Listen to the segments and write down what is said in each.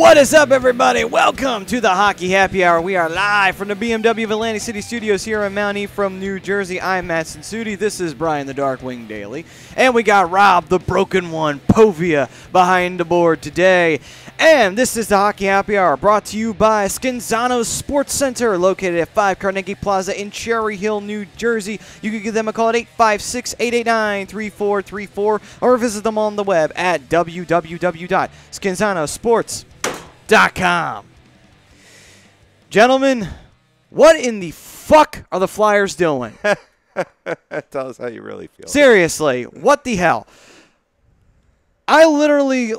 What is up, everybody? Welcome to the Hockey Happy Hour. We are live from the BMW of Atlantic City Studios here in Mount Ephraim, New Jersey. I'm Matt Sensudi. This is Brian the Darkwing Daily. And we got Rob the Broken One, Povia, behind the board today. And this is the Hockey Happy Hour, brought to you by Scanzano's Sports Center, located at 5 Carnegie Plaza in Cherry Hill, New Jersey. You can give them a call at 856-889-3434 or visit them on the web at www.scanzanosports.com. Gentlemen, what in the fuck are the Flyers doing? Tell us how you really feel. Seriously, what the hell? I literally,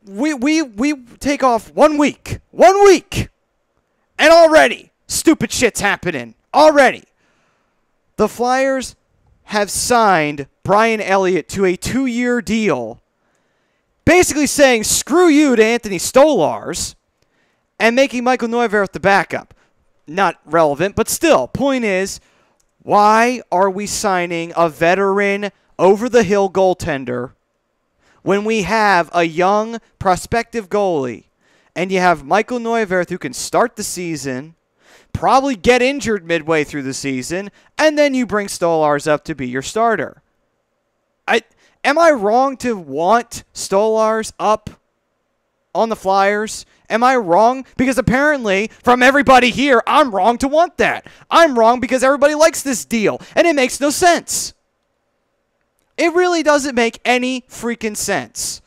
we take off 1 week, and already stupid shit's happening. Already, the Flyers have signed Brian Elliott to a 2-year deal, basically saying screw you to Anthony Stolarz and making Michael Neuwirth the backup. Not relevant, but still, point is, why are we signing a veteran, over-the-hill goaltender when we have a young, prospective goalie, and you have Michael Neuwirth who can start the season, probably get injured midway through the season, and then you bring Stolarz up to be your starter? Am I wrong to want Stolarz up on the Flyers? Am I wrong? Because apparently, from everybody here, I'm wrong to want that. I'm wrong because everybody likes this deal, and it makes no sense. It really doesn't make any freaking sense.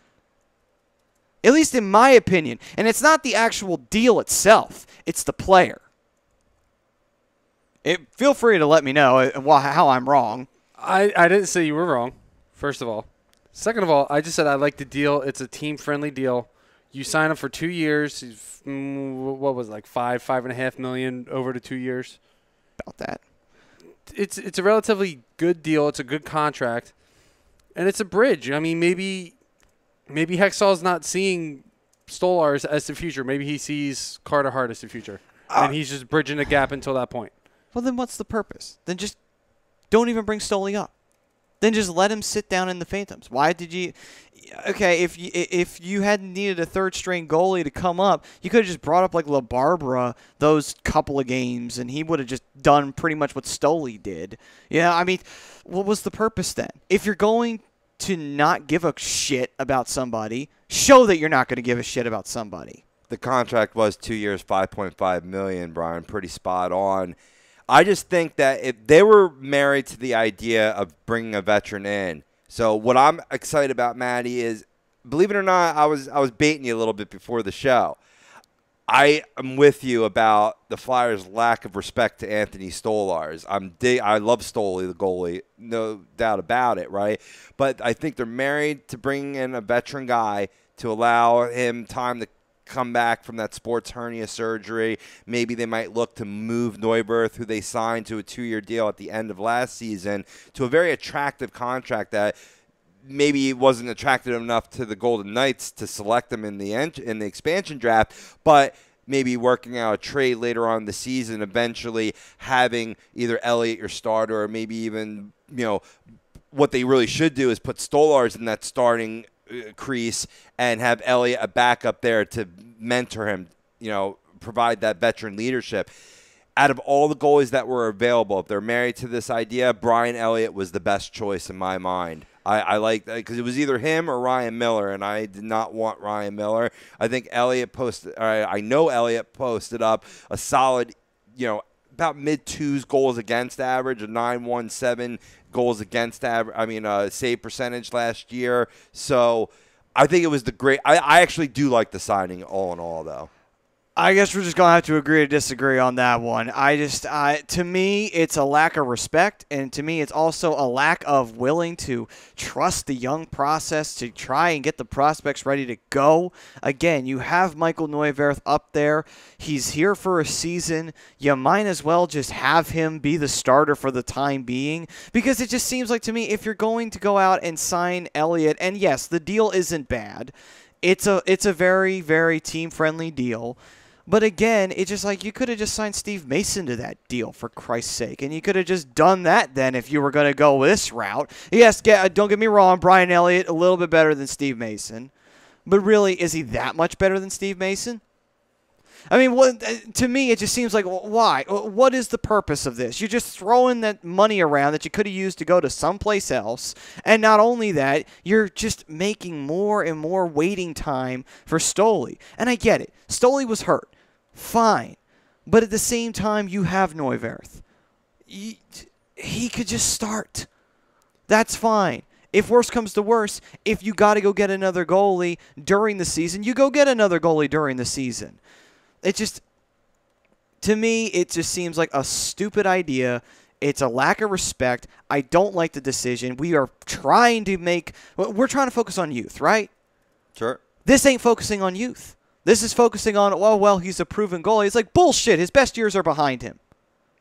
At least in my opinion. And it's not the actual deal itself. It's the player. Feel free to let me know how I'm wrong. I didn't say you were wrong, first of all. Second of all, I just said I like the deal. It's a team-friendly deal. You sign him for 2 years. What was it, like $5.5 million over the 2 years? About that. It's a relatively good deal. It's a good contract. And it's a bridge. I mean, maybe Hextall's not seeing Stolarz as the future. Maybe he sees Carter Hart as the future. And he's just bridging the gap until that point. Well, then what's the purpose? Then just don't even bring Stoli up. Then just let him sit down in the Phantoms. Why did you? Okay, if you hadn't needed a third-string goalie to come up, you could have just brought up like LaBarbera those couple of games, and he would have just done pretty much what Stoli did. Yeah, I mean, what was the purpose then? If you're going to not give a shit about somebody, show that you're not going to give a shit about somebody. The contract was 2 years, $5.5 million, Brian. Pretty spot on. I just think that if they were married to the idea of bringing a veteran in. So what I'm excited about, Maddie, is, believe it or not, I was baiting you a little bit before the show. I am with you about the Flyers' lack of respect to Anthony Stolarz. I love Stoli, the goalie, no doubt about it, right? But I think they're married to bringing in a veteran guy to allow him time to come back from that sports hernia surgery. Maybe they might look to move Neuwirth, who they signed to a 2-year deal at the end of last season, to a very attractive contract that maybe wasn't attractive enough to the Golden Knights to select them in the expansion draft, but maybe working out a trade later on in the season, eventually having either Elliott your starter, or maybe even, what they really should do is put Stolarz in that starting crease and have Elliott a backup there to mentor him, provide that veteran leadership. Out of all the goalies that were available, if they're married to this idea, Brian Elliott was the best choice in my mind. I like that because it was either him or Ryan Miller, and I did not want Ryan Miller. I think I know Elliott posted up a solid, about mid-2s goals against average, a 9.17 goals against average. Save percentage last year. So I think it was I actually do like the signing all in all, though. I guess we're just going to have to agree to disagree on that one. To me, it's a lack of respect, and to me, it's also a lack of willing to trust the young process to try and get the prospects ready to go. Again, you have Michael Neuwirth up there. He's here for a season. You might as well just have him be the starter for the time being, because it just seems like to me, if you're going to go out and sign Elliott, and yes, the deal isn't bad. It's a very, very team-friendly deal. But again, it's just like you could have just signed Steve Mason to that deal, for Christ's sake. And you could have just done that then if you were going to go this route. Yes, don't get me wrong, Brian Elliott, a little bit better than Steve Mason. But really, is he that much better than Steve Mason? I mean, to me, it just seems like, why? What is the purpose of this? You're just throwing that money around that you could have used to go to someplace else. And not only that, you're just making more and more waiting time for Stoli. And I get it. Stoli was hurt. Fine. But at the same time, you have Neuwirth. He could just start. That's fine. If worse comes to worse, if you got to go get another goalie during the season, you go get another goalie during the season. It just, to me, it just seems like a stupid idea. It's a lack of respect. I don't like the decision. We're trying to focus on youth, right? Sure. This ain't focusing on youth. This is focusing on, well, he's a proven goalie. It's like, bullshit. His best years are behind him.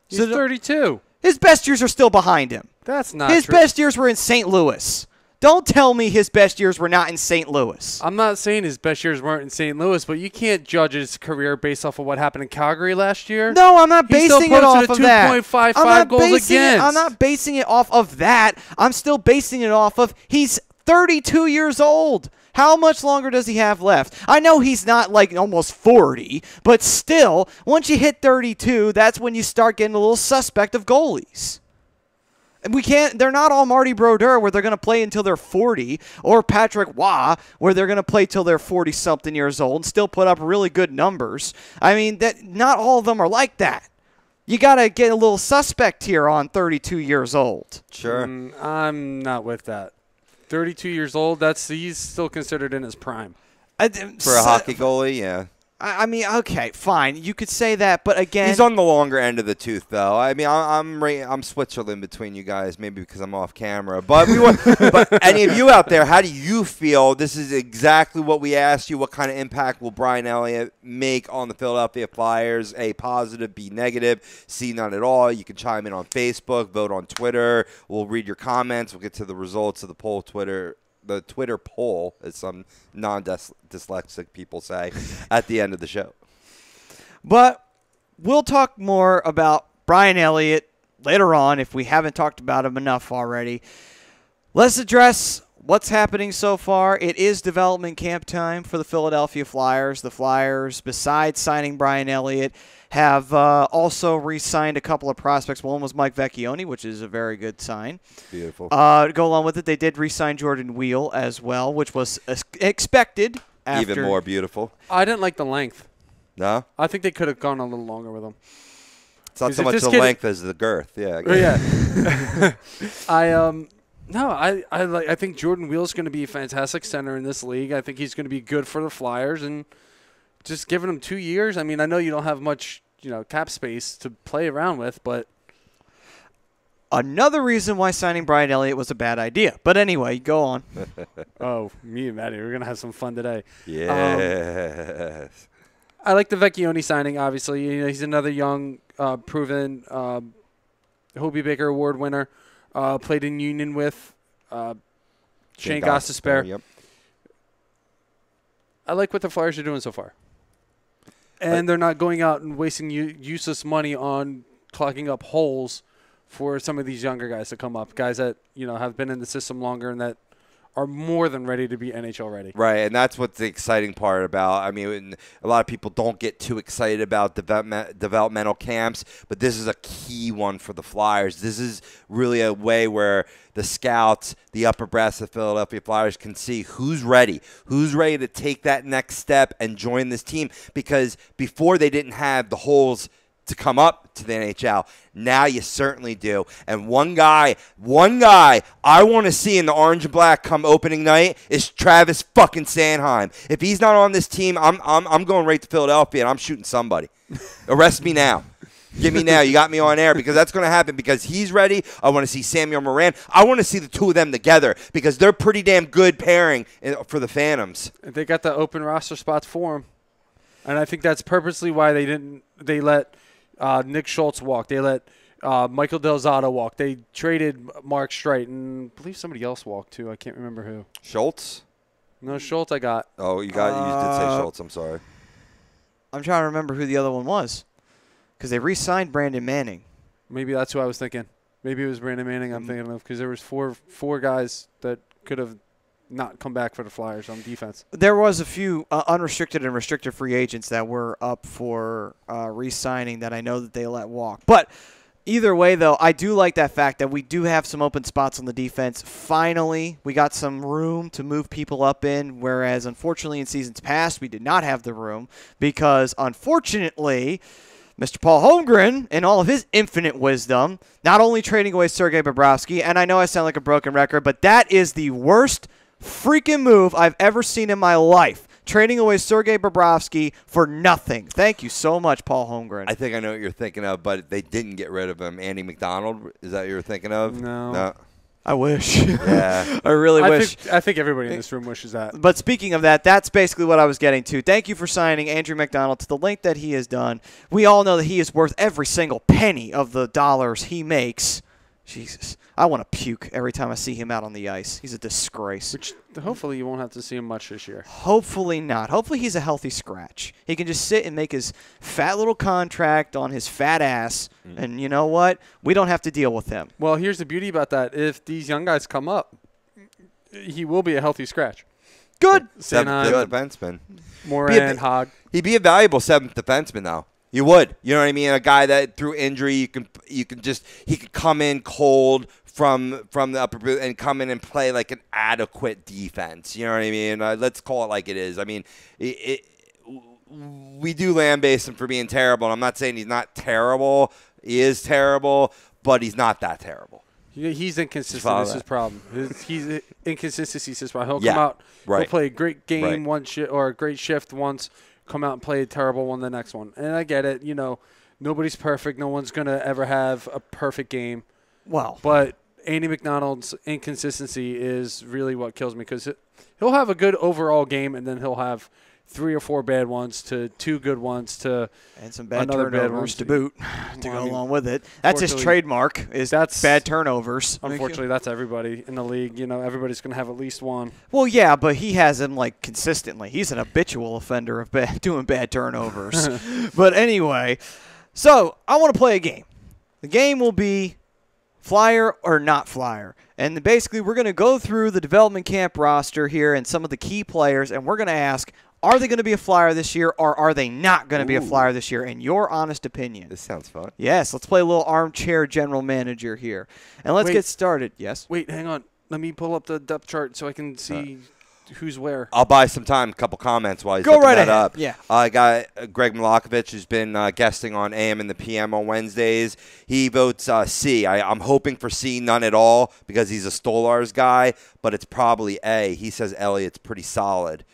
He's 32. His best years are still behind him. That's not His true. best years were in St. Louis. Don't tell me his best years were not in St. Louis. I'm not saying his best years weren't in St. Louis, but you can't judge his career based off of what happened in Calgary last year. No, I'm not basing it off of that. He still posted a 2.55 goals against. I'm not basing it off of that. I'm still basing it off of he's 32 years old. How much longer does he have left? I know he's not like almost 40, but still, once you hit 32, that's when you start getting a little suspect of goalies. And they're not all Marty Brodeur where they're going to play until they're 40, or Patrick Waugh where they're going to play till they're 40-something years old and still put up really good numbers. I mean, not all of them are like that. You got to get a little suspect here on 32 years old. Sure. I'm not with that. 32 years old, he's still considered in his prime. For a hockey goalie, yeah. I mean, okay, fine. You could say that, but again, he's on the longer end of the tooth, though. I mean, I'm Switzerland between you guys, maybe because I'm off camera. But but any of you out there, how do you feel? This is exactly what we asked you. What kind of impact will Brian Elliott make on the Philadelphia Flyers? A positive, B negative, C none at all. You can chime in on Facebook, vote on Twitter. We'll read your comments. We'll get to the results of the poll the Twitter poll, as some non-dyslexic people say, at the end of the show. But we'll talk more about Brian Elliott later on if we haven't talked about him enough already. Let's address what's happening so far. It is development camp time for the Philadelphia Flyers. The Flyers, besides signing Brian Elliott, have also re-signed a couple of prospects. One was Mike Vecchione, which is a very good sign. Beautiful. To go along with it, they did re-sign Jordan Wheel as well, which was expected. Even more beautiful. I didn't like the length. No? I think they could have gone a little longer with him. It's not so much the length as the girth. Yeah. I think Jordan Wheel's going to be a fantastic center in this league. I think he's going to be good for the Flyers, and just giving him 2 years. I mean, I know you don't have much, cap space to play around with, but another reason why signing Brian Elliott was a bad idea. But anyway, go on. Oh, me and Maddie, we're gonna have some fun today. Yes. I like the Vecchione signing. Obviously, he's another young, proven Hobie Baker Award winner. Played in union with Shane Gostisbehere. Yep. I like what the Flyers are doing so far. And they're not going out and wasting useless money on clogging up holes for some of these younger guys to come up, guys that have been in the system longer and that are more than ready to be NHL ready. Right, and that's what's the exciting part about. I mean, a lot of people don't get too excited about developmental camps, but this is a key one for the Flyers. This is really a way where the scouts, the upper brass of the Philadelphia Flyers can see who's ready to take that next step and join this team, because before they didn't have the holes to come up to the NHL. Now you certainly do. And one guy I want to see in the orange and black come opening night is Travis fucking Sanheim. If he's not on this team, I'm going right to Philadelphia and I'm shooting somebody. Arrest me now. Get me now. You got me on air, because that's going to happen, because he's ready. I want to see Samuel Morin. I want to see the two of them together, because they're pretty damn good pairing for the Phantoms. They got the open roster spots for him. And I think that's purposely why they let Nick Schultz walk. They let Michael Del Zotto walk. They traded Mark Streit, and I believe somebody else walked too. I can't remember who. Schultz? No, Schultz I got. Oh, you did say Schultz. I'm sorry. I'm trying to remember who the other one was, because they re-signed Brandon Manning. Maybe that's who I was thinking. Maybe it was Brandon Manning I'm thinking of, because there was four guys that could have not come back for the Flyers on defense. There was a few unrestricted and restricted free agents that were up for re-signing that I know that they let walk. But either way, though, I do like that fact that we do have some open spots on the defense. Finally, we got some room to move people up in, whereas, unfortunately, in seasons past, we did not have the room because, unfortunately, Mr. Paul Holmgren, in all of his infinite wisdom, not only trading away Sergei Bobrovsky, and I know I sound like a broken record, but that is the worst freaking move I've ever seen in my life. Trading away Sergei Bobrovsky for nothing. Thank you so much, Paul Holmgren. I think I know what you're thinking of, but they didn't get rid of him. Andy McDonald, is that what you're thinking of? No. I wish. Yeah. I really wish. I think everybody in this room wishes that. But speaking of that, that's basically what I was getting to. Thank you for signing Andrew McDonald to the length that he has done. We all know that he is worth every single penny of the dollars he makes. Jesus. I want to puke every time I see him out on the ice. He's a disgrace. Which hopefully you won't have to see him much this year. Hopefully not. Hopefully he's a healthy scratch. He can just sit and make his fat little contract on his fat ass, and you know what? We don't have to deal with him. Well, here's the beauty about that. If these young guys come up, he will be a healthy scratch. Good. Seventh defenseman. Moran, Hogg. He'd be a valuable seventh defenseman, though. You would. You know what I mean? A guy that through injury he could come in cold from the upper boot and come in and play like an adequate defense. You know what I mean? Let's call it like it is. I mean, we do lambaste him for being terrible, and I'm not saying he's not terrible. He is terrible, but he's not that terrible. He's inconsistent. That's his problem. He's inconsistency is his problem. He'll come out. Right. He'll play a great game one or a great shift once. Come out and play a terrible one the next one. And I get it. You know, nobody's perfect. No one's going to ever have a perfect game. Wow. But Andy McDonald's inconsistency is really what kills me because he'll have a good overall game and then he'll have 3 or 4 bad ones to 2 good ones to and some bad another turnovers bad ones to boot to go along with it. That's his trademark that's bad turnovers. Unfortunately, that's everybody in the league. You know, everybody's going to have at least one. Well, yeah, but he has them like consistently. He's an habitual offender of doing bad turnovers. But anyway, so I want to play a game. The game will be Flyer or not Flyer. And basically, we're going to go through the development camp roster here and some of the key players, and we're going to ask, are they going to be a Flyer this year or are they not going to be a Flyer this year, in your honest opinion? This sounds fun. Yes, let's play a little armchair general manager here. And let's get started. Yes? Wait, hang on. Let me pull up the depth chart so I can see who's where. I'll buy some time, a couple comments while he's Go looking right that ahead. up. Yeah. I got Greg Milakovic, who's been guesting on AM and the PM on Wednesdays. He votes C. I'm hoping for C, none at all, because he's a Stolars guy, but it's probably A. He says Elliott's pretty solid.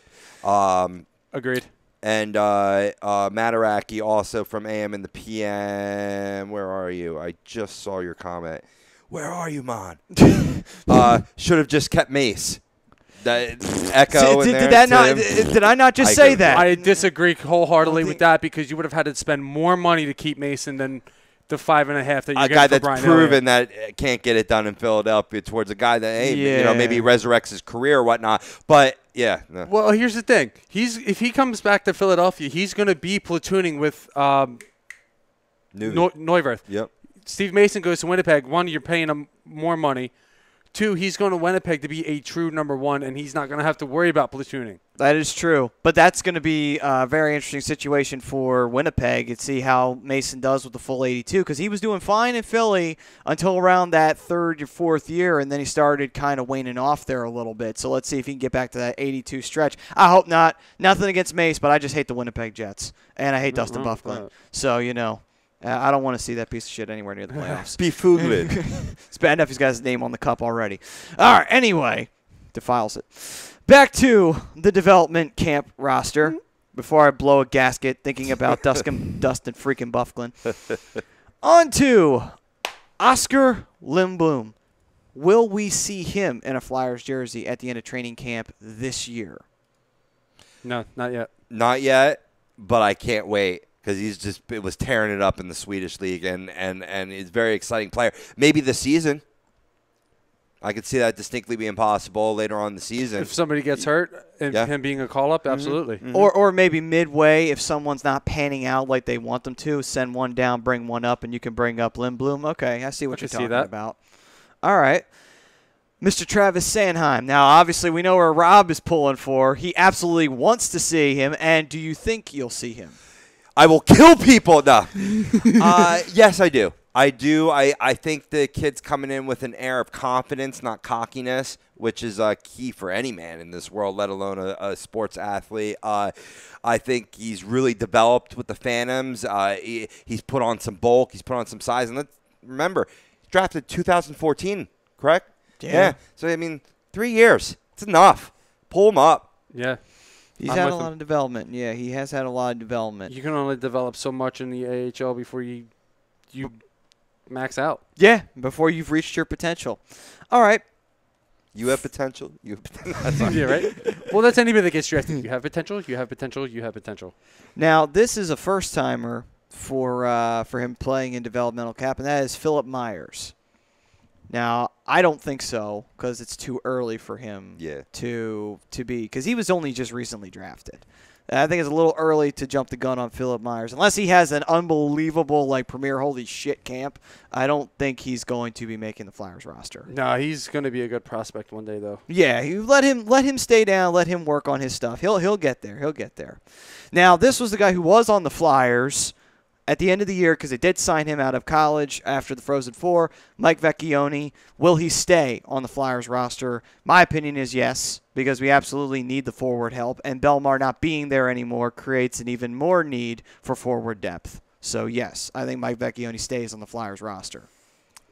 Agreed. And Mataraki, also from AM and the PM. Where are you? I just saw your comment. Where are you, man? Should have just kept Mace. Echo in there. Did I not just say that? I disagree wholeheartedly with that because you would have had to spend more money to keep Mason than the 5.5 that you're a getting guy for that's Brian proven Elliott. that can't get it done in Philadelphia towards a guy that maybe resurrects his career or whatnot. But yeah. No. Well, here's the thing: if he comes back to Philadelphia, he's going to be platooning with Neuwirth. Yep. Steve Mason goes to Winnipeg. 1, you're paying him more money. 2, he's going to Winnipeg to be a true number 1, and he's not going to have to worry about platooning. That is true. But that's going to be a very interesting situation for Winnipeg and see how Mason does with the full 82 because he was doing fine in Philly until around that 3rd or 4th year, and then he started kind of waning off there a little bit. So let's see if he can get back to that 82 stretch. I hope not. Nothing against Mace, but I just hate the Winnipeg Jets, and I hate Dustin Byfuglien. So, you know. I don't want to see that piece of shit anywhere near the playoffs. Byfuglien. It's bad enough he's got his name on the cup already. All right, anyway, defiles it. Back to the development camp roster before I blow a gasket thinking about Dustin freaking Byfuglien. On to Oscar Lindblom. Will we see him in a Flyers jersey at the end of training camp this year? No, not yet. Not yet, but I can't wait. Because it was tearing it up in the Swedish league, and he's a very exciting player. Maybe this season, I could see that distinctly being possible later on in the season. If somebody gets hurt and him being a call-up, absolutely. Mm-hmm. Or maybe midway, if someone's not panning out like they want them to, send one down, bring one up, and you can bring up Lindblom. Okay, I see what you're talking about. All right. Mr. Travis Sanheim. Now, obviously, we know where Rob is pulling for. He absolutely wants to see him. And do you think you'll see him? I will kill people. No. Yes, I do. I do. I think the kid's coming in with an air of confidence, not cockiness, which is key for any man in this world, let alone a sports athlete. I think he's really developed with the Phantoms. He's put on some bulk. He's put on some size. And let's remember, drafted 2014, correct? Yeah. So, I mean, 3 years. It's enough. Pull him up. Yeah. He's had a lot of development. Yeah, he has had a lot of development. You can only develop so much in the AHL before you max out. Yeah, before you've reached your potential. All right. You have potential. You have potential. Yeah, right? Well, that's anybody that gets drafted. You have potential. You have potential. You have potential. Now, this is a first-timer for him playing in developmental cap, and that is Philip Myers. Now, I don't think so because it's too early for him to be, because he was only just recently drafted. I think it's a little early to jump the gun on Philip Myers. Unless he has an unbelievable, premier holy shit camp, I don't think he's going to be making the Flyers roster. No, he's going to be a good prospect one day, though. Yeah, you let him stay down, let him work on his stuff. He'll get there. He'll get there. Now, this was the guy who was on the Flyers at the end of the year, because they did sign him out of college after the Frozen Four, Mike Vecchione. Will he stay on the Flyers roster? My opinion is yes, because we absolutely need the forward help, and Belmar not being there anymore creates an even more need for forward depth. So, yes, I think Mike Vecchione stays on the Flyers roster.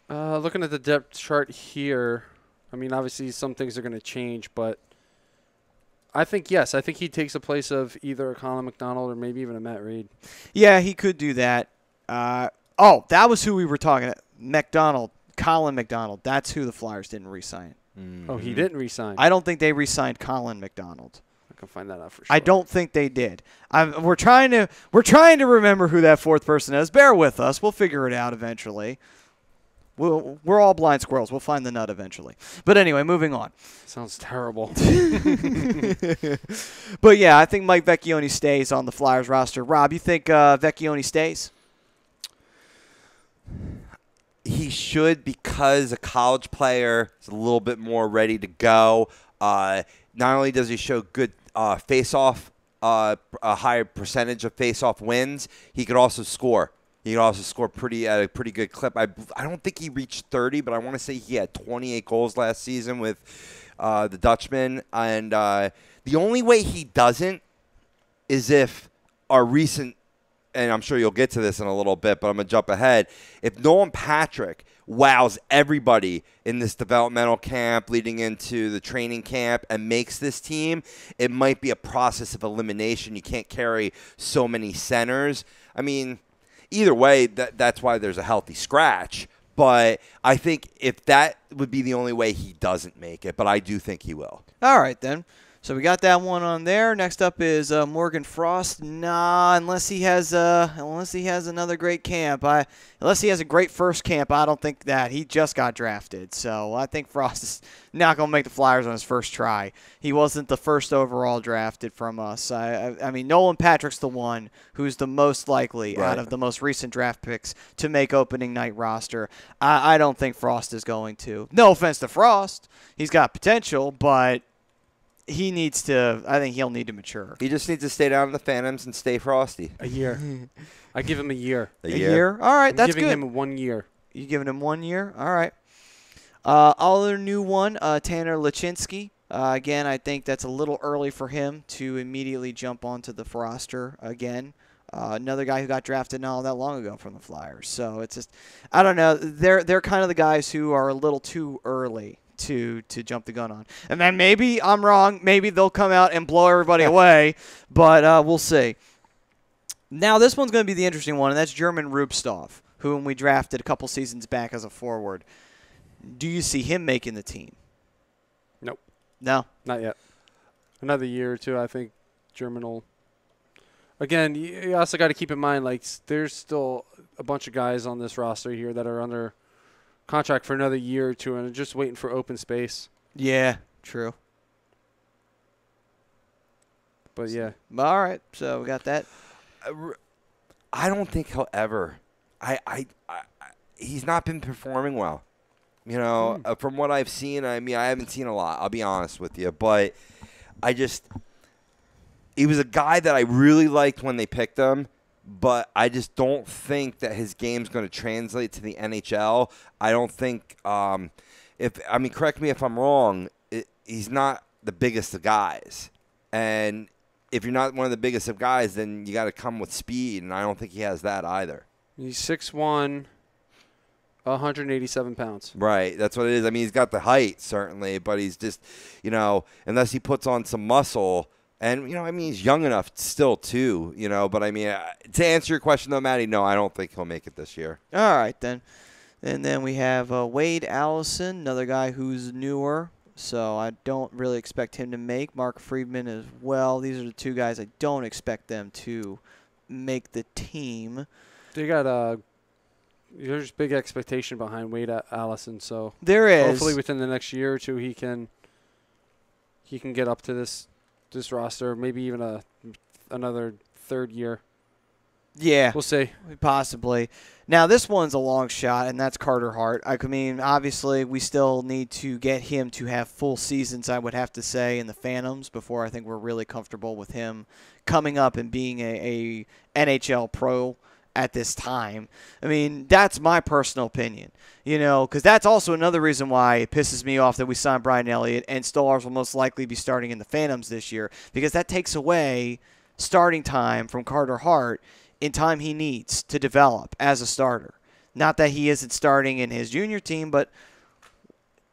Looking at the depth chart here, I mean, obviously some things are going to change, but I think, yes, I think he takes the place of either a Colin McDonald or maybe even a Matt Reed. Yeah, he could do that. That was who we were talking about. McDonald, Colin McDonald. That's who the Flyers didn't re-sign. Mm-hmm. Oh, he didn't re-sign. I don't think they re-signed Colin McDonald. I can find that out for sure. I don't think they did. We're trying to remember who that fourth person is. Bear with us. We'll figure it out eventually. We're all blind squirrels. We'll find the nut eventually. But anyway, moving on. Sounds terrible. But yeah, I think Mike Vecchione stays on the Flyers roster. Rob, you think Vecchione stays? He should, because a college player is a little bit more ready to go. Not only does he show good face-off, a higher percentage of face-off wins, he could also score. He could also score at a pretty good clip. I don't think he reached 30, but I want to say he had 28 goals last season with the Dutchman. And the only way he doesn't is if our recent, and I'm sure you'll get to this in a little bit, but I'm going to jump ahead. If Nolan Patrick wows everybody in this developmental camp leading into the training camp and makes this team, it might be a process of elimination. You can't carry so many centers. I mean, either way, that's why there's a healthy scratch. But I think if that would be the only way, he doesn't make it. But I do think he will. All right, then. So we got that one on there. Next up is Morgan Frost. Nah, unless he has another great camp. Unless he has a great first camp, I don't think that. He just got drafted. So I think Frost is not going to make the Flyers on his first try. He wasn't the first overall drafted from us. I mean, Nolan Patrick's the one who's the most likely out of the most recent draft picks to make opening night roster. I don't think Frost is going to. No offense to Frost. He's got potential, but I think he'll need to mature. He just needs to stay down in the Phantoms and stay frosty. A year. I give him a year. A year? All right, that's good. I'm giving him 1 year. You giving him 1 year? All right. Other new one, Tanner Lachinsky. Again, I think that's a little early for him to immediately jump onto the roster again. Another guy who got drafted not all that long ago from the Flyers. So it's just, I don't know. They're kind of the guys who are a little too early to jump the gun on. And then maybe I'm wrong. Maybe they'll come out and blow everybody away. But we'll see. Now this one's going to be the interesting one, and that's German Rubstov, whom we drafted a couple seasons back as a forward. Do you see him making the team? Nope. No? Not yet. Another year or two, I think German will. Again, you also got to keep in mind, there's still a bunch of guys on this roster here that are under contract for another year or two and are just waiting for open space. Yeah, true. But, yeah. All right, so we got that. I don't think he'll ever. He's not been performing well. You know, from what I've seen, I mean, I haven't seen a lot. I'll be honest with you, but he was a guy that I really liked when they picked him, but I just don't think that his game's going to translate to the NHL. I don't think correct me if I'm wrong, he's not the biggest of guys. And if you're not one of the biggest of guys, then you got to come with speed, and I don't think he has that either. He's 6'1", 187 pounds. Right, that's what it is. I mean, he's got the height, certainly, but he's just, you know, unless he puts on some muscle. And, you know, I mean, he's young enough still, too, you know. But, I mean, to answer your question, though, Matty, no, I don't think he'll make it this year. All right, then. And then we have Wade Allison, another guy who's newer. So I don't really expect him to make. Mark Friedman as well. These are the two guys I don't expect them to make the team. They got there's big expectation behind Wade Allison. So there is. Hopefully within the next year or two he can get up to this roster, maybe even another third year. Yeah. We'll see. Possibly. Now, this one's a long shot, and that's Carter Hart. I mean, obviously, we still need to get him to have full seasons, I would have to say, in the Phantoms before I think we're really comfortable with him coming up and being a NHL pro at this time. I mean, that's my personal opinion, you know, because that's also another reason why it pisses me off that we signed Brian Elliott and Stolarz will most likely be starting in the Phantoms this year, because that takes away starting time from Carter Hart in time he needs to develop as a starter. Not that he isn't starting in his junior team, but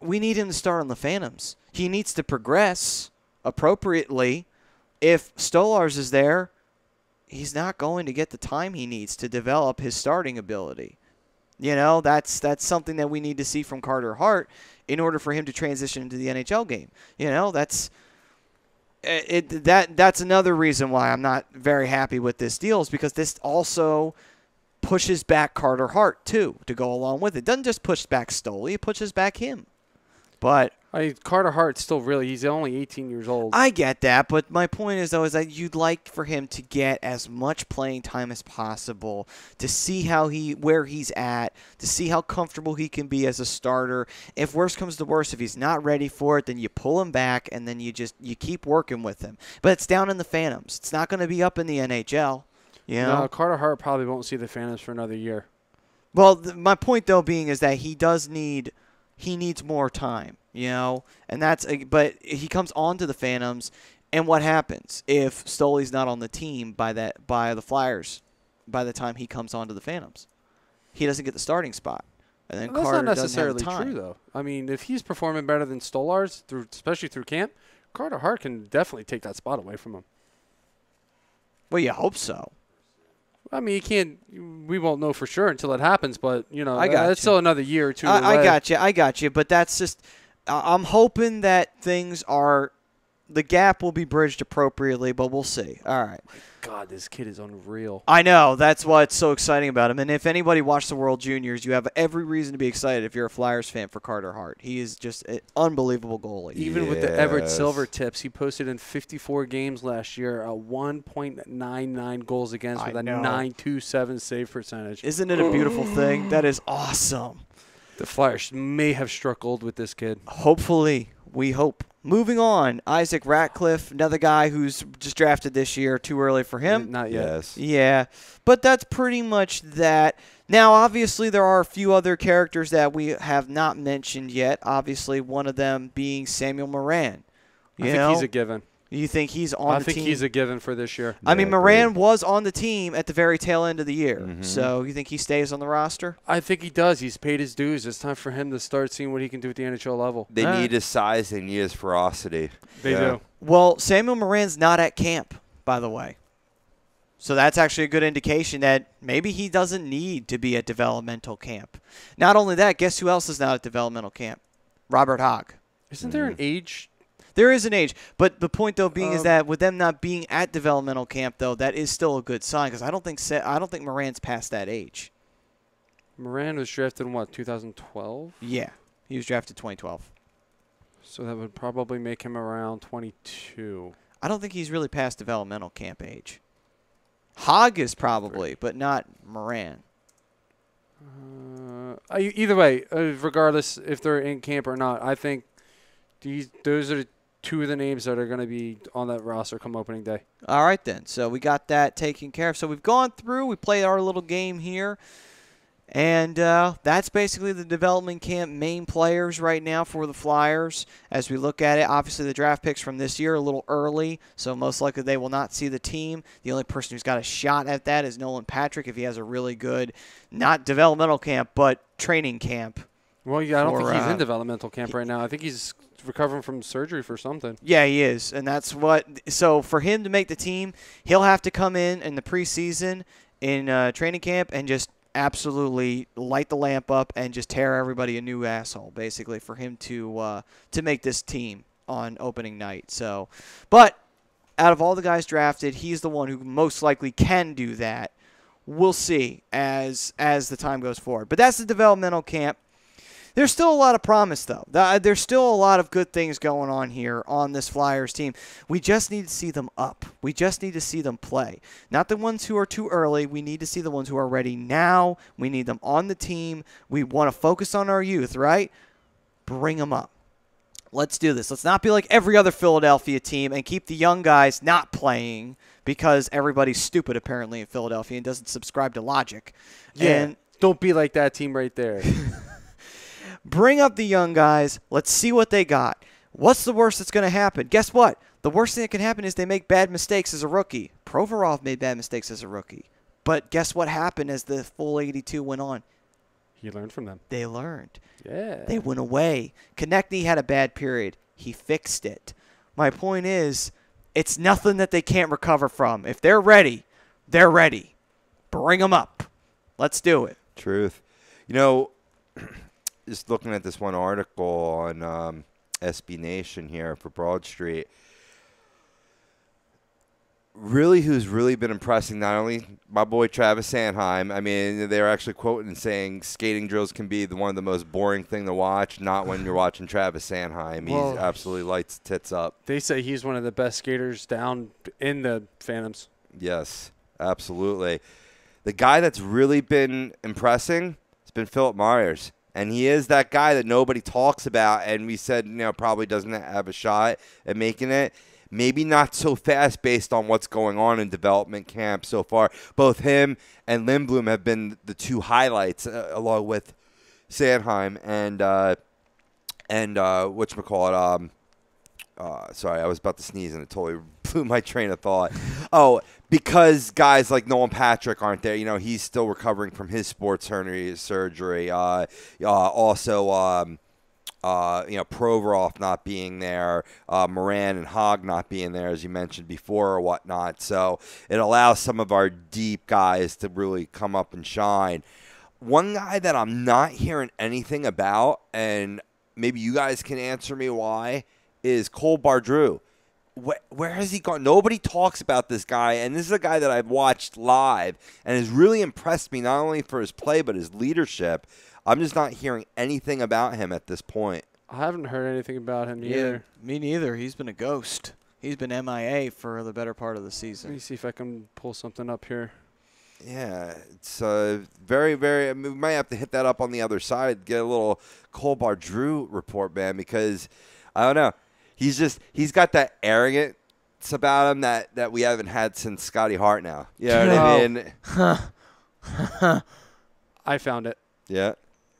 we need him to start on the Phantoms. He needs to progress appropriately. If Stolarz is there, he's not going to get the time he needs to develop his starting ability. You know, that's something that we need to see from Carter Hart in order for him to transition into the NHL game. You know, that's another reason why I'm not very happy with this deal, is because this also pushes back Carter Hart, too, to go along with it. It doesn't just push back Stoley, it pushes back him. But Carter Hart's still he's only 18 years old. I get that, but my point is, though, is that you'd like for him to get as much playing time as possible, to see where he's at, to see how comfortable he can be as a starter. If worse comes to worse, if he's not ready for it, then you pull him back, and then you keep working with him. But it's down in the Phantoms. It's not going to be up in the NHL. You know? No, Carter Hart probably won't see the Phantoms for another year. Well, my point, though, being is that he needs more time. You know, but he comes on to the Phantoms, and what happens if Stoley's not on the team by the Flyers by the time he comes on to the Phantoms? He doesn't get the starting spot, and then Carter that's not necessarily doesn't have the time. true, though. I mean, if he's performing better than Stolarz especially through camp, Carter Hart can definitely take that spot away from him. Well, you hope so. I mean, we won't know for sure until it happens, but you know, that's still another year or two. I got you, but that's just. I'm hoping that the gap will be bridged appropriately, but we'll see. All right. My God, this kid is unreal. I know. That's what's so exciting about him. And if anybody watched the World Juniors, you have every reason to be excited if you're a Flyers fan for Carter Hart. He is just an unbelievable goalie. Even with the Everett Silver tips, he posted in 54 games last year a 1.99 goals against with a 9.27 save percentage. Isn't it a beautiful thing? That is awesome. The Flyers may have struck gold with this kid. Hopefully. We hope. Moving on, Isaac Ratcliffe, another guy who's just drafted this year. Too early for him? Not yet. Yes. Yeah, but that's pretty much that. Now, obviously, there are a few other characters that we have not mentioned yet. Obviously, one of them being Samuel Morin. I think he's a given. You think he's on the team? I think he's a given for this year. I mean, Morin was on the team at the very tail end of the year. Mm-hmm. So you think he stays on the roster? I think he does. He's paid his dues. It's time for him to start seeing what he can do at the NHL level. They need his size. They need his ferocity. They do. Well, Samuel Morin's not at camp, by the way. So that's actually a good indication that maybe he doesn't need to be at developmental camp. Not only that, guess who else is not at developmental camp? Robert Hogg. Isn't there an age? There is an age, but the point though being is that with them not being at developmental camp though, that is still a good sign because I don't think Morin's past that age. Morin was drafted in what, 2012? Yeah, he was drafted 2012. So that would probably make him around 22. I don't think he's really past developmental camp age. Hogg is probably, but not Morin. Either way, regardless if they're in camp or not, I think those are two of the names that are going to be on that roster come opening day. All right, then. So we got that taken care of. So we've gone through. We played our little game here. And that's basically the development camp main players right now for the Flyers. As we look at it, obviously the draft picks from this year are a little early, so most likely they will not see the team. The only person who's got a shot at that is Nolan Patrick if he has a really good, not developmental camp, but training camp. Well, yeah, I don't think he's in developmental camp right now. I think he's recovering from surgery for something. Yeah, he is, and that's what. So for him to make the team, he'll have to come in the preseason in training camp and just absolutely light the lamp up and just tear everybody a new asshole, basically, for him to make this team on opening night. So, but out of all the guys drafted, he's the one who most likely can do that. We'll see as the time goes forward. But that's the developmental camp. There's still a lot of promise, though. There's still a lot of good things going on here on this Flyers team. We just need to see them up. We just need to see them play. Not the ones who are too early. We need to see the ones who are ready now. We need them on the team. We want to focus on our youth, right? Bring them up. Let's do this. Let's not be like every other Philadelphia team and keep the young guys not playing because everybody's stupid, apparently, in Philadelphia and doesn't subscribe to logic. Yeah, and don't be like that team right there. Bring up the young guys. Let's see what they got. What's the worst that's going to happen? Guess what? The worst thing that can happen is they make bad mistakes as a rookie. Provorov made bad mistakes as a rookie. But guess what happened as the full 82 went on? He learned from them. They learned. Yeah. They went away. Konechny had a bad period. He fixed it. My point is, it's nothing that they can't recover from. If they're ready, they're ready. Bring them up. Let's do it. Truth. You know, just looking at this one article on SB Nation here for Broad Street, really who's really been impressing, not only my boy Travis Sanheim. I mean, they're actually quoting and saying skating drills can be one of the most boring thing to watch, not when you're watching Travis Sanheim. He absolutely lights tits up. They say he's one of the best skaters down in the Phantoms. Yes, absolutely. The guy that's really been impressing has been Philip Myers. And he is that guy that nobody talks about, and we said, probably doesn't have a shot at making it. Maybe not so fast based on what's going on in development camp so far. Both him and Lindblom have been the two highlights, along with Sanheim and whatchamacallit. Sorry, I was about to sneeze and it totally blew my train of thought. Oh, because guys like Nolan Patrick aren't there. He's still recovering from his sports hernia surgery. Provorov not being there, Moran and Hogg not being there, as you mentioned before, or whatnot. So it allows some of our deep guys to really come up and shine. One guy that I'm not hearing anything about, and maybe you guys can answer me why, is Cole Bardreau. Where has he gone? Nobody talks about this guy, and this is a guy that I've watched live and has really impressed me, not only for his play but his leadership. I'm just not hearing anything about him at this point. I haven't heard anything about him either. Yeah, me neither. He's been a ghost. He's been MIA for the better part of the season. Let me see if I can pull something up here. Yeah, it's very, very. We might have to hit that up on the other side, get a little Cole Bardreau report, man, because I don't know. He's got that arrogance about him that we haven't had since Scotty Hart now. You know what I mean? I found it. Yeah.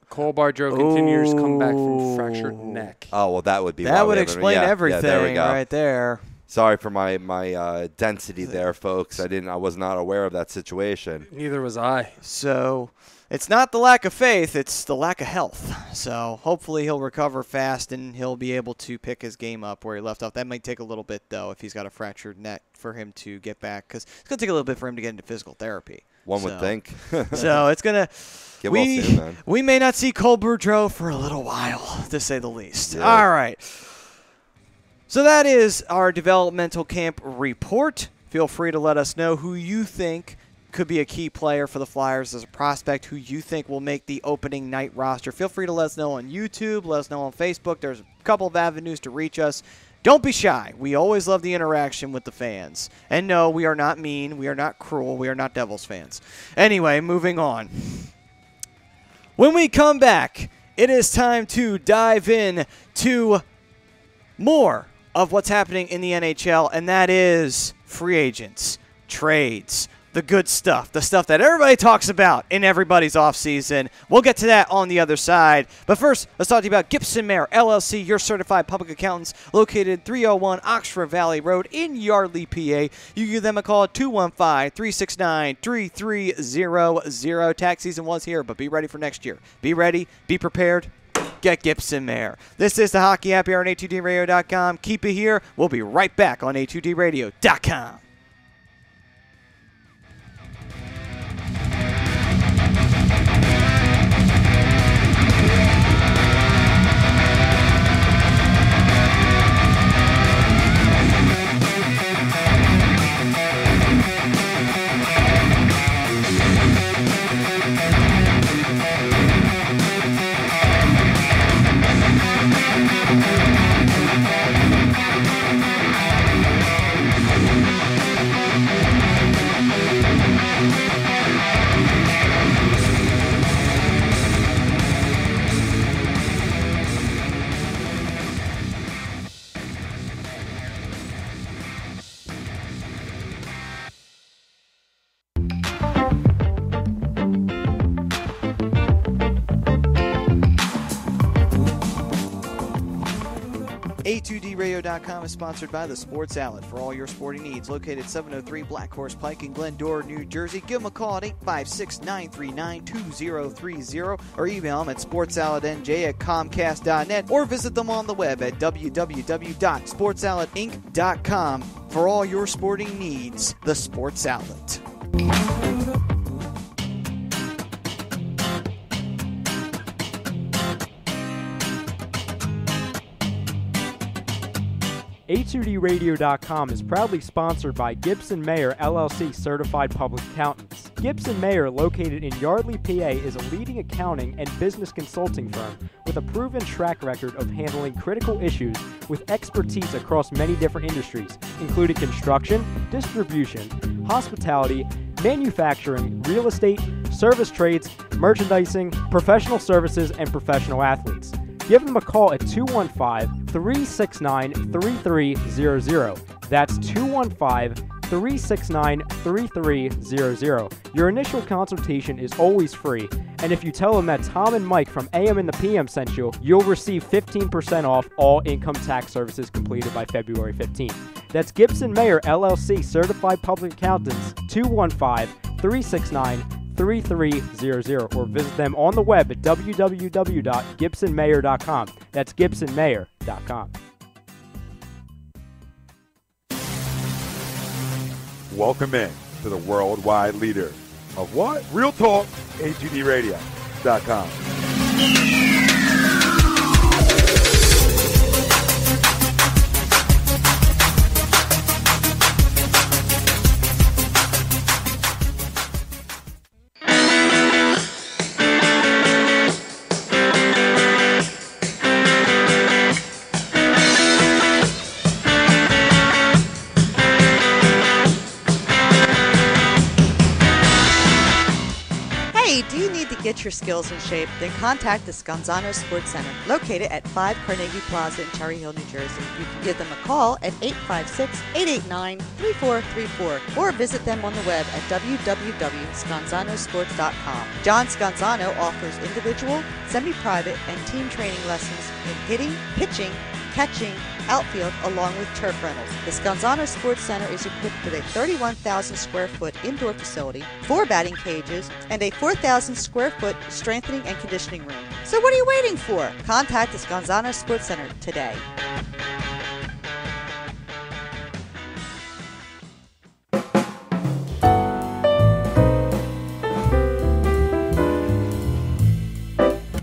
Cole Bardreau continues to come back from fractured neck. Oh, well, that would be that would explain everything there we go. Right there. Sorry for my density there, folks. I was not aware of that situation. Neither was I. So it's not the lack of faith, it's the lack of health. So hopefully he'll recover fast and he'll be able to pick his game up where he left off. That might take a little bit, though, if he's got a fractured neck for him to get back, because it's going to take a little bit for him to get into physical therapy. One would think. So it's going to – Get well soon, man. We may not see Cole Bardreau for a little while, to say the least. Yeah. All right. So that is our developmental camp report. Feel free to let us know who you think could be a key player for the Flyers as a prospect, who you think will make the opening night roster. Feel free to let us know on YouTube, let us know on Facebook. There's a couple of avenues to reach us. Don't be shy. We always love the interaction with the fans. And no, we are not mean. We are not cruel. We are not Devils fans. Anyway, moving on. When we come back, it is time to dive in to more of what's happening in the NHL, and that is free agents, trades, the good stuff, the stuff that everybody talks about in everybody's offseason. We'll get to that on the other side. But first, let's talk to you about Gibson Mayer, LLC, your certified public accountants, located 301 Oxford Valley Road in Yardley, PA. You can give them a call at 215-369-3300. Tax season was here, but be ready for next year. Be ready, be prepared. Get Gibson Mayer. This is the Hockey Happy Hour on A2DRadio.com. Keep it here. We'll be right back on A2DRadio.com. A2DRadio.com is sponsored by The Sports Outlet for all your sporting needs. Located 703 Black Horse Pike in Glendora, New Jersey. Give them a call at 856-939-2030 or email them at sportsoutletnj@comcast.net or visit them on the web at www.sportsoutletinc.com for all your sporting needs. The Sports Outlet. A2DRadio.com is proudly sponsored by Gibson Mayer, LLC Certified Public Accountants. Gibson Mayer, located in Yardley, PA, is a leading accounting and business consulting firm with a proven track record of handling critical issues with expertise across many different industries, including construction, distribution, hospitality, manufacturing, real estate, service trades, merchandising, professional services, and professional athletes. Give them a call at 215-369-3300. That's 215-369-3300. Your initial consultation is always free, and if you tell them that Tom and Mike from AM and the PM sent you, you'll receive 15% off all income tax services completed by February 15th. That's Gibson Mayer, LLC, Certified Public Accountants, 215-369-3300, or visit them on the web at www.gibsonmayer.com. That's gibsonmayer.com. Welcome in to the worldwide leader of what? Real Talk, A2DRadio.com. Get your skills in shape, then contact the Scanzano Sports Center, located at 5 Carnegie Plaza in Cherry Hill, New Jersey. You can give them a call at 856-889-3434 or visit them on the web at www.scanzanosports.com. John Scanzano offers individual, semi-private, and team training lessons in hitting, pitching, catching, outfield, along with turf rentals. The Scanzano Sports Center is equipped with a 31,000 square foot indoor facility, 4 batting cages, and a 4,000 square foot strengthening and conditioning room. So what are you waiting for? Contact the Scanzano Sports Center today.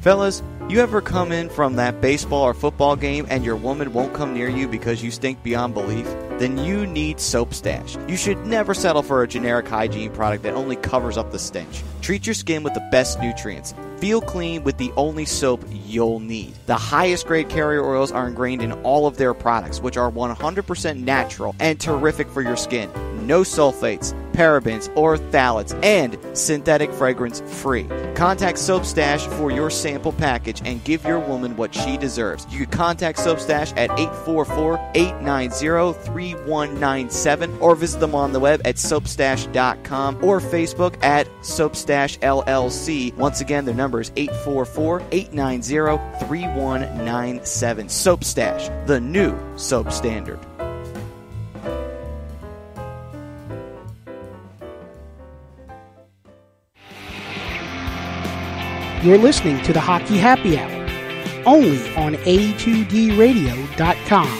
Fellas, you ever come in from that baseball or football game and your woman won't come near you because you stink beyond belief? Then you need Soap Stash. You should never settle for a generic hygiene product that only covers up the stench. Treat your skin with the best nutrients. feel clean with the only soap you'll need. The highest grade carrier oils are ingrained in all of their products, which are 100% natural and terrific for your skin. No sulfates, parabens, or phthalates, and synthetic fragrance free. Contact Soap Stash for your sample package and give your woman what she deserves. You can contact Soap Stash at 844-890-3197 or visit them on the web at soapstash.com or Facebook at Soapstash LLC. Once again, their number is 844-890-3197. Soap Stash, the new soap standard. You're listening to the Hockey Happy Hour, only on A2DRadio.com.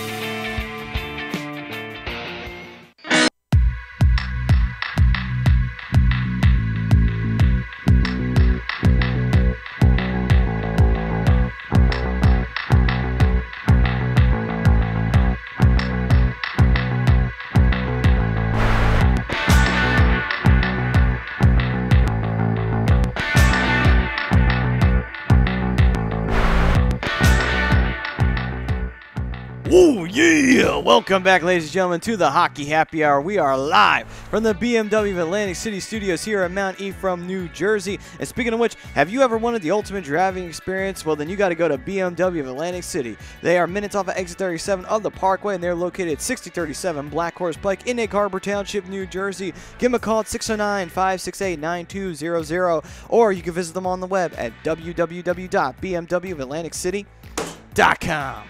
Oh, yeah! Welcome back, ladies and gentlemen, to the Hockey Happy Hour. We are live from the BMW of Atlantic City studios here at Mount Ephraim, New Jersey. And speaking of which, have you ever wanted the ultimate driving experience? Well, then you got to go to BMW of Atlantic City. They are minutes off of exit 37 of the Parkway, and they're located at 6037 Black Horse Pike in Egg Harbor Township, New Jersey. Give them a call at 609-568-9200, or you can visit them on the web at www.bmwofatlanticcity.com.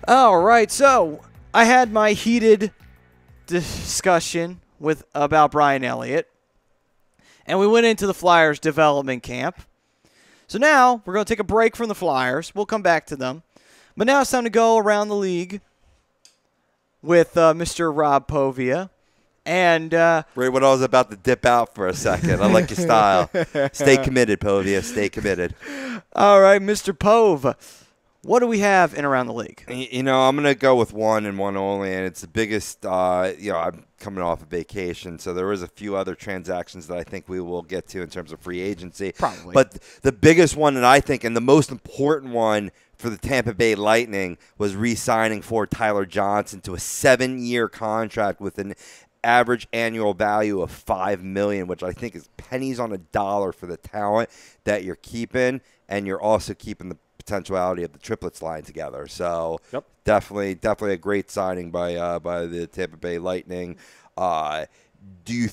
All right, so I had my heated discussion about Brian Elliott, and we went into the Flyers development camp. So now we're going to take a break from the Flyers. We'll come back to them. But now it's time to go around the league with Mr. Rob Povia. And Right when I was about to dip out for a second. I like your style. Stay committed, Povia. Stay committed. All right, Mr. Pove. What do we have in around the league? You know, I'm going to go with one and one only, and it's the biggest, I'm coming off a vacation, so there was a few other transactions that I think we will get to in terms of free agency. Probably. But the biggest one that I think, and the most important one for the Tampa Bay Lightning, was re-signing for Tyler Johnson to a 7-year contract with an average annual value of $5 million, which I think is pennies on a dollar for the talent that you're keeping, and you're also keeping the potentiality of the triplets line together. So Yep. definitely a great signing by the Tampa Bay Lightning. Do you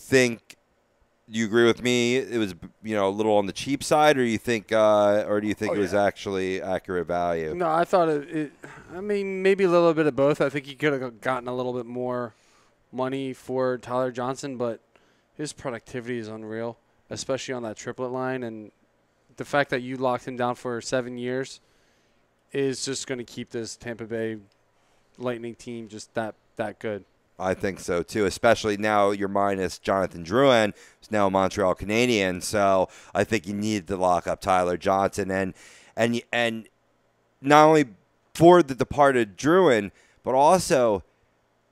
agree with me? It was a little on the cheap side, or do you think it was actually accurate value? No, I thought maybe a little bit of both. I think he could have gotten a little bit more money for Tyler Johnson, but his productivity is unreal, especially on that triplet line. And the fact that you locked him down for 7 years is just going to keep this Tampa Bay Lightning team just that good. I think so, too, especially now you're minus Jonathan Drouin, who's now a Montreal Canadian. So I think you need to lock up Tyler Johnson. And not only for the departed Drouin, but also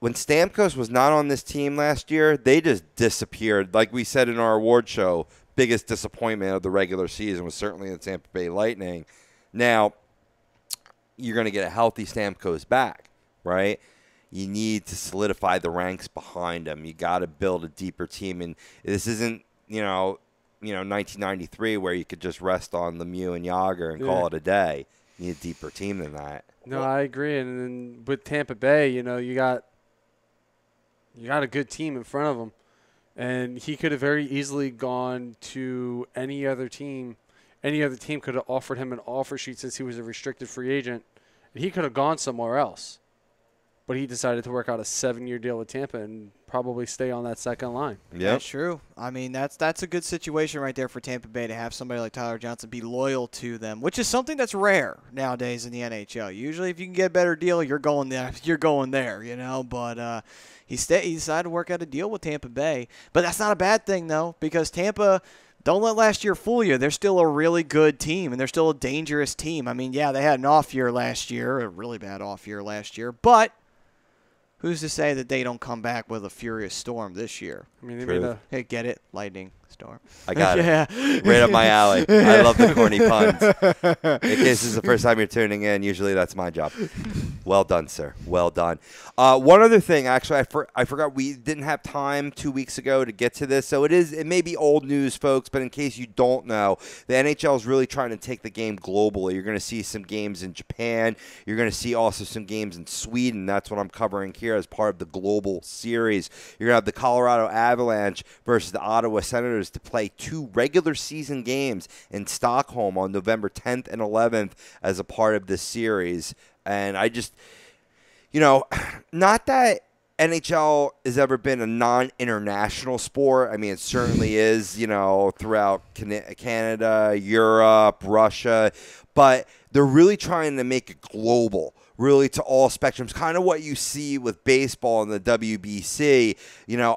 when Stamkos was not on this team last year, they just disappeared. Like we said in our award show, biggest disappointment of the regular season was certainly the Tampa Bay Lightning. Now, you're going to get a healthy Stamkos back, right? You need to solidify the ranks behind him. You got to build a deeper team, and this isn't 1993 where you could just rest on Lemieux and Yager and call it a day. You need a deeper team than that. No, I agree. And then with Tampa Bay, you got a good team in front of him. And he could have very easily gone to any other team. Any other team could have offered him an offer sheet since he was a restricted free agent. And he could have gone somewhere else. But he decided to work out a 7-year deal with Tampa and probably stay on that second line. Yeah, That's true. I mean, that's a good situation right there for Tampa Bay to have somebody like Tyler Johnson be loyal to them, which is something that's rare nowadays in the NHL. Usually if you can get a better deal, you're going there, But he decided to work out a deal with Tampa Bay. But that's not a bad thing, though, because Tampa, don't let last year fool you. They're still a really good team, and they're still a dangerous team. I mean, yeah, they had an off year last year, a really bad off year last year, but who's to say that they don't come back with a furious storm this year? I mean, they made Hey, get it? Lightning. Storm. I got Yeah. it. Right up my alley. I love the corny puns. In case this is the first time you're tuning in, usually that's my job. Well done, sir. Well done. One other thing, actually, I forgot we didn't have time 2 weeks ago to get to this, so it may be old news, folks, but in case you don't know, the NHL is really trying to take the game globally. You're going to see some games in Japan. You're going to see also some games in Sweden. That's what I'm covering here as part of the global series. You're going to have the Colorado Avalanche versus the Ottawa Senators to play 2 regular season games in Stockholm on November 10th and 11th as a part of this series. And I just, not that NHL has ever been a non-international sport. I mean, it certainly is, throughout Canada, Europe, Russia. But they're really trying to make it global, really to all spectrums. Kind of what you see with baseball and the WBC.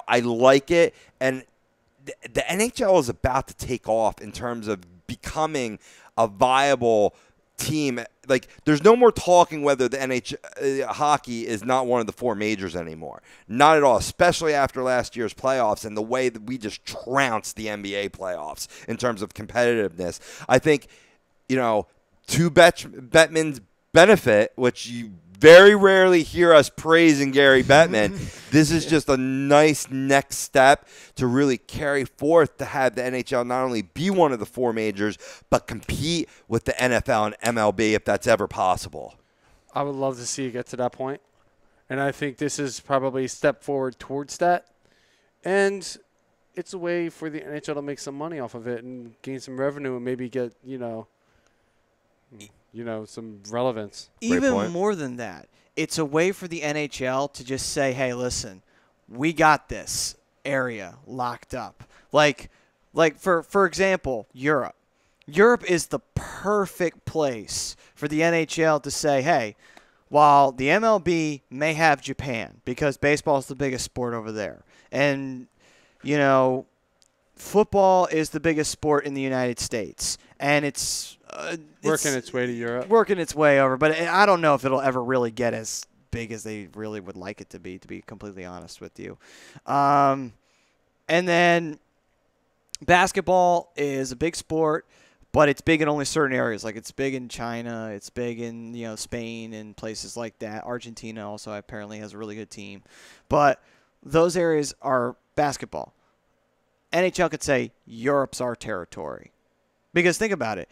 I like it. And the NHL is about to take off in terms of becoming a viable team. Like, there's no more talking whether the hockey is not one of the 4 majors anymore. Not at all, especially after last year's playoffs and the way that we just trounced the NBA playoffs in terms of competitiveness. I think, to Bettman's benefit, which you very rarely hear us praising Gary Bettman, this is just a nice next step to really carry forth to have the NHL not only be one of the 4 majors, but compete with the NFL and MLB if that's ever possible. I would love to see it get to that point. And I think this is probably a step forward towards that. And it's a way for the NHL to make some money off of it and gain some revenue and maybe get, some relevance. Even more than that, it's a way for the NHL to just say, hey, listen, we got this area locked up. Like for example, Europe. Europe is the perfect place for the NHL to say, hey, while the MLB may have Japan, because baseball is the biggest sport over there, and, football is the biggest sport in the United States, and it's working its way to Europe. Working its way over. But I don't know if it'll ever really get as big as they really would like it to be completely honest with you. And then basketball is a big sport, but it's big in only certain areas. Like, it's big in China. It's big in, Spain and places like that. Argentina also apparently has a really good team. But those areas are basketball. NHL could say Europe's our territory. Because think about it.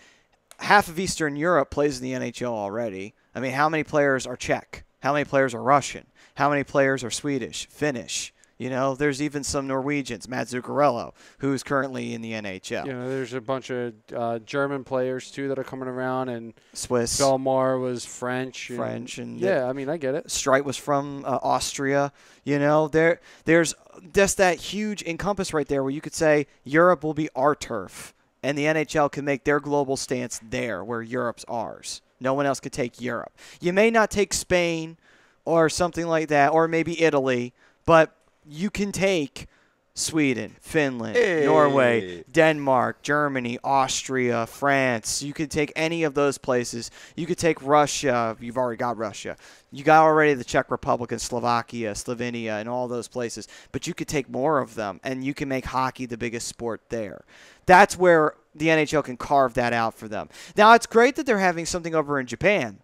Half of Eastern Europe plays in the NHL already. I mean, how many players are Czech? How many players are Russian? How many players are Swedish, Finnish? There's even some Norwegians, Matt Zuccarello, who's currently in the NHL. There's a bunch of German players, too, that are coming around. And Swiss. Belmar was French. And yeah, I mean, I get it. Streit was from Austria. There's just that huge encompass right there where you could say Europe will be our turf. And the NHL can make their global stance there where Europe's ours. No one else could take Europe. You may not take Spain or something like that, or maybe Italy, but you can take Sweden, Finland, Norway, Denmark, Germany, Austria, France. You could take any of those places. You could take Russia. You've already got Russia. You got already the Czech Republic and Slovakia, Slovenia, and all those places. But you could take more of them, and you can make hockey the biggest sport there. That's where the NHL can carve that out for them. Now, it's great that they're having something over in Japan.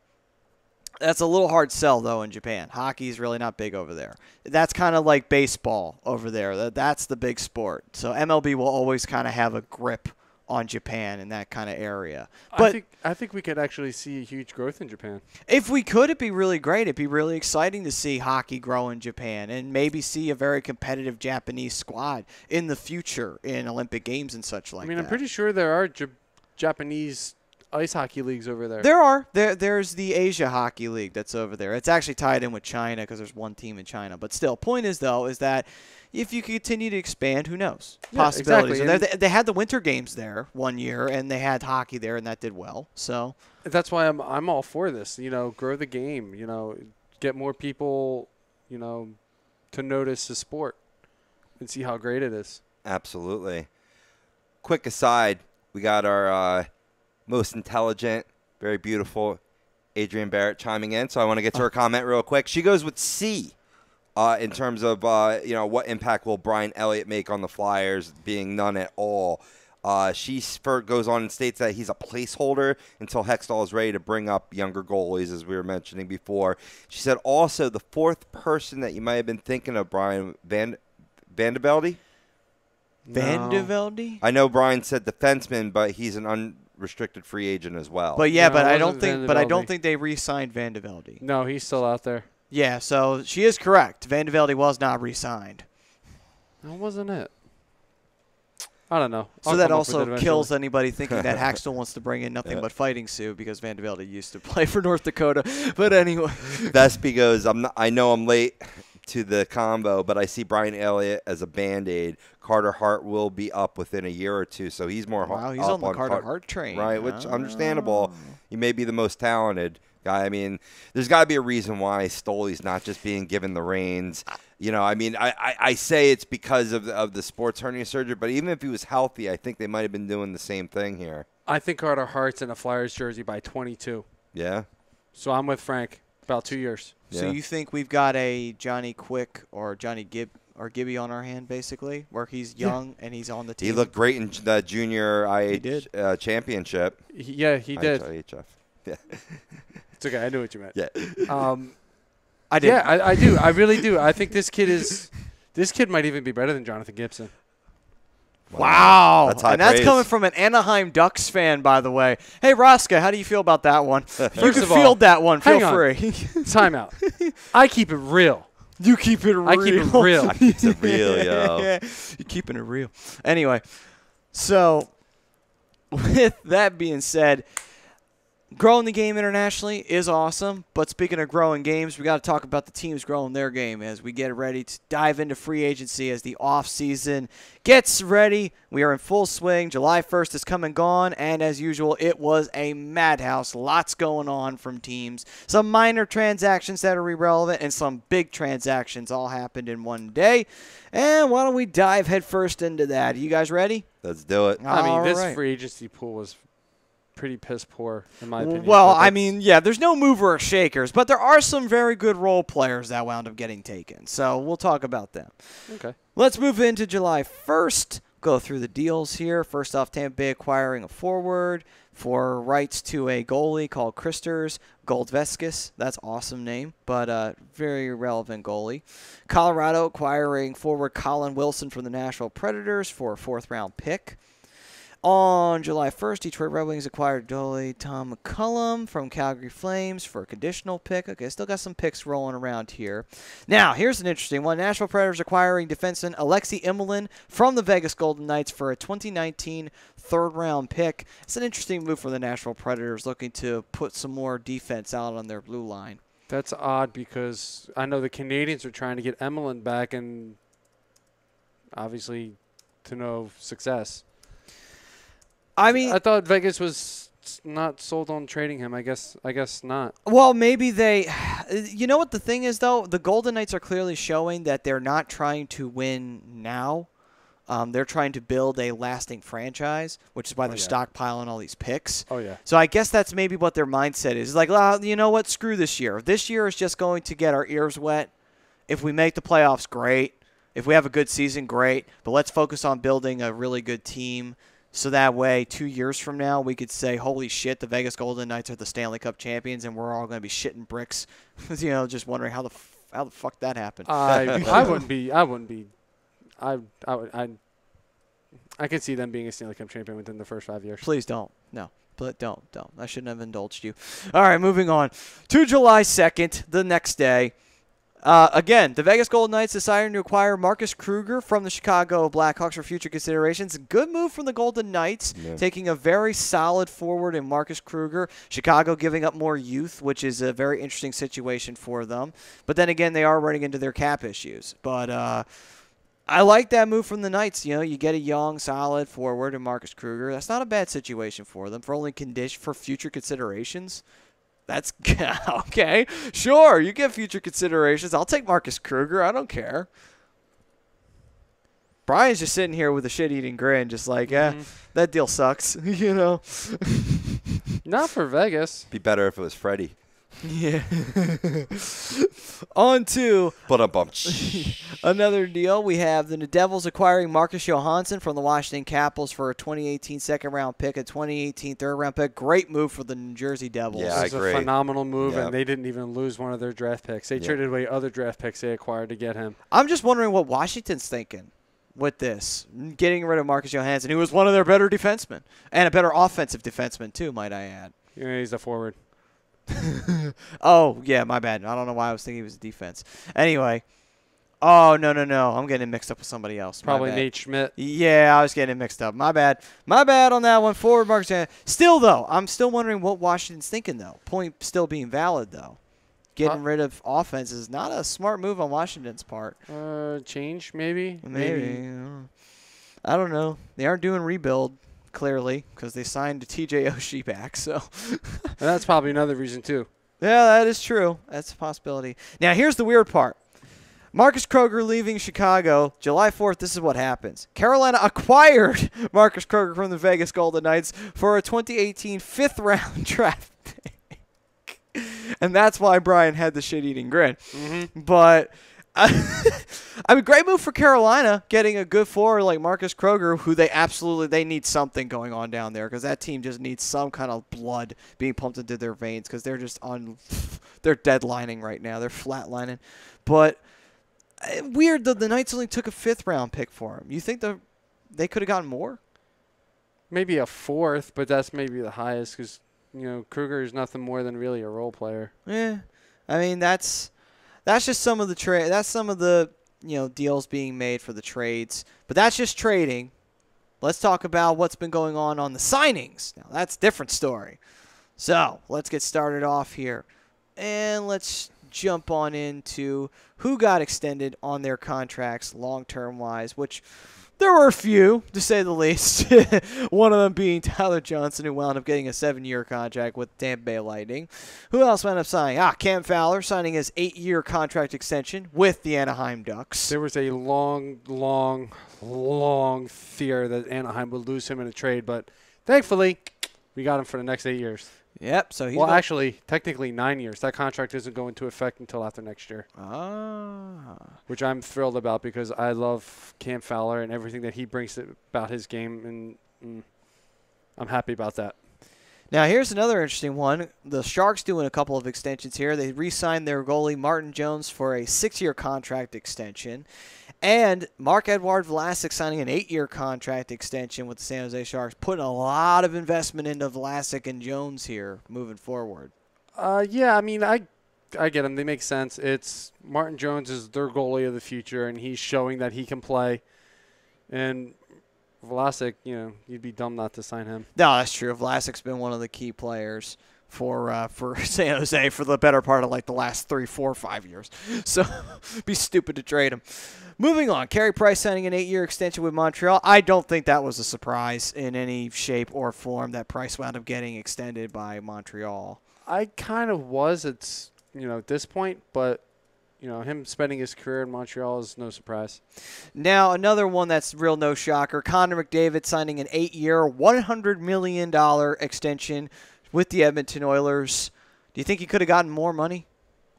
That's a little hard sell, though, in Japan. Hockey is really not big over there. That's kind of like baseball over there. That's the big sport. So MLB will always kind of have a grip on Japan in that kind of area. But I think we could actually see a huge growth in Japan. If we could, it'd be really great. It'd be really exciting to see hockey grow in Japan and maybe see a very competitive Japanese squad in the future in Olympic Games and such like that. I mean, I'm pretty sure there are Japanese ice hockey leagues over there. There are. There's the Asia Hockey League that's over there. It's actually tied in with China because there's one team in China. But still, point is, though, is that if you continue to expand, who knows? Possibilities. Exactly. They had the Winter Games there one year, and they had hockey there, and that did well. So that's why I'm all for this. Grow the game. Get more people, to notice the sport and see how great it is. Absolutely. Quick aside, we got our most intelligent, very beautiful Adrienne Barrett chiming in, so I want to get to her comment real quick. She goes with C. in terms of what impact will Brian Elliott make on the Flyers, being none at all. She goes on and states that he's a placeholder until Hextall is ready to bring up younger goalies, as we were mentioning before. She said also the fourth person that you might have been thinking of, Brian Vandevelde. Vandevelde? I know Brian said defenseman, but he's an unrestricted free agent as well. But yeah, No, but it I don't wasn't think. But I don't Vandevelde. think they re-signed Vandevelde. No, he's still out there. Yeah, so she is correct. Vandevelde was not re-signed. That wasn't it. I don't know. So I'll that come up with it also eventually. kills anybody thinking that Haxtell wants to bring in nothing but fighting Sioux because Vandevelde used to play for North Dakota. But anyway. Vespi goes, I know I'm late to the combo, but I see Brian Elliott as a Band-Aid. Carter Hart will be up within a year or two, so he's more Wow, he's up on the Carter Hart train. Right, which understandable. He may be the most talented guy. I mean, there's got to be a reason why Stoley's not just being given the reins. I mean, I say it's because of the sports hernia surgery, but even if he was healthy, I think they might have been doing the same thing here. I think Carter Hart's in a Flyers jersey by 22. Yeah? So I'm with Frank. About 2 years. So you think we've got a Johnny Quick or Johnny Gibby on our hand, basically, where he's young and he's on the team? He looked great in the junior IH championship. He did. IHF. Yeah. It's okay. I knew what you meant. Yeah. I did. Yeah, I do. I really do. I think this kid might even be better than Jonathan Gibson. Wow. That's high and that's praise. coming from an Anaheim Ducks fan, by the way. Hey, Rosca, how do you feel about that one? You First can of all, field that one. hang Feel on. free. Time out. I keep it real. You keep it real. I keep it real. It's a real, yo. You're keeping it real. Anyway, so with that being said, growing the game internationally is awesome, but speaking of growing games, we got to talk about the teams growing their game as we get ready to dive into free agency as the off-season gets ready. We are in full swing. July 1st is come and gone, and as usual, it was a madhouse. Lots going on from teams. Some minor transactions that are irrelevant and some big transactions all happened in one day. And why don't we dive headfirst into that? Are you guys ready? Let's do it. I mean, this Alright. free agency pool was pretty piss poor, in my opinion. Well, but I that's- mean, yeah, there's no mover or shakers, but there are some very good role players that wound up getting taken. So we'll talk about them. Okay. Let's move into July 1st. Go through the deals here. First off, Tampa Bay acquiring a forward for rights to a goalie called Kristers Goldveskis. That's an awesome name, but very relevant goalie. Colorado acquiring forward Colin Wilson from the Nashville Predators for a 4th-round pick. On July 1st, Detroit Red Wings acquired goalie Tom McCullum from Calgary Flames for a conditional pick. Okay, still got some picks rolling around here. Now, here's an interesting one. Nashville Predators acquiring defenseman Alexei Emelin from the Vegas Golden Knights for a 2019 3rd-round pick. It's an interesting move for the Nashville Predators, looking to put some more defense out on their blue line. That's odd because I know the Canadians are trying to get Emelin back and obviously to no success. I mean, I thought Vegas was not sold on trading him. I guess not. well, maybe they – you know what the thing is, though? The Golden Knights are clearly showing that they're not trying to win now. They're trying to build a lasting franchise, which is why they're stockpiling all these picks. Oh, yeah. So I guess that's maybe what their mindset is. It's like, well, you know what? Screw this year. This year is just going to get our ears wet. If we make the playoffs, great. If we have a good season, great. But let's focus on building a really good team. So that way, 2 years from now, we could say, holy shit, the Vegas Golden Knights are the Stanley Cup champions, and we're all going to be shitting bricks, just wondering how the fuck that happened. I wouldn't be. I could see them being a Stanley Cup champion within the first 5 years. Please don't. No. But don't. I shouldn't have indulged you. All right, moving on. To July 2nd, the next day. Again, the Vegas Golden Knights decided to acquire Marcus Kruger from the Chicago Blackhawks for future considerations. Good move from the Golden Knights, taking a very solid forward in Marcus Kruger. Chicago giving up more youth, which is a very interesting situation for them. But then again, they are running into their cap issues. But I like that move from the Knights. You get a young, solid forward in Marcus Kruger. That's not a bad situation for them for future considerations. That's okay. Sure, you get future considerations. I'll take Marcus Kruger. I don't care. Brian's just sitting here with a shit-eating grin, just like, that deal sucks, Not for Vegas. Be better if it was Freddie. Yeah. On to But a bump. another deal. We have the Devils acquiring Marcus Johansson from the Washington Capitals for a 2018 second-round pick, a 2018 third-round pick. Great move for the New Jersey Devils. Yeah, It was I agree. a phenomenal move, Yeah. and they didn't even lose one of their draft picks. They traded away other draft picks they acquired to get him. I'm just wondering what Washington's thinking with this, getting rid of Marcus Johansson, who was one of their better defensemen, and a better offensive defenseman, too, might I add. Yeah, he's a forward. Oh, yeah, my bad. I don't know why I was thinking he was defense. Anyway. Oh, no. I'm getting mixed up with somebody else. My Probably bad. Nate Schmidt. Yeah, I was getting mixed up. My bad. My bad on that one. Forward Marcus Johansson. Still, though, I'm still wondering what Washington's thinking, though. Point still being valid, though. Getting rid of offense is not a smart move on Washington's part. Change, maybe? Maybe. I don't know. They aren't doing rebuild, clearly, because they signed TJ Oshie back, so... And that's probably another reason, too. Yeah, that is true. That's a possibility. Now, here's the weird part. Marcus Kroger leaving Chicago, July 4th, this is what happens. Carolina acquired Marcus Kroger from the Vegas Golden Knights for a 2018 fifth-round draft pick. And that's why Brian had the shit-eating grin. But... I mean, great move for Carolina, getting a good forward like Marcus Kroger, who they need something going on down there because that team just needs some kind of blood being pumped into their veins because they're just they're deadlining right now. They're flatlining. But weird that the Knights only took a fifth-round pick for him. You think they could have gotten more? Maybe a fourth, but that's maybe the highest because, Kruger is nothing more than really a role player. Yeah. I mean, that's just some of the That's some of the deals being made for the trades. But that's just trading. Let's talk about what's been going on the signings. Now that's a different story. So let's get started off here, and let's jump on into who got extended on their contracts long-term wise, which there were a few, to say the least. One of them being Tyler Johnson, who wound up getting a 7-year contract with Tampa Bay Lightning. Who else wound up signing? Cam Fowler signing his 8-year contract extension with the Anaheim Ducks. There was a long fear that Anaheim would lose him in a trade, but thankfully we got him for the next 8 years. Yep. So he's actually, technically 9 years. That contract isn't going into effect until after next year. Which I'm thrilled about because I love Cam Fowler and everything that he brings about his game, and I'm happy about that. Now, here's another interesting one. The Sharks doing a couple of extensions here. They re-signed their goalie, Martin Jones, for a 6-year contract extension. And Marc-Edouard Vlasic signing an 8-year contract extension with the San Jose Sharks, putting a lot of investment into Vlasic and Jones here moving forward. Yeah, I mean, I get them. They make sense. It's Martin Jones is their goalie of the future, and he's showing that he can play. And Vlasic, you'd be dumb not to sign him. No, that's true. Vlasic's been one of the key players for San Jose for the better part of like the last 3, 4, 5 years. So be stupid to trade him. Moving on, Carey Price signing an 8-year extension with Montreal. I don't think that was a surprise in any shape or form that Price wound up getting extended by Montreal. I kind of was at this point, but him spending his career in Montreal is no surprise. Now, another one that's real no shocker, Connor McDavid signing an 8-year, $100 million extension with the Edmonton Oilers. Do you think he could have gotten more money?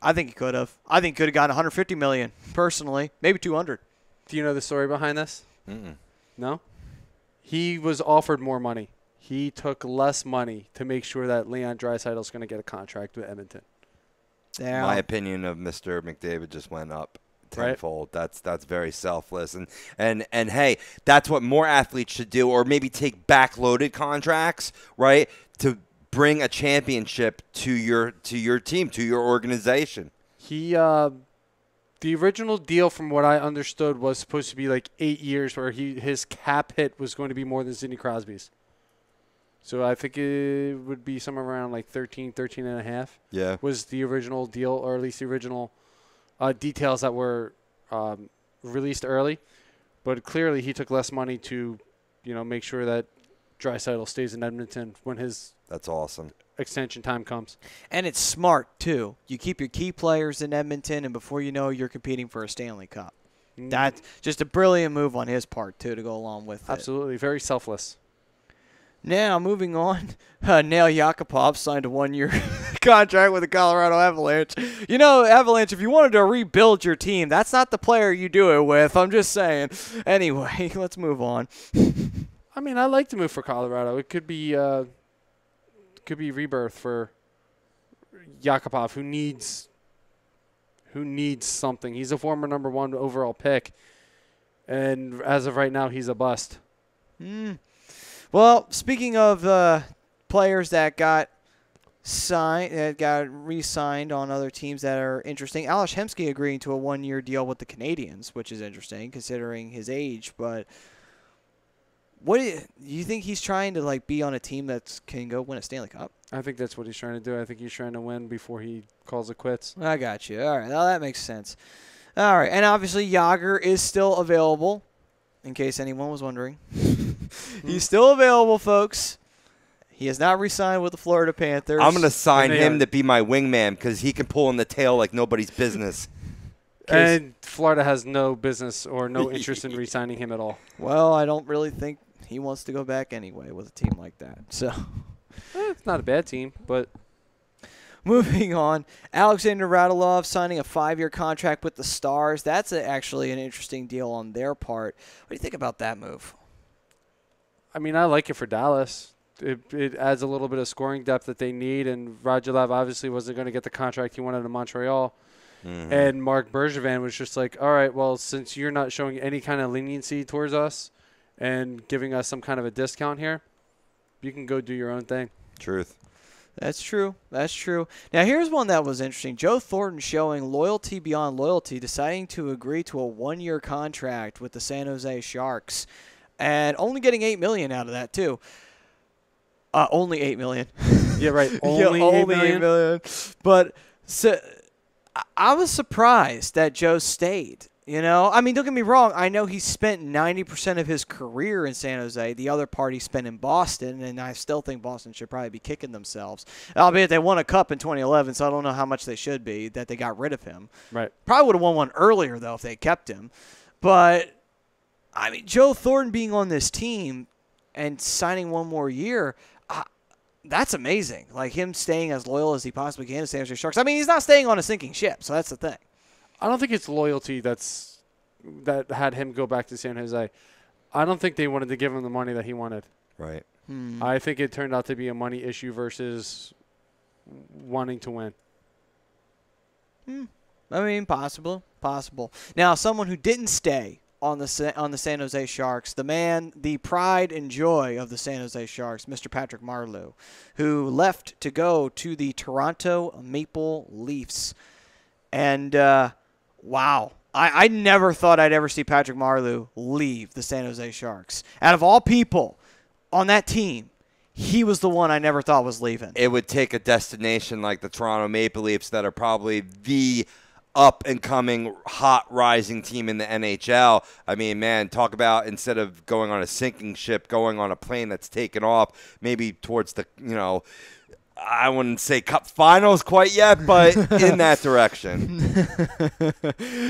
I think he could have. I think he could have gotten $150 million, personally. Maybe $200. Do you know the story behind this? Mm-mm. No? He was offered more money. He took less money to make sure that Leon Draisaitl is going to get a contract with Edmonton. Yeah. My opinion of Mr. McDavid just went up tenfold. Right. That's very selfless, and hey, that's what more athletes should do, or maybe take backloaded contracts, right, to bring a championship to your team, to your organization. He the original deal, from what I understood, was supposed to be like 8 years, where his cap hit was going to be more than Sidney Crosby's. So I think it would be somewhere around like 13 and a half. Yeah. Was the original deal, or at least the original details that were released early. But clearly he took less money to, make sure that Draisaitl stays in Edmonton when his That's awesome. extension time comes. And it's smart, too. You keep your key players in Edmonton, and before you know, you're competing for a Stanley Cup. That's just a brilliant move on his part, too, to go along with it. Absolutely. Very selfless. Now, moving on, Nail Yakupov signed a 1-year contract with the Colorado Avalanche. You know, Avalanche, if you wanted to rebuild your team, that's not the player you do it with. I'm just saying. Anyway, let's move on. I mean, I like to move for Colorado. It could be rebirth for Yakupov, who needs something. He's a former number 1 overall pick, and as of right now, he's a bust. Well, speaking of players that got re-signed on other teams that are interesting, Alex Hemsky agreeing to a 1-year deal with the Canadiens, which is interesting considering his age. But what do you think he's trying to be on a team that can go win a Stanley Cup? I think that's what he's trying to do. I think he's trying to win before he calls it quits. I got you. All right, well, that makes sense. All right, and obviously Yager is still available, in case anyone was wondering. He's still available, folks. He has not re-signed with the Florida Panthers. I'm going to sign him to be my wingman because he can pull in the tail like nobody's business. And Florida has no business or no interest in re-signing him at all. Well, I don't really think he wants to go back anyway with a team like that. So it's not a bad team, but moving on, Alexander Radulov signing a 5-year contract with the Stars. That's actually an interesting deal on their part. What do you think about that move? I mean, I like it for Dallas. It adds a little bit of scoring depth that they need, and Radulov obviously wasn't going to get the contract he wanted in Montreal. And Mark Bergevin was just like, all right, well, since you're not showing any kind of leniency towards us and giving us some kind of a discount here, you can go do your own thing. Truth. That's true. That's true. Now, here's one that was interesting. Joe Thornton showing loyalty beyond loyalty, deciding to agree to a 1-year contract with the San Jose Sharks, and only getting $8 million out of that too. Only $8 million. Yeah, right. Only $8 million. But so, I was surprised that Joe stayed. You know, I mean, don't get me wrong. I know he spent 90% of his career in San Jose. The other part he spent in Boston, and I still think Boston should probably be kicking themselves. Albeit they won a cup in 2011, so I don't know how much they should be that they got rid of him. Right. Probably would have won one earlier, though, if they kept him. But, I mean, Joe Thornton being on this team and signing one more year, that's amazing. Like, him staying as loyal as he possibly can to San Jose Sharks. I mean, he's not staying on a sinking ship, so that's the thing. I don't think it's loyalty that had him go back to San Jose. I don't think they wanted to give him the money that he wanted. Right. I think it turned out to be a money issue versus wanting to win. I mean, possible. Now, someone who didn't stay on the San Jose Sharks, the man, the pride and joy of the San Jose Sharks, Mr. Patrick Marleau, who left to go to the Toronto Maple Leafs. And, wow. I never thought I'd ever see Patrick Marleau leave the San Jose Sharks. Out of all people on that team, he was the one I never thought was leaving. It would take a destination like the Toronto Maple Leafs that are probably the up-and-coming, hot-rising team in the NHL. I mean, man, talk about instead of going on a sinking ship, going on a plane that's taken off, maybe towards the, I wouldn't say Cup Finals quite yet, but in that direction.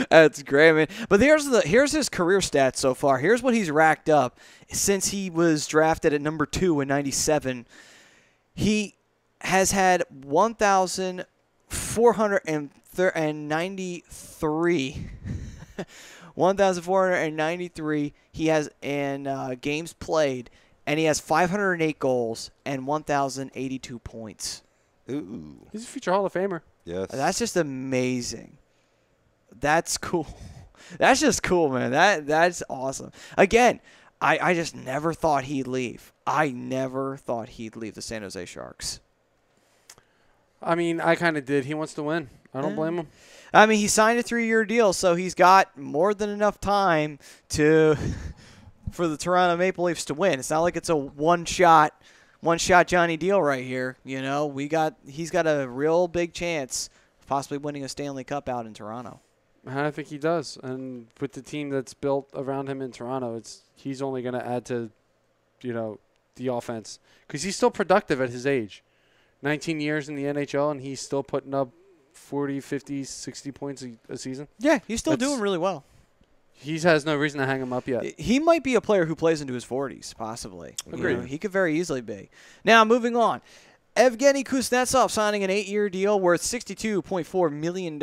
That's great, man. But here's his career stats so far. Here's what he's racked up since he was drafted at number 2 in '97. He has had 1,493. 1,493 he has in games played. And he has 508 goals and 1,082 points. Ooh. He's a future Hall of Famer. Yes. That's just amazing. That's cool. That's just cool, man. That's awesome. Again, I just never thought he'd leave. I never thought he'd leave the San Jose Sharks. I mean, I kind of did. He wants to win. I don't blame him. I mean, he signed a 3-year deal, so he's got more than enough time for the Toronto Maple Leafs to win. It's not like it's a one-shot Johnny deal right here. He's got a real big chance of possibly winning a Stanley Cup out in Toronto. I think he does. And with the team that's built around him in Toronto, he's only going to add to, the offense. Because he's still productive at his age. 19 years in the NHL, and he's still putting up 40, 50, 60 points a season. Yeah, he's still doing really well. He has no reason to hang him up yet. He might be a player who plays into his 40s, possibly. Agreed. He could very easily be. Now, moving on. Evgeny Kuznetsov signing an 8-year deal worth $62.4 million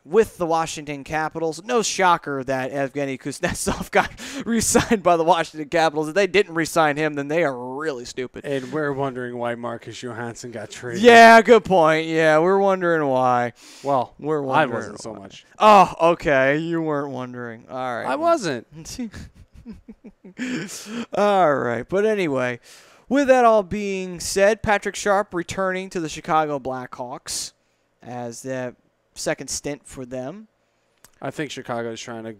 with the Washington Capitals. No shocker that Evgeny Kuznetsov got re-signed by the Washington Capitals. If they didn't re-sign him, then they are really stupid. And we're wondering why Marcus Johansson got traded. Yeah, good point. Yeah, we're wondering why. Well, We're I wondering wasn't so why. much. Oh, okay. You weren't wondering. All right. I wasn't. All right. But anyway, with that all being said, Patrick Sharp returning to the Chicago Blackhawks as the second stint for them. I think Chicago is trying to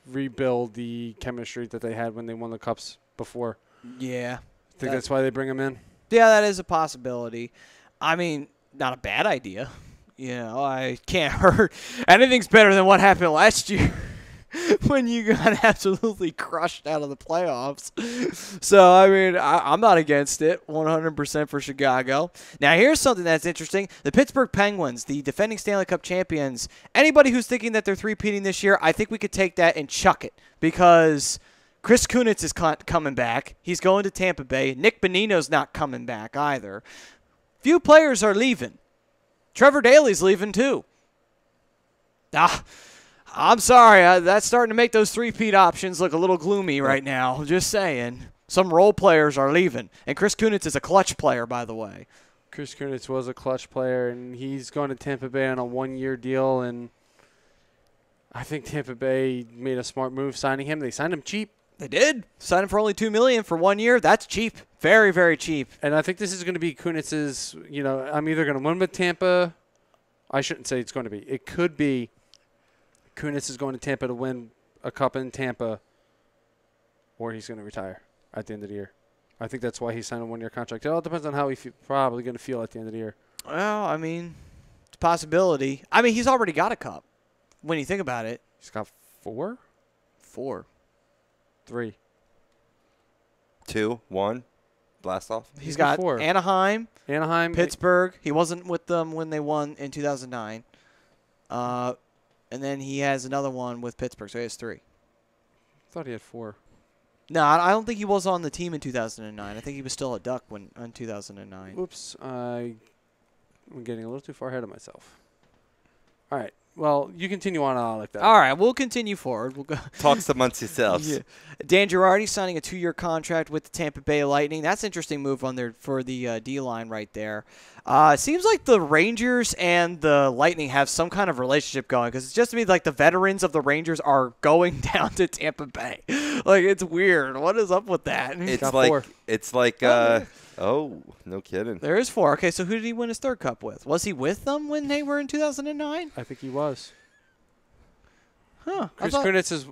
rebuild the chemistry that they had when they won the Cups before. Yeah. I think that's why they bring him in. Yeah, that is a possibility. I mean, not a bad idea. You know, I can't hurt. Anything's better than what happened last year when you got absolutely crushed out of the playoffs. So, I mean, I'm not against it 100% for Chicago. Now, here's something that's interesting. The Pittsburgh Penguins, the defending Stanley Cup champions, anybody who's thinking that they're three-peating this year, I think we could take that and chuck it because Chris Kunitz is coming back. He's going to Tampa Bay. Nick Bonino's not coming back either. Few players are leaving. Trevor Daley's leaving too. I'm sorry. That's starting to make those three-peat options look a little gloomy right now. Just saying. Some role players are leaving. And Chris Kunitz is a clutch player, by the way. Chris Kunitz was a clutch player, and he's going to Tampa Bay on a one-year deal, and I think Tampa Bay made a smart move signing him. They signed him cheap. They did. Signed him for only $2 million for 1 year. That's cheap. Very, very cheap. And I think this is going to be Kunitz's, I'm either going to win with Tampa. I shouldn't say it's going to be. It could be Kunitz is going to Tampa to win a cup in Tampa, or he's going to retire at the end of the year. I think that's why he signed a one-year contract. It all depends on how he's probably going to feel at the end of the year. Well, I mean, it's a possibility. I mean, he's already got a cup when you think about it. He's got 4? 4. 3. 2, 1, blast off. He's got 4. Anaheim, Pittsburgh. He wasn't with them when they won in 2009. And then he has another one with Pittsburgh, so he has 3. I thought he had 4. No, I don't think he was on the team in 2009. I think he was still a Duck in 2009. Oops, I'm getting a little too far ahead of myself. All right. Well, you continue on. I like that. All right, we'll continue forward. We'll go. Talks amongst yourselves. Yeah. Dan Girardi signing a 2-year contract with the Tampa Bay Lightning. That's an interesting move on there for the D-line right there. It seems like the Rangers and the Lightning have some kind of relationship going because it's just to me like the veterans of the Rangers are going down to Tampa Bay. Like, it's weird. What is up with that? It's like oh, no kidding. There is 4. Okay, so who did he win his third cup with? Was he with them when they were in 2009? I think he was. Huh. Chris Kunitz is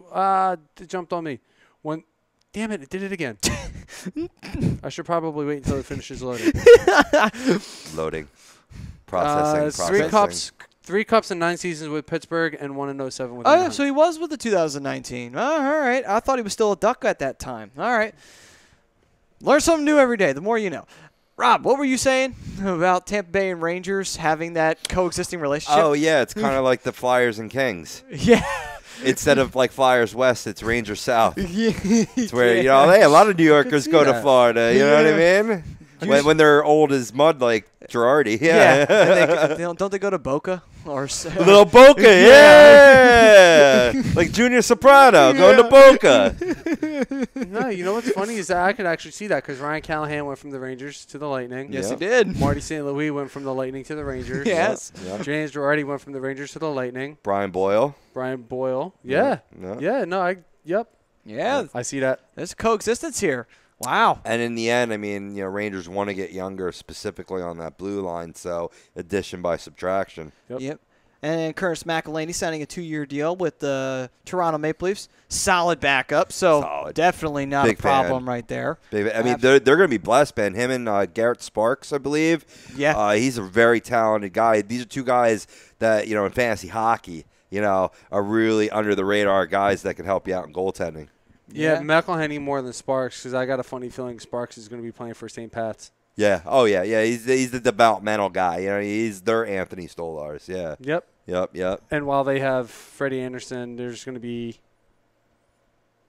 it jumped on me. Damn it did it again. I should probably wait until it finishes loading. Loading. Processing. 3 cups in 9 seasons with Pittsburgh and 1 in 07 with Oh, yeah, Anaheim. so he was with the 2019. Oh, all right. I thought he was still a Duck at that time. All right. Learn something new every day. The more you know. Rob, what were you saying about Tampa Bay and Rangers having that coexisting relationship? Oh, yeah. It's kind of like the Flyers and Kings. Yeah. Instead of like Flyers West, it's Rangers South. Yeah. It's where, hey, a lot of New Yorkers go to Florida. You know what I mean? When they're old as mud like Girardi. Yeah. And don't they go to Boca? Or Little Boca, yeah. Like Junior Soprano going to Boca. No, you know what's funny is that I could actually see that because Ryan Callahan went from the Rangers to the Lightning. Yes, he did. Marty St. Louis went from the Lightning to the Rangers. Yes. Yep. James Girardi went from the Rangers to the Lightning. Brian Boyle. Yeah. Yeah. Yep. Yeah. I see that. There's coexistence here. Wow. And in the end, I mean, Rangers want to get younger specifically on that blue line, so addition by subtraction. Yep. And Curtis McElhinney signing a 2-year deal with the Toronto Maple Leafs. Solid backup, so definitely not Big a problem fan. right there. I mean, they're going to be blessed, man. Him and Garrett Sparks, I believe. Yeah. He's a very talented guy. These are 2 guys that, in fantasy hockey, are really under-the-radar guys that can help you out in goaltending. Yeah, McElhinney more than Sparks because I got a funny feeling Sparks is going to be playing for St. Pat's. Yeah. Oh, yeah. Yeah. He's the developmental guy. He's their Anthony Stolars. Yeah. Yep. And while they have Freddie Anderson, there's going to be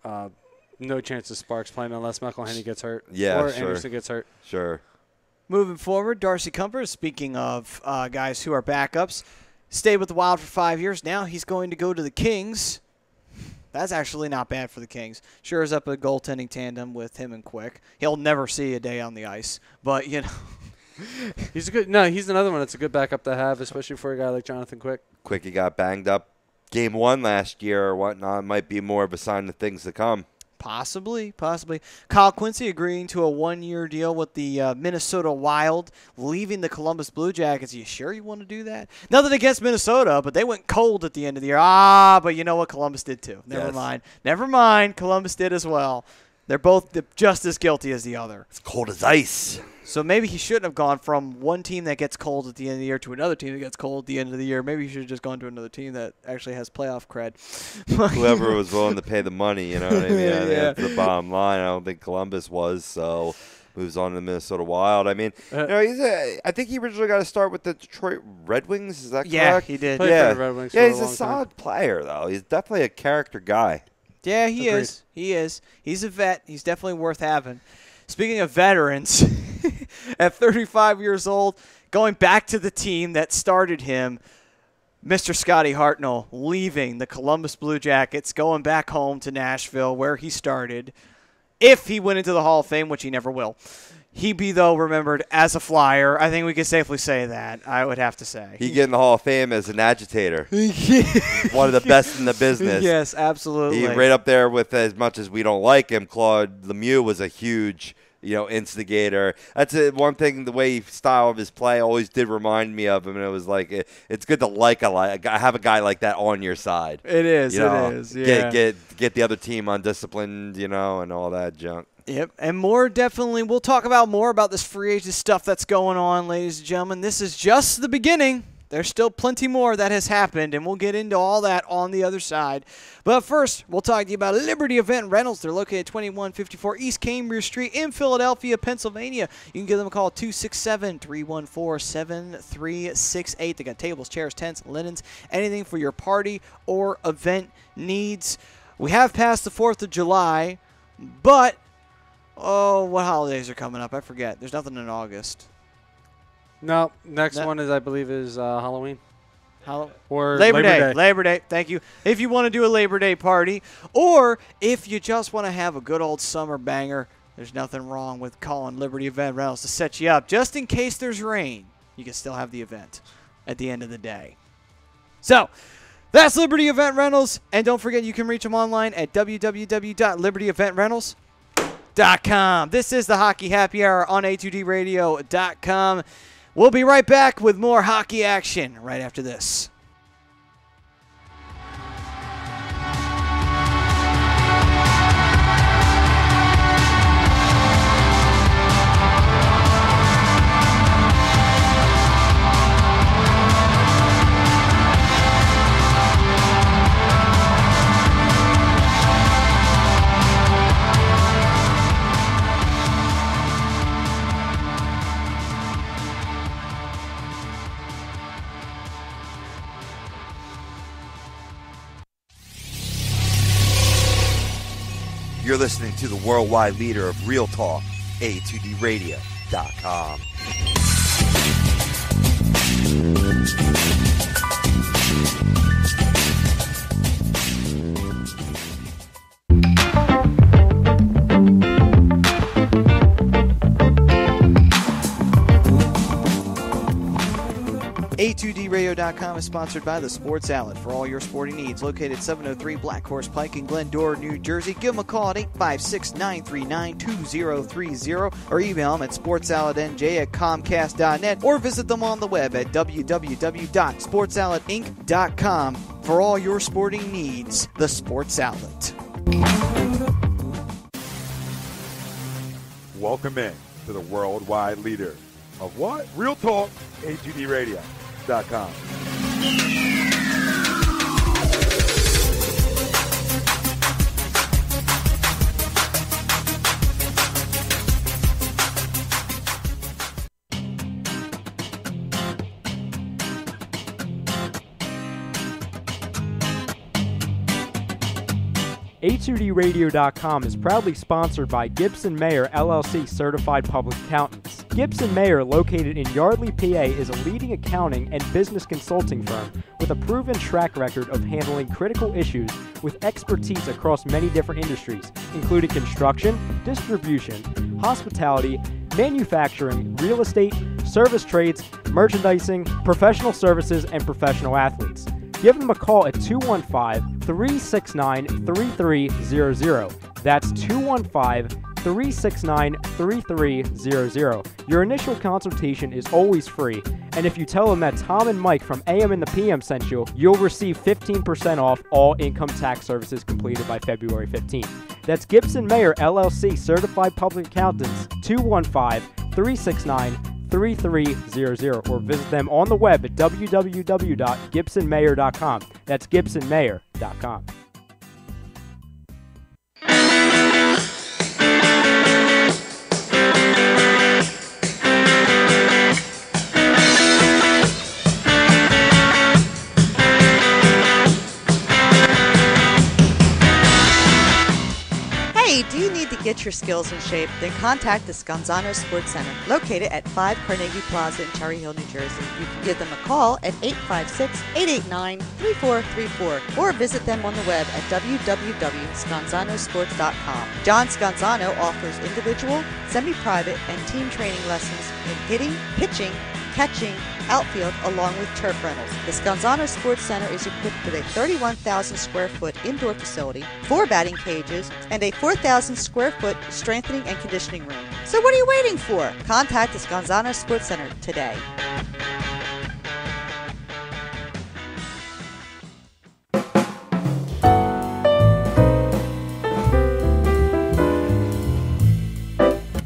no chance of Sparks playing unless McElhinney gets hurt. Yeah, or sure. Anderson gets hurt. Sure. moving forward, Darcy Kumper, speaking of guys who are backups, stayed with the Wild for 5 years. Now he's going to go to the Kings. That's actually not bad for the Kings. Sure is up a goaltending tandem with him and Quick. He'll never see a day on the ice, but He's another one that's a good backup to have, especially for a guy like Jonathan Quick. Quickie got banged up game 1 last year or whatnot. Might be more of a sign of things to come. Possibly. Kyle Quincy agreeing to a 1-year deal with the Minnesota Wild, leaving the Columbus Blue Jackets. Are you sure you want to do that? Nothing against Minnesota, but they went cold at the end of the year. But you know what? Columbus did too. Never mind. Columbus did as well. They're both just as guilty as the other. It's cold as ice. So maybe he shouldn't have gone from one team that gets cold at the end of the year to another team that gets cold at the end of the year. Maybe he should have just gone to another team that actually has playoff cred. Whoever was willing to pay the money, you know what I mean? Yeah. That's the bottom line. I don't think Columbus was, so moves on to the Minnesota Wild. I mean, I think he originally got to start with the Detroit Red Wings. Is that correct? Yeah, he did. Played for the Red Wings for he's a a long solid player, though. He's definitely a character guy. Yeah, he Agreed. is. He is. He's a vet. He's definitely worth having. Speaking of veterans, at 35 years old, going back to the team that started him, Mr. Scotty Hartnell leaving the Columbus Blue Jackets, going back home to Nashville where he started. If he went into the Hall of Fame, which he never will, he'd be, though, remembered as a Flyer. I think we can safely say that, I would have to say. He'd get in the Hall of Fame as an agitator. One of the best in the business. Yes, absolutely. He's right up there with, as much as we don't like him, Claude Lemieux was a huge instigator. That's one thing, the way style of his play always did remind me of him, and it was like, it's good to have a guy like that on your side. It is, yeah. Get the other team undisciplined, and all that junk. Yep, and we'll talk about more about this free agent stuff that's going on, ladies and gentlemen. This is just the beginning. There's still plenty more that has happened, and we'll get into all that on the other side. But first, we'll talk to you about Liberty Event Rentals. They're located at 2154 East Cambridge Street in Philadelphia, Pennsylvania. You can give them a call at 267-314-7368. They got tables, chairs, tents, linens, anything for your party or event needs. We have passed the 4th of July, but, what holidays are coming up? I forget. There's nothing in August. No, next one is, I believe, is Halloween. Or Labor Day. Labor Day. Thank you. If you want to do a Labor Day party, or if you just want to have a good old summer banger, there's nothing wrong with calling Liberty Event Rentals to set you up. Just in case there's rain, you can still have the event at the end of the day. So, that's Liberty Event Rentals. And don't forget, you can reach them online at www.libertyeventRentals.com. This is the Hockey Happy Hour on A2DRadio.com. We'll be right back with more hockey action right after this. You're listening to the worldwide leader of Real Talk, A2DRadio.com. A2DRadio.com is sponsored by The Sports Outlet for all your sporting needs. Located at 703 Black Horse Pike in Glendora, New Jersey. Give them a call at 856-939-2030 or email them at sportsoutletnj@comcast.net or visit them on the web at www.sportsoutletinc.com for all your sporting needs. The Sports Outlet. Welcome in to the worldwide leader of what? Real Talk, A2DRadio.com. A2DRadio.com is proudly sponsored by Gibson Mayer LLC Certified Public Accountants. Gibson Mayer, located in Yardley, PA, is a leading accounting and business consulting firm with a proven track record of handling critical issues with expertise across many different industries, including construction, distribution, hospitality, manufacturing, real estate, service trades, merchandising, professional services, and professional athletes. Give them a call at 215-369-3300. That's 215-369-3300. Your initial consultation is always free, and if you tell them that Tom and Mike from AM and the PM sent you, you'll receive 15% off all income tax services completed by February 15th. That's Gibson Mayer, LLC, Certified Public Accountants, 215-369-3300, or visit them on the web at www.gibsonmayer.com. That's gibsonmayer.com. Hey, do you need to get your skills in shape? Then contact the Scanzano Sports Center, located at 5 Carnegie Plaza in Cherry Hill, New Jersey. You can give them a call at 856-889-3434 or visit them on the web at www.scanzanosports.com. John Scanzano offers individual, semi-private, and team training lessons in hitting, pitching, catching, outfield, along with turf rentals. The Scanzano Sports Center is equipped with a 31,000 square foot indoor facility, 4 batting cages, and a 4,000 square foot strengthening and conditioning room. So what are you waiting for? Contact the Scanzano Sports Center today.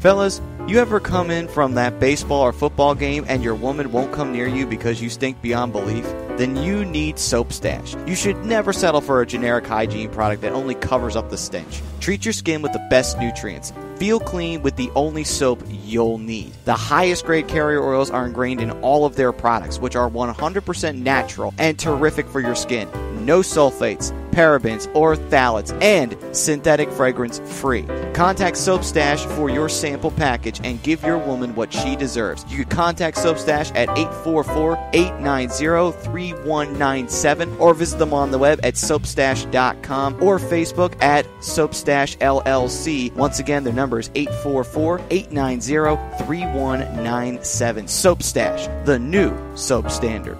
Fellas, you ever come in from that baseball or football game and your woman won't come near you because you stink beyond belief? Then you need Soap Stash. You should never settle for a generic hygiene product that only covers up the stench. Treat your skin with the best nutrients. Feel clean with the only soap you'll need. The highest grade carrier oils are ingrained in all of their products, which are 100% natural and terrific for your skin. No sulfates, parabens, or phthalates, and synthetic fragrance free. Contact Soap Stash for your sample package and give your woman what she deserves. You can contact Soap Stash at 844-890-3197 or visit them on the web at soapstash.com or Facebook at Soapstash LLC. Once again, their number is 844-890-3197. Soap Stash, the new soap standard.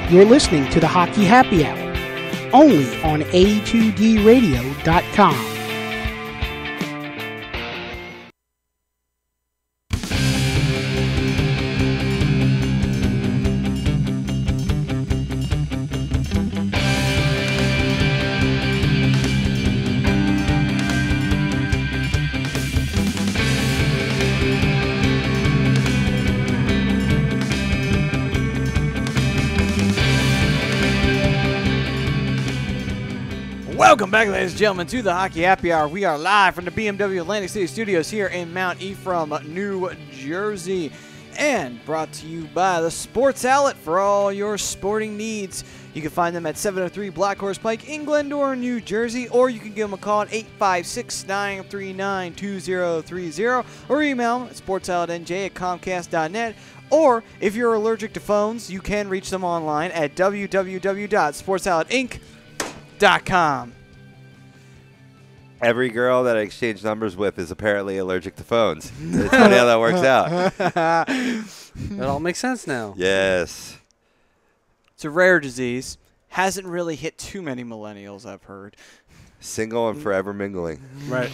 You're listening to the Hockey Happy Hour, only on A2DRadio.com. Welcome back, ladies and gentlemen, to the Hockey Happy Hour. We are live from the BMW Atlantic City Studios here in Mount Ephraim, New Jersey, and brought to you by the Sports Outlet for all your sporting needs. You can find them at 703 Black Horse Pike in Glendora, New Jersey, or you can give them a call at 856-939-2030, or email them at sportsoutletnj@comcast.net. Or if you're allergic to phones, you can reach them online at www.sportsoutletinc.com. Every girl that I exchange numbers with is apparently allergic to phones. It's funny how that works out. That all makes sense now. Yes. It's a rare disease. Hasn't really hit too many millennials, I've heard. Single and forever mingling. Right.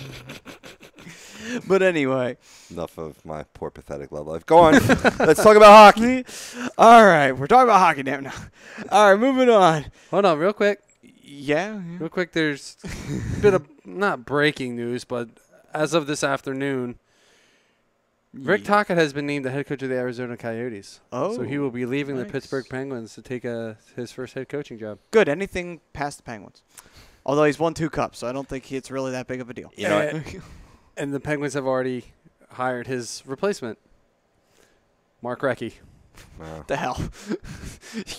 But anyway. Enough of my poor, pathetic love life. Go on. Let's talk about hockey. All right. We're talking about hockey now. All right, moving on. Hold on, real quick. Yeah. Real quick, there's a bit of, not breaking news, but as of this afternoon, Rick Tocchet has been named the head coach of the Arizona Coyotes. Oh. So he will be leaving the nice. Pittsburgh Penguins to take his first head coaching job. Good. Anything past the Penguins. Although he's won 2 cups, so I don't think it's really that big of a deal. You know, And the Penguins have already hired his replacement, Mark Recchi. Wow. The hell.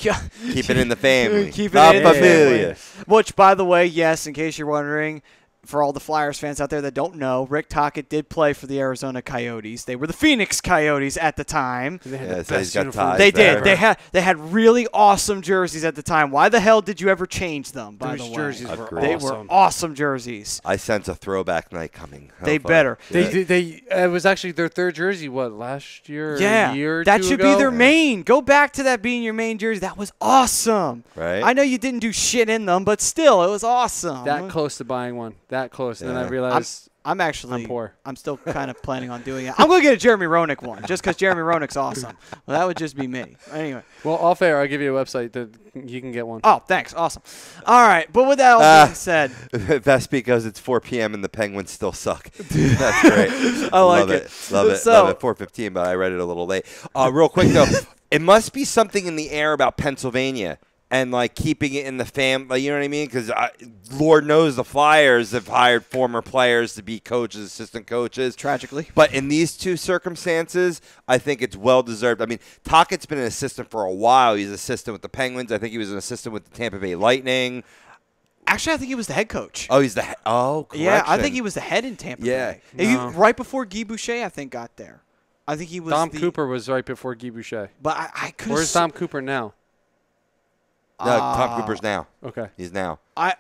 Yeah. Keep it in the family. Keep Not it in the familia. family. Which, by the way, yes, in case you're wondering, for all the Flyers fans out there that don't know, Rick Tocchet did play for the Arizona Coyotes. They were the Phoenix Coyotes at the time. They had Yeah, the so he's best got uniform. ties They there. did. They had really awesome jerseys at the time. Why the hell did you ever change them? By Those the way, jerseys were Agreed. they awesome. were awesome jerseys. I sense a throwback night coming. They Hopefully. better. It was actually their third jersey. What, last year? Or Yeah, a year or that two should ago? be their main. Go back to that being your main jersey. That was awesome. Right? I know you didn't do shit in them, but still, it was awesome. That close to buying one. That close, and then I Yeah. realized I'm actually I'm poor. I'm still kind of planning on doing it. I'm going to get a Jeremy Roenick one just because Jeremy Roenick's awesome. Well, that would just be me. Anyway. Well, all fair. I'll give you a website that you can get one. Oh, thanks. Awesome. All right. But with that all being said, That's because it's 4 p.m. and the Penguins still suck. That's great. I like Love it. Love it. So- Love it. 4:15, but I read it a little late. Real quick though, it must be something in the air about Pennsylvania and like keeping it in the family. You know what I mean? Because Lord knows the Flyers have hired former players to be coaches, assistant coaches. tragically. But in these two circumstances, I think it's well deserved. I mean, Tocchett's been an assistant for a while. He's an assistant with the Penguins. I think he was an assistant with the Tampa Bay Lightning. Actually, I think he was the head coach. Oh, he's the head. Oh, correction. Yeah, I think he was the head in Tampa Yeah. Bay. He- No. right before Guy Boucher, I think, got there. I think he was Dom the, Cooper was right before Guy Boucher. But I could Where's Dom Cooper now? No, Tom Cooper's now. Okay. He's now. I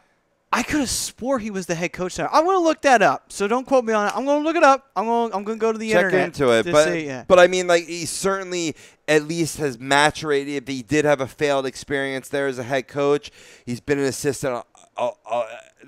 could have swore he was the head coach there. I'm going to look that up. So don't quote me on it. I'm going to look it up. I'm going to go to the Check internet into it. to But, see, yeah. but I mean, like, he certainly at least has maturated. If he did have a failed experience there as a head coach, he's been an assistant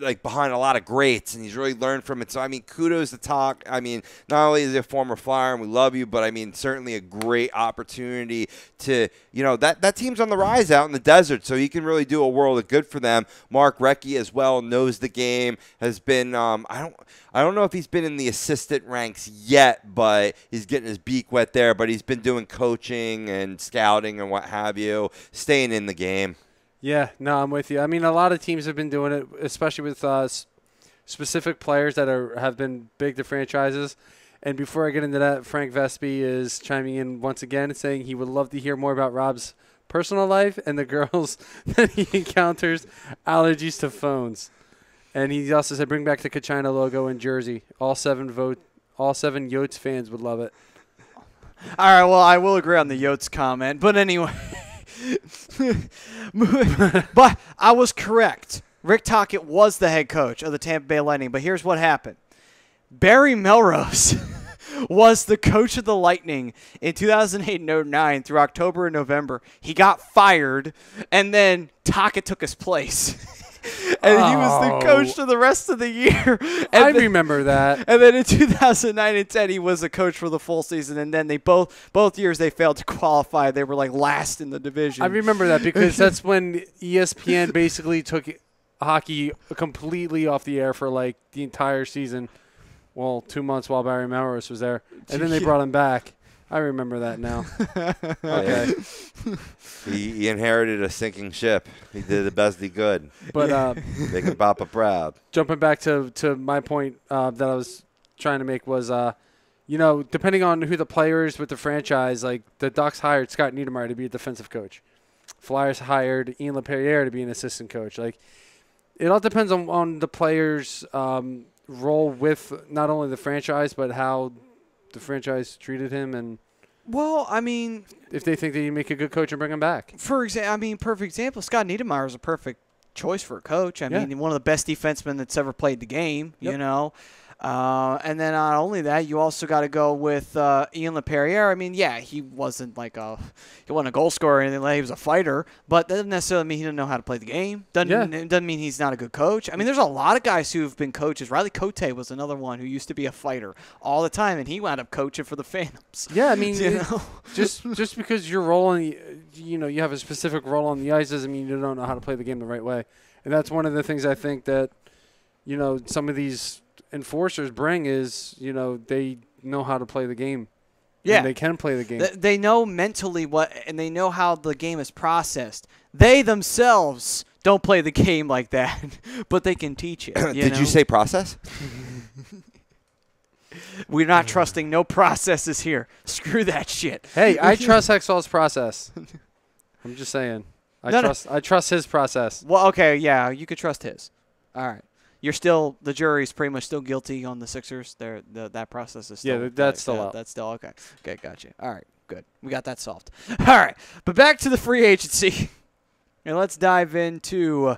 like behind a lot of greats, and he's really learned from it. So, I mean, kudos to Talk. I mean, not only is he a former Flyer, and we love you, but, I mean, certainly a great opportunity to, that team's on the rise out in the desert, so he can really do a world of good for them. Mark Recchi as well knows the game, has been, I don't know if he's been in the assistant ranks yet, but he's getting his beak wet there, but he's been doing coaching and scouting and what have you, staying in the game. Yeah, no, I'm with you. I mean, a lot of teams have been doing it, especially with specific players that have been big to franchises. And before I get into that, Frank Vespi is chiming in once again and saying he would love to hear more about Rob's personal life and the girls that he encounters allergies to phones. And he also said bring back the Kachina logo in Jersey. All seven Yotes fans would love it. All right, well, I will agree on the Yotes comment. But anyway. But I was correct. Rick Tocchet was the head coach of the Tampa Bay Lightning. But here's what happened. Barry Melrose was the coach of the Lightning in 2008 and 09 through October and November. He got fired, and then Tocchet took his place. And he was the coach for the rest of the year. I remember that. And then in 2009 and 10, he was a coach for the full season. And then they both years they failed to qualify. They were like last in the division. I remember that because that's when ESPN basically took hockey completely off the air for like the entire season. Well, 2 months while Barry Melrose was there. And then they brought him back. I remember that now. Okay. He inherited a sinking ship. He did the best he could. But Making Papa proud. jumping back to my point that I was trying to make was, depending on who the player is with the franchise, like the Ducks hired Scott Niedermayer to be a defensive coach. Flyers hired Ian LaPerriere to be an assistant coach. Like, it all depends on the player's role with not only the franchise, but how the franchise treated him, and Well, I mean, if they think that you make a good coach and bring him back. perfect example. Scott Niedermayer is a perfect choice for a coach. I Yeah. mean, one of the best defensemen that's ever played the game. Yep. You know. And then not only that, you also got to go with Ian LaPerriere. I mean, yeah, he wasn't a goal scorer or anything like that. He was a fighter, but that doesn't necessarily mean he didn't know how to play the game. Doesn't mean he's not a good coach. I mean, there's a lot of guys who've been coaches. Riley Cote was another one who used to be a fighter all the time, and he wound up coaching for the Phantoms. Yeah, I mean, You know? just because your role on the, you have a specific role on the ice doesn't mean you don't know how to play the game the right way. And that's one of the things I think that, some of these enforcers bring is, they know how to play the game. Yeah. And they can play the game. They know mentally and they know how the game is processed. They themselves don't play the game like that, but they can teach it. Did you say process? We're not trusting no processes here. Screw that shit. Hey, I trust Hexall's process. I'm just saying. No. I trust his process. Well, okay, yeah, you could trust his. All right. The jury's pretty much still guilty on the Sixers. That process is still. Yeah, that's still out. That's still okay. Okay, gotcha. All right, good. We got that solved. All right, but back to the free agency, and let's dive into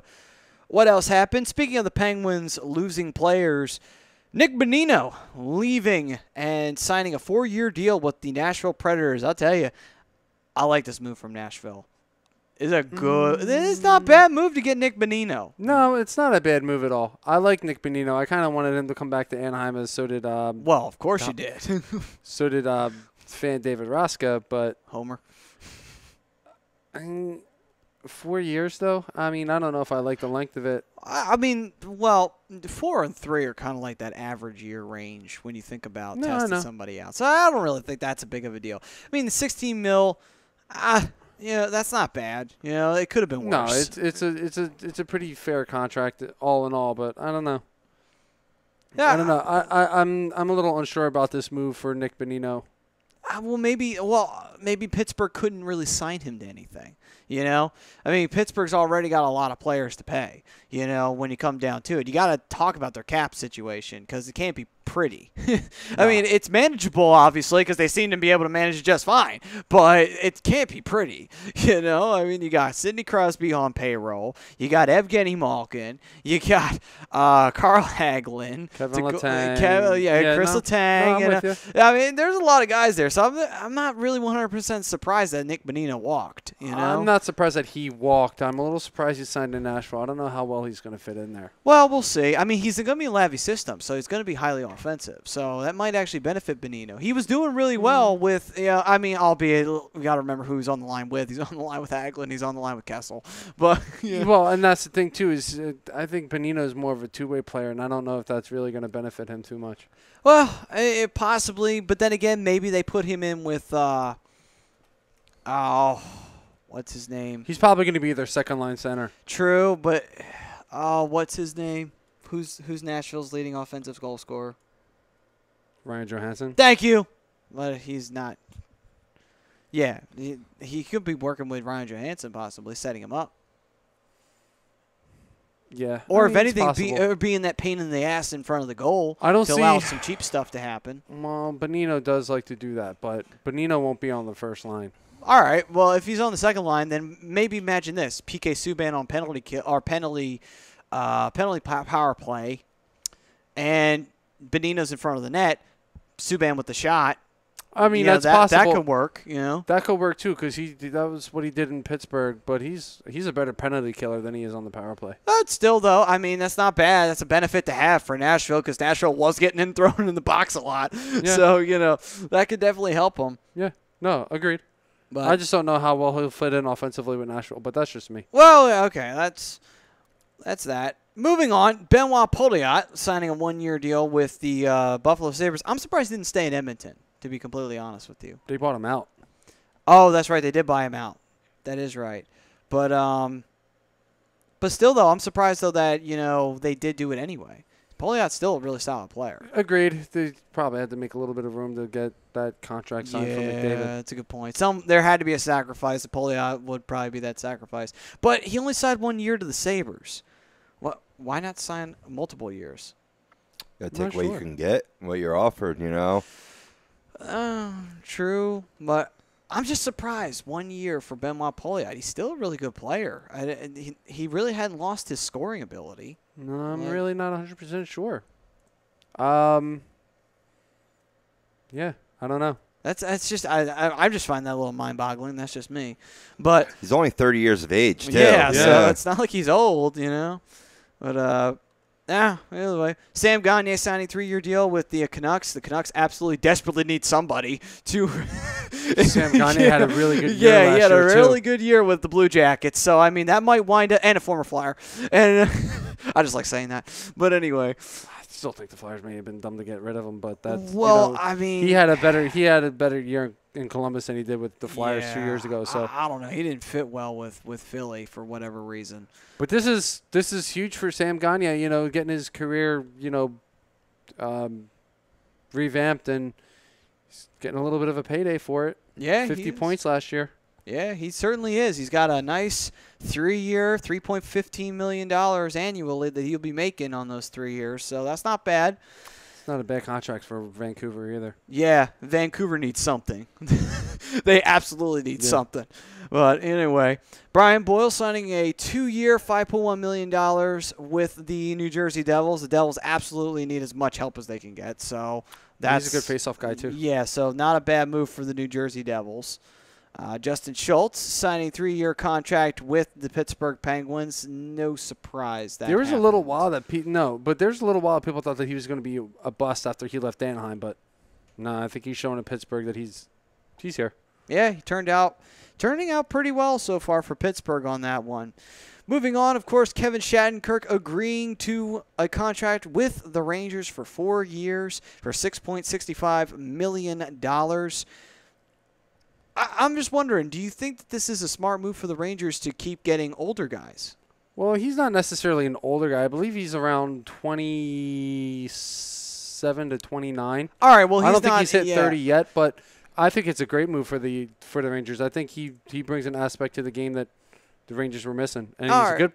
what else happened. Speaking of the Penguins losing players, Nick Bonino leaving and signing a 4-year deal with the Nashville Predators. I'll tell you, I like this move from Nashville. It's not a bad move to get Nick Bonino. No, it's not a bad move at all. I like Nick Bonino. I kind of wanted him to come back to Anaheim, as so did. Well, of course you did. So did fan David Raska, but Homer. 4 years though. I mean, I don't know if I like the length of it. I mean, well, 4 and 3 are kind of like that average year range when you think about testing somebody out. So I don't really think that's a big of a deal. I mean, the 16 mil. Yeah, that's not bad. You know, it could have been worse. No, it's a pretty fair contract all in all, but I don't know. Yeah, I don't know. I'm a little unsure about this move for Nick Bonino. Maybe Pittsburgh couldn't really sign him to anything. You know, I mean, Pittsburgh's already got a lot of players to pay. You know, when you come down to it, you got to talk about their cap situation because it can't be pretty. I mean, it's manageable, obviously, because they seem to be able to manage it just fine, but it can't be pretty. You know, I mean, you got Sidney Crosby on payroll, you got Evgeny Malkin, you got Carl Hagelin, Kevin Letang, Chris Letang. No, I'm with you. I mean, there's a lot of guys there, so I'm not really 100% surprised that Nick Bonino walked. You know, I'm not surprised that he walked. I'm a little surprised he signed in Nashville. I don't know how well he's going to fit in there. Well, we'll see. I mean, he's going to be in Lavi's system, so he's going to be highly offensive. So that might actually benefit Bonino. He was doing really well with, I mean, albeit we got to remember who he's on the line with. He's on the line with Hagelin. He's on the line with Kessel. But well, and that's the thing too is I think Bonino is more of a two-way player, and I don't know if that's really going to benefit him too much. Well, possibly, but then again, maybe they put him in with what's his name? He's probably going to be their second-line center. True, but what's his name? Who's Nashville's leading offensive goal scorer? Ryan Johansson. Thank you. But he's not. Yeah, he could be working with Ryan Johansson, possibly setting him up. Yeah. Or if anything, being that pain in the ass in front of the goal to allow some cheap stuff to happen. Well, Bonino does like to do that, but Bonino won't be on the first line. All right. Well, if he's on the second line, then maybe imagine this: PK Subban on penalty power play, and Bonino's in front of the net. Subban with the shot. I mean, that's possible. That could work. You know, that could work too because that was what he did in Pittsburgh. But he's a better penalty killer than he is on the power play. But still, though, I mean, that's not bad. That's a benefit to have for Nashville because Nashville was getting thrown in the box a lot. Yeah. So that could definitely help him. Yeah. No, agreed. But I just don't know how well he'll fit in offensively with Nashville. But that's just me. Well, okay, that's that. Moving on, Benoit Pouliot signing a 1-year deal with the Buffalo Sabres. I'm surprised he didn't stay in Edmonton, to be completely honest with you. They bought him out. Oh, that's right. They did buy him out. That is right. But still, though, I'm surprised, though, that, they did do it anyway. Pouliot's still a really solid player. Agreed. They probably had to make a little bit of room to get that contract signed from McDavid. Yeah, that's a good point. There had to be a sacrifice. Pouliot would probably be that sacrifice. But he only signed 1 year to the Sabres. Why not sign multiple years? Got to take what you can get, what you're offered, True, but I'm just surprised 1 year for Benoit Pouliot. He's still a really good player. He really hadn't lost his scoring ability. No, I'm really not 100% sure. Yeah, I don't know. That's just I just find that a little mind-boggling. That's just me. But he's only 30 years of age, too. Yeah, so it's not like he's old, But either way, Sam Gagner signing 3-year deal with the Canucks. The Canucks absolutely desperately need somebody to. Sam Gagner had a really good year. Yeah, he had a really too. good year with the Blue Jackets. So I mean, that might wind up, and a former Flyer. And I just like saying that. But anyway, I still think the Flyers may have been dumb to get rid of him, but that's I mean, he had a better year in Columbus than he did with the Flyers 2 years ago. So I don't know. He didn't fit well with Philly for whatever reason. But this is huge for Sam Gagner. Getting his career revamped, and he's getting a little bit of a payday for it. Yeah, 50 points last year. Yeah, he certainly is. He's got a nice 3-year, $3.15 million annually that he'll be making on those 3 years. So that's not bad. It's not a bad contract for Vancouver either. Yeah, Vancouver needs something. They absolutely need something. But anyway, Brian Boyle signing a 2-year, $5.1 million with the New Jersey Devils. The Devils absolutely need as much help as they can get. So that's He's a good face-off guy, too. Yeah, so not a bad move for the New Jersey Devils. Justin Schultz signing a 3-year contract with the Pittsburgh Penguins. No surprise that There was happened. a little while that there's a little while people thought that he was going to be a bust after he left Anaheim, but no, I think he's showing in Pittsburgh that he's here. Yeah, he turning out pretty well so far for Pittsburgh on that one. Moving on, of course, Kevin Shattenkirk agreeing to a contract with the Rangers for 4 years for $6.65 million. I'm just wondering, do you think that this is a smart move for the Rangers to keep getting older guys? Well, he's not necessarily an older guy. I believe he's around 27 to 29. All right, well, I don't think he's hit 30 yet, but I think it's a great move for the Rangers. I think he brings an aspect to the game that the Rangers were missing, and he's a good.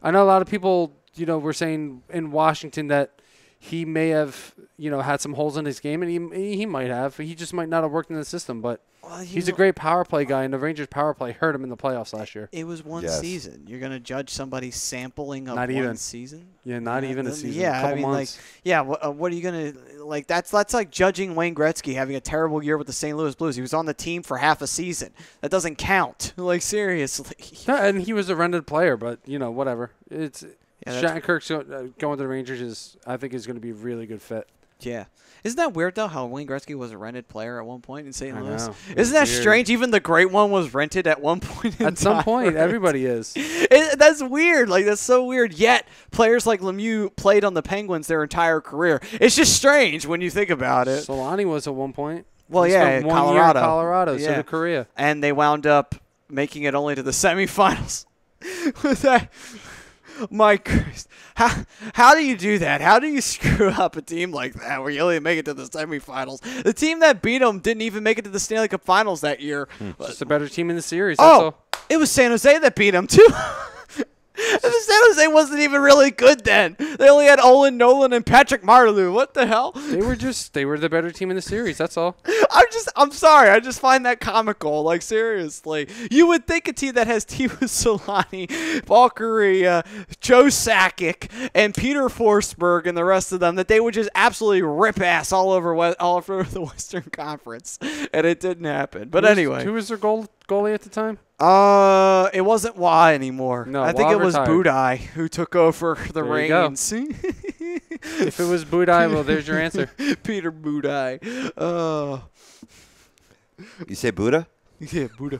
I know a lot of people, were saying in Washington that he may have, had some holes in his game, and he might have. He just might not have worked in the system, but he's a great power play guy, and the Rangers' power play hurt him in the playoffs last year. It was one season. You're going to judge somebody's sampling of not one even. season? Yeah, not even a season. Yeah, a couple months. What are you going to like? That's like judging Wayne Gretzky having a terrible year with the St. Louis Blues. He was on the team for half a season. That doesn't count. Like, seriously. Yeah, and he was a rented player, but whatever. It's Shattenkirk's going to the Rangers I think is going to be a really good fit. Yeah. Isn't that weird, though, how Wayne Gretzky was a rented player at one point in St. Louis? Know. Isn't that weird. strange? Even the great one was rented at one point in At some time, point, right? everybody is. That's weird. Like, that's so weird. Yet, players like Lemieux played on the Penguins their entire career. It's just strange when you think about it. Solani was at one point. Well, He spent 1 Colorado. year in Colorado, so Yeah. did Korea. And they wound up making it only to the semifinals. With that, my Christ. How do you do that? How do you screw up a team like that where you only make it to the semifinals? The team that beat them didn't even make it to the Stanley Cup Finals that year. Just a better team in the series. That's all. It was San Jose that beat them, too. San Jose wasn't even really good then. They only had Olin Nolan and Patrick Marleau. What the hell? They were the better team in the series. That's all. I'm sorry. I just find that comical. Like, seriously. You would think a team that has Timo Solani, Paul Kariya, Joe Sakic, and Peter Forsberg and the rest of them, that they would just absolutely rip ass all over the Western Conference. And it didn't happen. But anyway. Who was their goalie at the time? It wasn't Wah anymore. No, I think Wah it was retired. Budai who took over the There you go. reins. If it was Budai, well, there's your answer. Peter Budai. You say Buddha? Yeah, Buddha.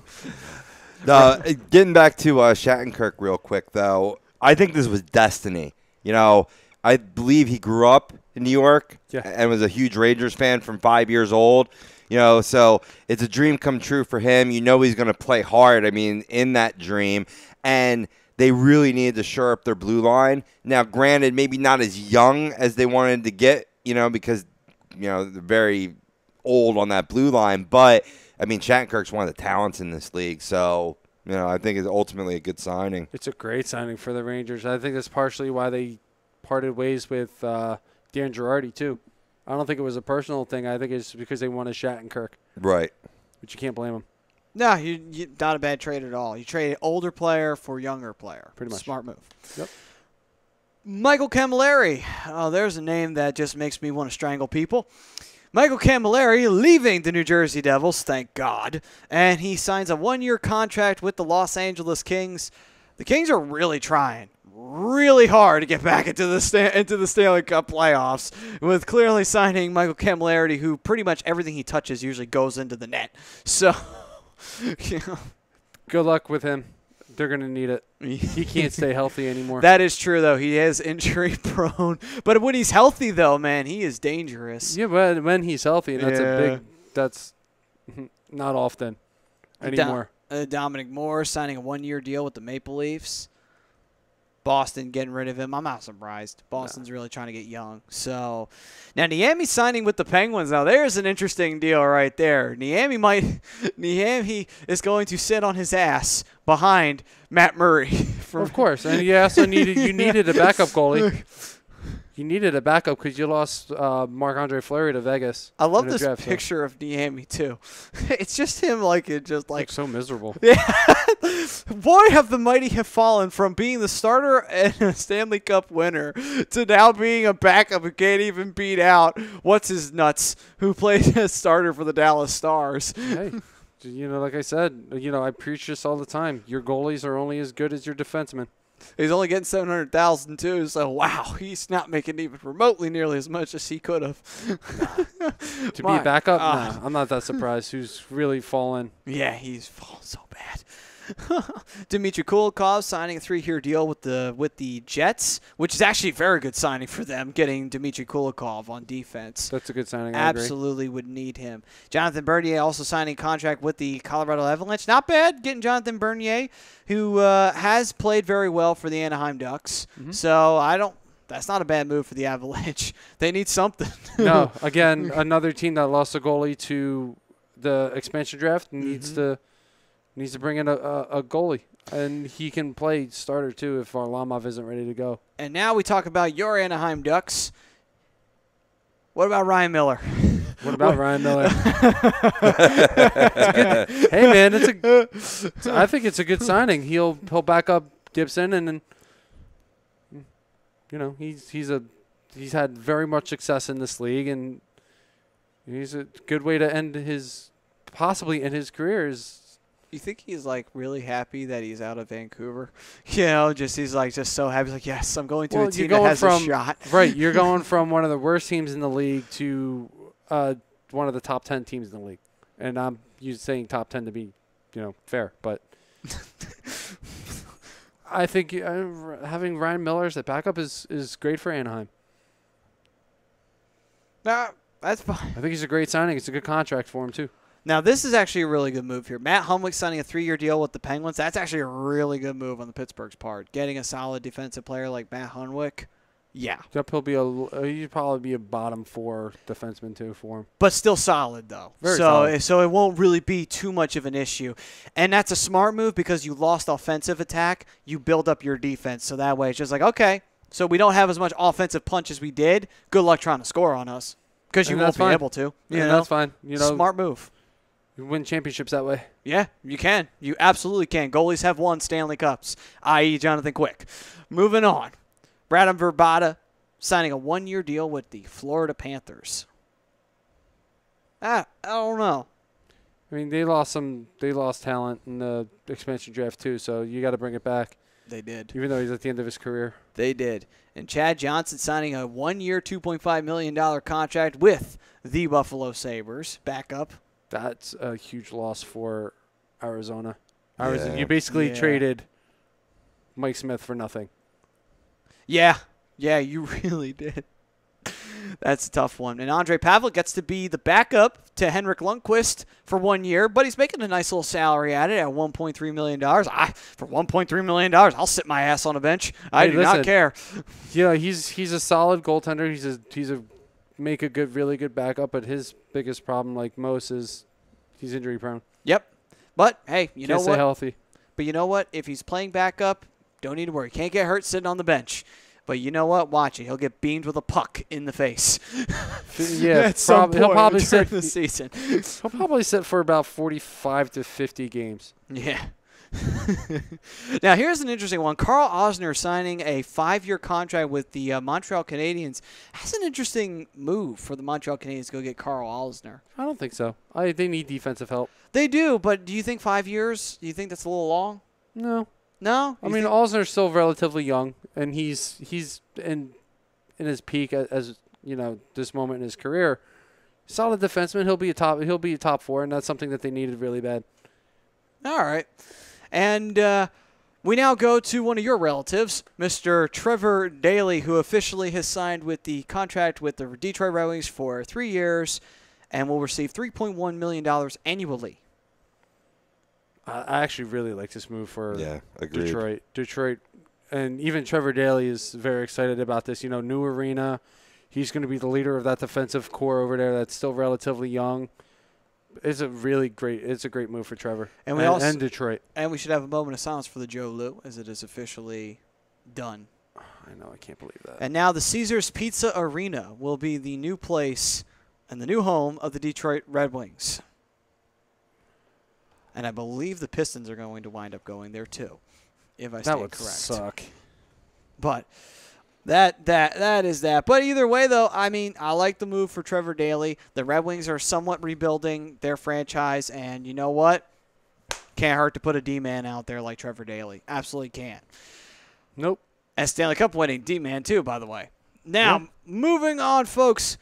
Getting back to Shattenkirk real quick, though, I think this was destiny. I believe he grew up in New York and was a huge Rangers fan from 5 years old. So it's a dream come true for him. He's going to play hard, in that dream. And they really needed to shore up their blue line. Now, granted, maybe not as young as they wanted to get, because, they're very old on that blue line. But, Shattenkirk's one of the talents in this league. So, I think it's ultimately a good signing. It's a great signing for the Rangers. I think that's partially why they parted ways with Dan Girardi, too. I don't think it was a personal thing. I think it's because they wanted Shattenkirk. Right. But you can't blame them. No, you not a bad trade at all. You traded older player for younger player. Pretty much. Smart move. Yep. Michael Camilleri. Oh, there's a name that just makes me want to strangle people. Michael Camilleri leaving the New Jersey Devils, thank God. And he signs a 1-year contract with the Los Angeles Kings. The Kings are really trying really hard to get back into the Stanley Cup playoffs, with clearly signing Michael Camilleri, who pretty much everything he touches usually goes into the net. So, good luck with him. They're going to need it. He can't stay healthy anymore. That is true, though. He is injury prone. But when he's healthy, though, man, he is dangerous. Yeah, but when he's healthy, that's not often anymore. Dominic Moore signing a 1-year deal with the Maple Leafs. Boston getting rid of him. I'm not surprised. Boston's really trying to get young. So now Niemi signing with the Penguins. Now there's an interesting deal right there. Niemi is going to sit on his ass behind Matt Murray. Of course, and you also needed a backup goalie. You needed a backup because you lost Marc-Andre Fleury to Vegas. I love this draft, picture of Niemi too. It's just him like so miserable. Yeah. Boy, have the mighty have fallen from being the starter and a Stanley Cup winner to now being a backup who can't even beat out what's his nuts who plays as starter for the Dallas Stars. Hey, like I said, I preach this all the time. Your goalies are only as good as your defensemen. He's only getting $700,000 too, so wow, he's not making even remotely nearly as much as he could have. To be a backup, nah, I'm not that surprised. Who's really fallen? Yeah, he's fallen so bad. Dmitry Kulikov signing a 3-year deal with the Jets, which is actually a very good signing for them, getting Dmitry Kulikov on defense. That's a good signing. Absolutely would need him. Jonathan Bernier also signing a contract with the Colorado Avalanche. Not bad getting Jonathan Bernier, who has played very well for the Anaheim Ducks. Mm-hmm. So that's not a bad move for the Avalanche. They need something. No, again, another team that lost a goalie to the expansion draft needs to bring in a goalie, and he can play starter too if Varlamov isn't ready to go. And now we talk about your Anaheim Ducks. What about Ryan Miller? What about Ryan Miller? Hey man, I think it's a good signing. He'll back up Gibson, and then he's had very much success in this league, and he's a good way to end his career. You think he's really happy that he's out of Vancouver? He's just so happy. He's like, yes, I'm going to a team that has a shot. Right, you're going from one of the worst teams in the league to one of the top 10 teams in the league. And I'm saying top 10 to be, fair, but I think having Ryan Miller as a backup is great for Anaheim. That's fine. I think he's a great signing. It's a good contract for him too. Now, this is actually a really good move here. Matt Humwick signing a 3-year deal with the Penguins. That's actually a really good move on the Pittsburgh's part. Getting a solid defensive player like Matt Humwick, yeah. He'll probably be a bottom 4 defenseman too for him. But still solid, though. Solid. So it won't really be too much of an issue. And that's a smart move because you lost offensive attack. You build up your defense. So that way it's just like, okay, so we don't have as much offensive punch as we did. Good luck trying to score on us because you won't be able to. That's fine. Smart move. You win championships that way. Yeah, you can. You absolutely can. Goalies have won Stanley Cups, i.e. Jonathan Quick. Moving on. Braden Verbata signing a 1-year deal with the Florida Panthers. I don't know. I mean, they lost talent in the expansion draft too, so you got to bring it back. They did. Even though he's at the end of his career. They did. And Chad Johnson signing a 1-year, $2.5 million contract with the Buffalo Sabres. Backup. That's a huge loss for Arizona. You basically traded Mike Smith for nothing. Yeah, you really did. That's a tough one. And Andre Pavlik gets to be the backup to Henrik Lundqvist for 1 year, but he's making a nice little salary at it at $1.3 million. For $1.3 million, I'll sit my ass on a bench. I do not care. Yeah, he's a solid goaltender. He's a really good backup, but his biggest problem, like most, is he's injury prone. Yep. But hey, you know what? Stay healthy. But you know what? If he's playing backup, don't need to worry. Can't get hurt sitting on the bench. But you know what? Watch it. He'll get beamed with a puck in the face. Yeah, at some point he'll probably during sit the season. He'll probably sit for about 45 to 50 games. Yeah. Now, here's an interesting one. Carl Osner signing a 5-year contract with the Montreal Canadiens. That's an interesting move for the Montreal Canadiens to go get Carl Osner. I don't think so. They need defensive help. They do, but do you think 5 years? Do you think that's a little long? No. No? I mean, Osner's still relatively young, and he's in his peak as this moment in his career. Solid defenseman. He'll be a top 4, and that's something that they needed really bad. All right. And we now go to one of your relatives, Mr. Trevor Daley, who officially has signed with the contract with the Detroit Red Wings for 3 years and will receive $3.1 million annually. I actually really like this move for agreed. Detroit. Detroit and even Trevor Daly is very excited about this. You know, new arena. He's going to be the leader of that defensive core over there that's still relatively young. It's a great move for Trevor and Detroit. And we should have a moment of silence for the Joe Lou as it is officially done. I know, I can't believe that. And now the Caesars Pizza Arena will be the new place and the new home of the Detroit Red Wings. And I believe the Pistons are going to wind up going there too, if I stand correct. That would suck. But that is that. But either way, though, I mean, I like the move for Trevor Daly. The Red Wings are somewhat rebuilding their franchise, and you know what? Can't hurt to put a D-man out there like Trevor Daly. Absolutely can't. Nope. And Stanley Cup winning D-man too, by the way. Now, moving on, folks.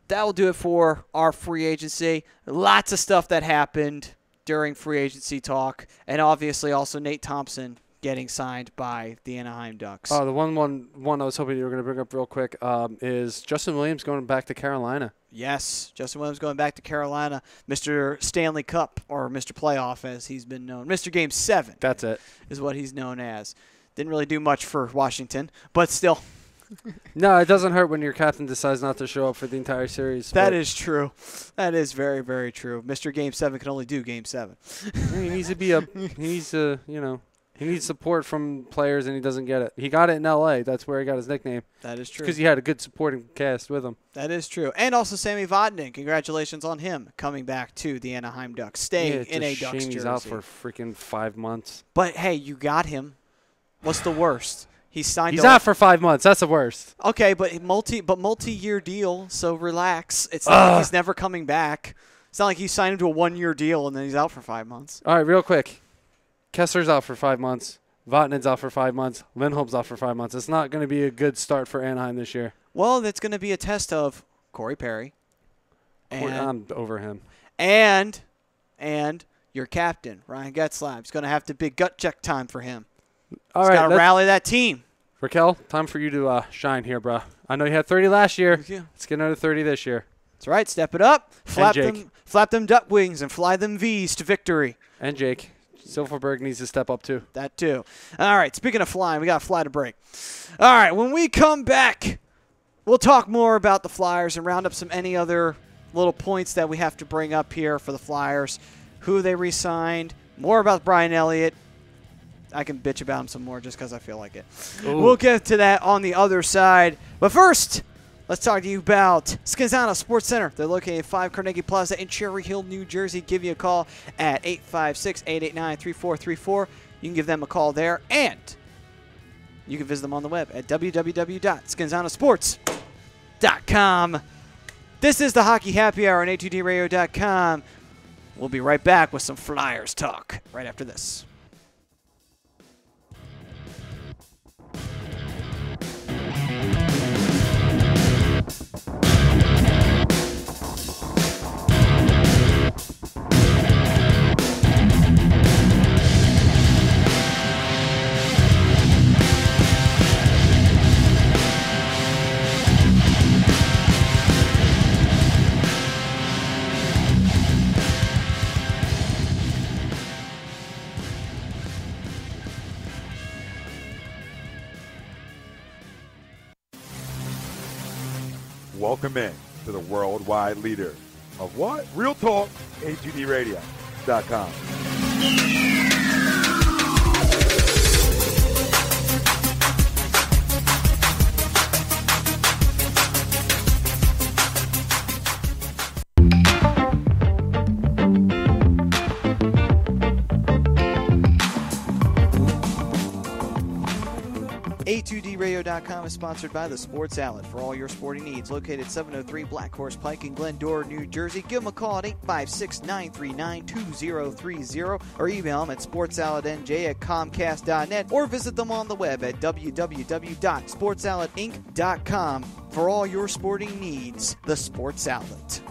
That will do it for our free agency. Lots of stuff that happened during free agency talk, and obviously also Nate Thompson getting signed by the Anaheim Ducks. Oh, the one I was hoping you were going to bring up real quick is Justin Williams going back to Carolina. Yes, Justin Williams going back to Carolina. Mr. Stanley Cup, or Mr. Playoff as he's been known. Mr. Game 7. That's it. Is what he's known as. Didn't really do much for Washington, but still. No, it doesn't hurt when your captain decides not to show up for the entire series. That is true. That is very, very true. Mr. Game 7 can only do Game 7. He needs support from players, and he doesn't get it. He got it in L.A. That's where he got his nickname. That is true. Because he had a good supporting cast with him. That is true. And also Sammy Vodnik. Congratulations on him coming back to the Anaheim Ducks, staying in a Ducks jersey. He's out for freaking 5 months. But, hey, you got him. What's the worst? He's out for 5 months. That's the worst. Okay, but multi-year deal, so relax. It's not like he's never coming back. It's not like he signed him to a 1-year deal and then he's out for 5 months. All right, real quick. Kessler's out for 5 months. Vatanin's out for 5 months. Lindholm's out for 5 months. It's not going to be a good start for Anaheim this year. Well, that's going to be a test of Corey Perry. I'm over him. And your captain, Ryan Getzlab. It's going to have to be gut check time for him. All He's right, got to rally that team. Raquel, time for you to shine here, bro. I know you had 30 last year. Yeah. Let's get another 30 this year. That's right. Step it up. Flap Jake. them duck wings and fly them V's to victory. And Jake. Silverberg needs to step up, too. That, too. All right, speaking of flying, we got to fly to break. All right, when we come back, we'll talk more about the Flyers and round up any other little points that we have to bring up here for the Flyers, who they re-signed, more about Brian Elliott. I can bitch about him some more just because I feel like it. Ooh. We'll get to that on the other side. But first, let's talk to you about Scanzano Sports Center. They're located at 5 Carnegie Plaza in Cherry Hill, New Jersey. Give you a call at 856-889-3434. You can give them a call there, and you can visit them on the web at www.scanzanosports.com. This is the Hockey Happy Hour on A2DRadio.com. We'll be right back with some Flyers talk right after this. Welcome in to the worldwide leader of what? Real Talk, A2DRadio.com. A2DRadio.com is sponsored by the Sports Outlet for all your sporting needs. Located 703 Black Horse Pike in Glendora, New Jersey. Give them a call at 856-939-2030 or email them at sportsoutletnj@comcast.net or visit them on the web at www.sportsoutletinc.com for all your sporting needs. The Sports Outlet.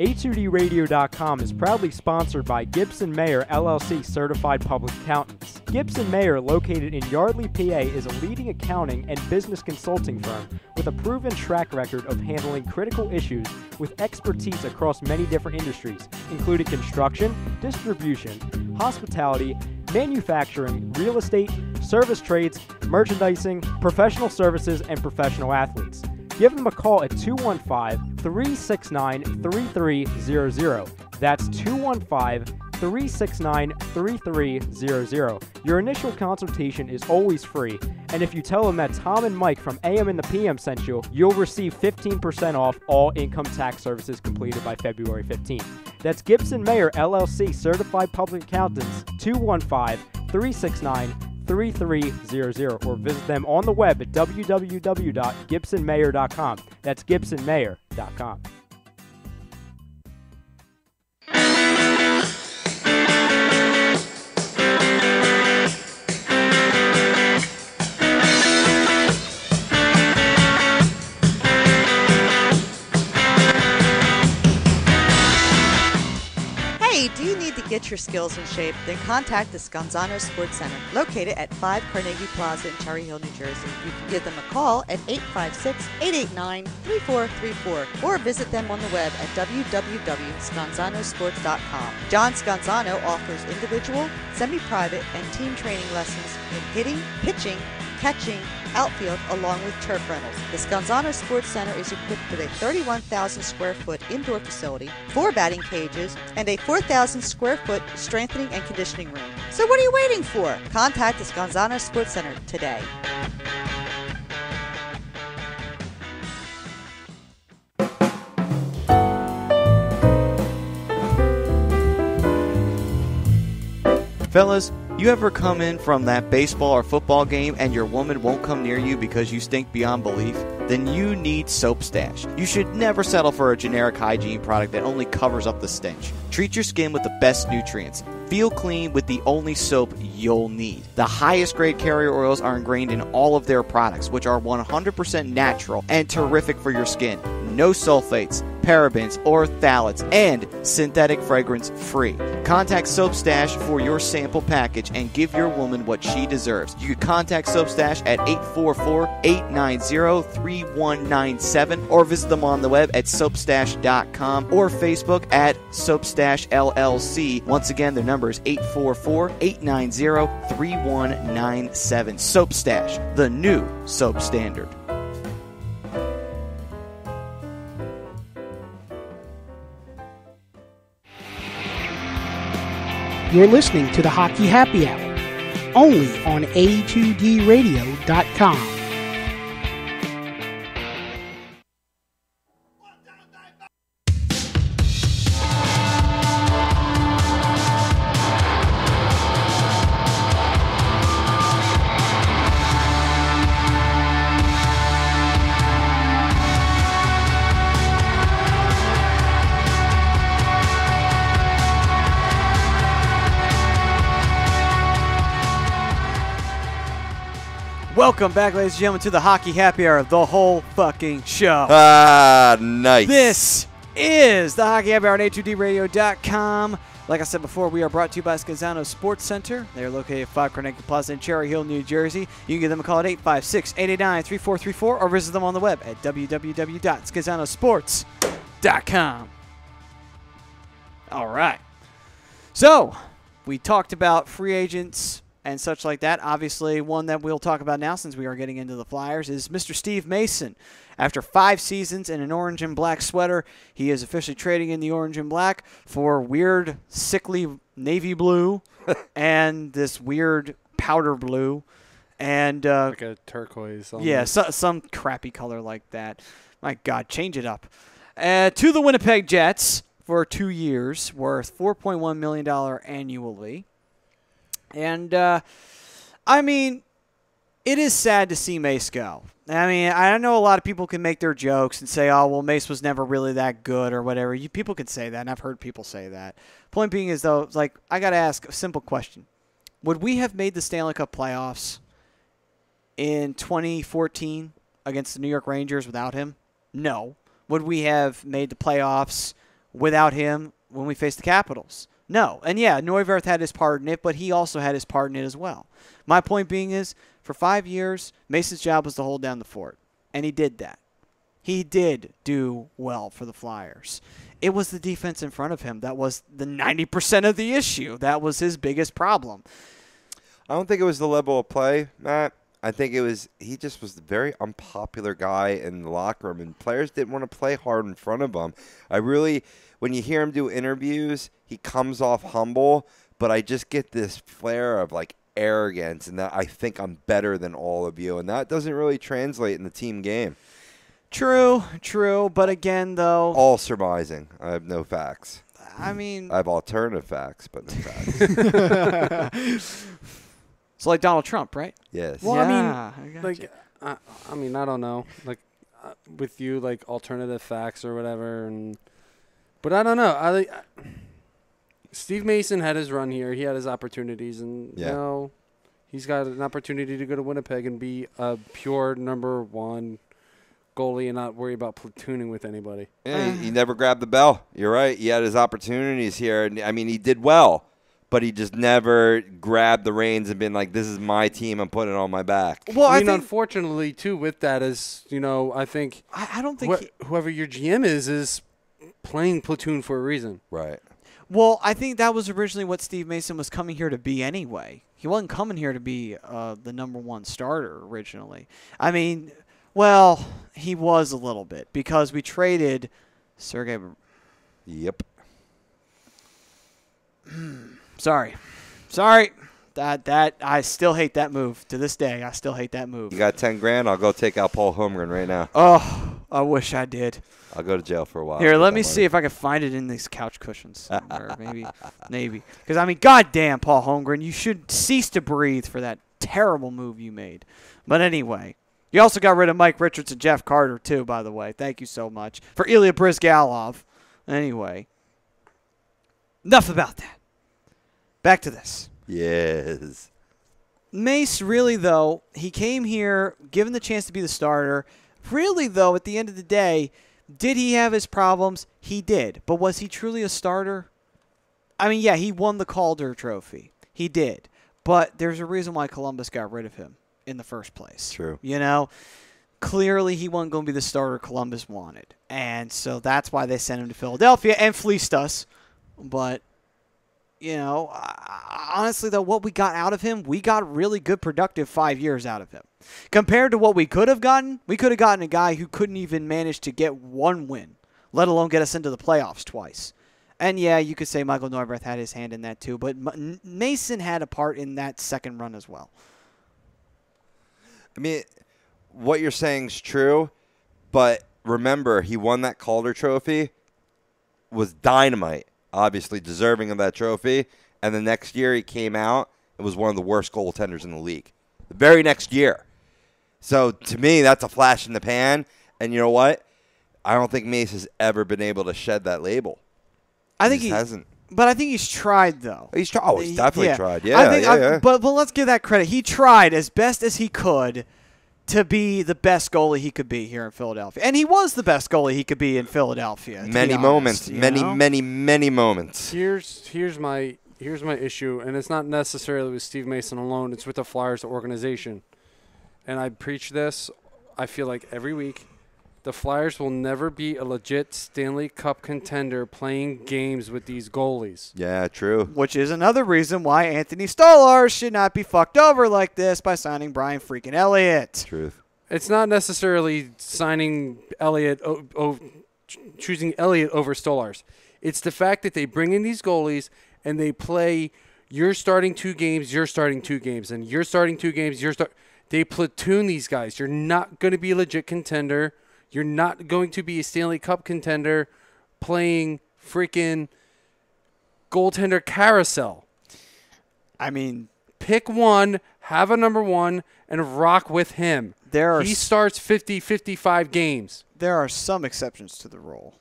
A2DRadio.com is proudly sponsored by Gibson Mayer LLC Certified Public Accountants. Gibson Mayer, located in Yardley, PA, is a leading accounting and business consulting firm with a proven track record of handling critical issues with expertise across many different industries, including construction, distribution, hospitality, manufacturing, real estate, service trades, merchandising, professional services, and professional athletes. Give them a call at 215-369-3300. That's 215-369-3300. Your initial consultation is always free, and if you tell them that Tom and Mike from AM and the PM sent you, you'll receive 15% off all income tax services completed by February 15th. That's Gibson Mayer, LLC, Certified Public Accountants, 215-369-3300, or visit them on the web at www.gibsonmayer.com. That's gibsonmayer.com. Hey, do you need to get your skills in shape? Then contact the Scanzano Sports Center, located at 5 Carnegie Plaza in Cherry Hill, New Jersey. You can give them a call at 856-889-3434 or visit them on the web at www.scanzanosports.com. John Scanzano offers individual, semi-private, and team training lessons in hitting, pitching, catching, outfield, along with turf rentals. The Scanzano Sports Center is equipped with a 31,000 square foot indoor facility, 4 batting cages, and a 4,000 square foot strengthening and conditioning room. So what are you waiting for? Contact the Scanzano Sports Center today. Fellas, you ever come in from that baseball or football game and your woman won't come near you because you stink beyond belief? Then you need Soap Stash. You should never settle for a generic hygiene product that only covers up the stench. Treat your skin with the best nutrients. Feel clean with the only soap you'll need. The highest grade carrier oils are ingrained in all of their products, which are 100% natural and terrific for your skin. No sulfates, parabens, or phthalates, and synthetic fragrance free. Contact Soap Stash for your sample package and give your woman what she deserves. You can contact Soap Stash at 844-890-3197 or visit them on the web at soapstash.com or Facebook at Soapstash LLC. Once again, their number is 844-890-3197. Soap Stash, the new soap standard. You're listening to the Hockey Happy Hour, only on A2DRadio.com. Welcome back, ladies and gentlemen, to the Hockey Happy Hour, the whole fucking show. Ah, nice. This is the Hockey Happy Hour on A2DRadio.com. Like I said before, we are brought to you by Scanzano Sports Center. They're located at 5 Carnegie Plaza in Cherry Hill, New Jersey. You can give them a call at 856-889-3434 or visit them on the web at www.scanzanosports.com. All right. So, we talked about free agents and such like that. Obviously, one that we'll talk about now since we are getting into the Flyers is Mr. Steve Mason. After 5 seasons in an orange and black sweater, he is officially trading in the orange and black for weird, sickly navy blue and this weird powder blue. And like a turquoise. Yeah, some crappy color like that. My God, change it up. To the Winnipeg Jets for 2 years, worth $4.1 million annually. And, I mean, it is sad to see Mace go. I mean, I know a lot of people can make their jokes and say, oh, well, Mace was never really that good or whatever. People can say that, and I've heard people say that. Point being is, though, like, I got to ask a simple question. Would we have made the Stanley Cup playoffs in 2014 against the New York Rangers without him? No. Would we have made the playoffs without him when we faced the Capitals? No. And yeah, Neuwirth had his part in it, but he also had his part in it as well. My point being is, for 5 years, Mason's job was to hold down the fort. And he did that. He did do well for the Flyers. It was the defense in front of him that was the 90% of the issue. That was his biggest problem. I don't think it was the level of play, Matt. I think he just was a very unpopular guy in the locker room, and players didn't want to play hard in front of him. When you hear him do interviews, he comes off humble, but I just get this flare of like arrogance and that I think I'm better than all of you, and that doesn't really translate in the team game. True, but again, though. All surmising. I have no facts. I mean. I have alternative facts, but no facts. It's like Donald Trump, right? Yes. Well, Yeah, I mean, I don't know. Like, with you, like, alternative facts or whatever. But I don't know. Steve Mason had his run here. He had his opportunities. And, now he's got an opportunity to go to Winnipeg and be a pure number one goalie and not worry about platooning with anybody. Yeah, he never grabbed the bell. You're right. He had his opportunities here. And I mean, he did well. But he just never grabbed the reins and been like, this is my team, I'm putting it on my back. Well, I mean, unfortunately, too, with that is, I think I don't think whoever your GM is playing platoon for a reason. Right. Well, I think that was originally what Steve Mason was coming here to be anyway. He wasn't coming here to be the number one starter originally. I mean, well, he was a little bit because we traded Sergei. Yep. Sorry. That I still hate that move to this day. I still hate that move. You got $10,000? I'll go take out Paul Holmgren right now. Oh, I wish I did. I'll go to jail for a while. Here, let me see if I can find it in these couch cushions somewhere. maybe. Because I mean, goddamn, Paul Holmgren, you should cease to breathe for that terrible move you made. But anyway, you also got rid of Mike Richards and Jeff Carter too. By the way, thank you so much for Ilya Brizgalov. Anyway, enough about that. Back to this. Yes. Mace, really, though, he came here given the chance to be the starter. Really, though, at the end of the day, did he have his problems? He did. But was he truly a starter? I mean, yeah, he won the Calder Trophy. He did. But there's a reason why Columbus got rid of him in the first place. True. Clearly he wasn't going to be the starter Columbus wanted. And so that's why they sent him to Philadelphia and fleeced us. But honestly, though, what we got out of him, we got really good, productive 5 years out of him. Compared to what we could have gotten a guy who couldn't even manage to get one win, let alone get us into the playoffs twice. And, yeah, you could say Michael Neuwirth had his hand in that too, but Mason had a part in that second run as well. I mean, what you're saying is true, but remember, he won that Calder Trophy, was dynamite. Obviously deserving of that trophy. And the next year he came out and was one of the worst goaltenders in the league. The very next year. So, to me, that's a flash in the pan. And you know what? I don't think Mace has ever been able to shed that label. I think he hasn't. But I think he's tried, though. He's definitely tried. Yeah, But let's give that credit. He tried as best as he could to be the best goalie he could be here in Philadelphia. And he was the best goalie he could be in Philadelphia. Many moments. Many moments. Here's my issue, and it's not necessarily with Steve Mason alone. It's with the Flyers organization. And I preach this, I feel like, every week. The Flyers will never be a legit Stanley Cup contender playing games with these goalies. Yeah, true. Which is another reason why Anthony Stolarz should not be fucked over like this by signing Brian freaking Elliott. Truth. It's not necessarily signing Elliott, choosing Elliott over Stolarz. It's the fact that they bring in these goalies and they play, you're starting 2 games, you're starting 2 games, and you're starting 2 games, they platoon these guys. You're not going to be a legit contender. You're not going to be a Stanley Cup contender playing freaking goaltender carousel. I mean, pick one, have a number one, and rock with him. He starts 50, 55 games. There are some exceptions to the rule.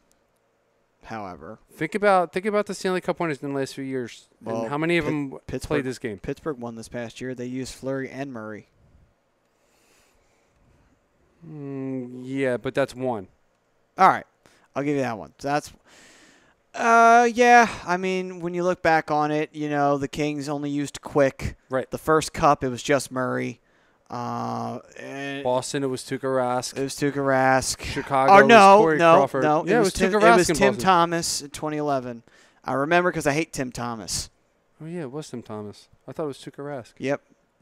However, think about the Stanley Cup winners in the last few years. Well, and how many of them played this game? Pittsburgh won this past year. They used Fleury and Murray. Yeah, but that's one. All right. I'll give you that one. So Yeah. I mean, when you look back on it, the Kings only used Quick. Right. The first cup, it was just Murray. And Boston, it was Tuukka Rask. it was Tuukka Rask. Chicago, Oh, it was Corey Crawford. no. Yeah, it was Tim, Tuukka Rask it was in Tim Boston. Thomas in 2011. I remember because I hate Tim Thomas. Oh, yeah, it was Tim Thomas. I thought it was Tuukka Rask. Yep.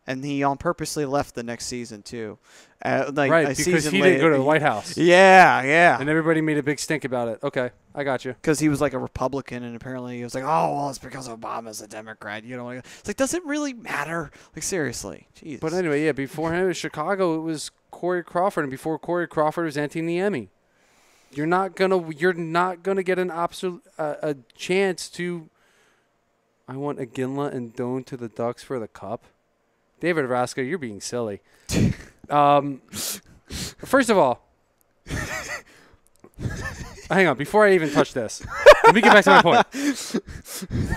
And he on purposely left the next season, too. Right, a because season he later, didn't go to the White House. Yeah. And everybody made a big stink about it. Okay, I got you. Because he was like a Republican, and apparently he was like, oh, well, it's because Obama's a Democrat. It's like, does it really matter? Like, seriously. Jeez. But anyway, yeah, before him it was Chicago, it was Corey Crawford, and before Corey Crawford it was Anthony Niemi. You're not gonna get an a chance to. I want Iginla and Doan to the Ducks for the Cup. David Raska, you're being silly. First of all, hang on. Before I even touch this, let me get back to my point.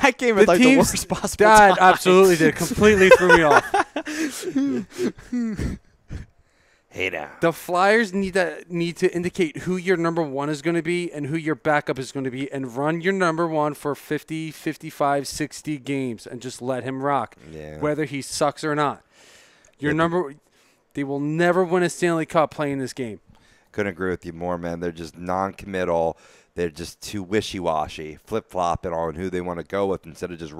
That game at the worst possible that time. absolutely did. Completely threw me off. Hey now. The Flyers need to indicate who your number one is going to be and who your backup is going to be, and run your number one for 50, 55, 60 games and just let him rock, whether he sucks or not. They will never win a Stanley Cup playing this game. Couldn't agree with you more, man. They're just non-committal. They're just too wishy-washy, flip-flopping on who they want to go with instead of just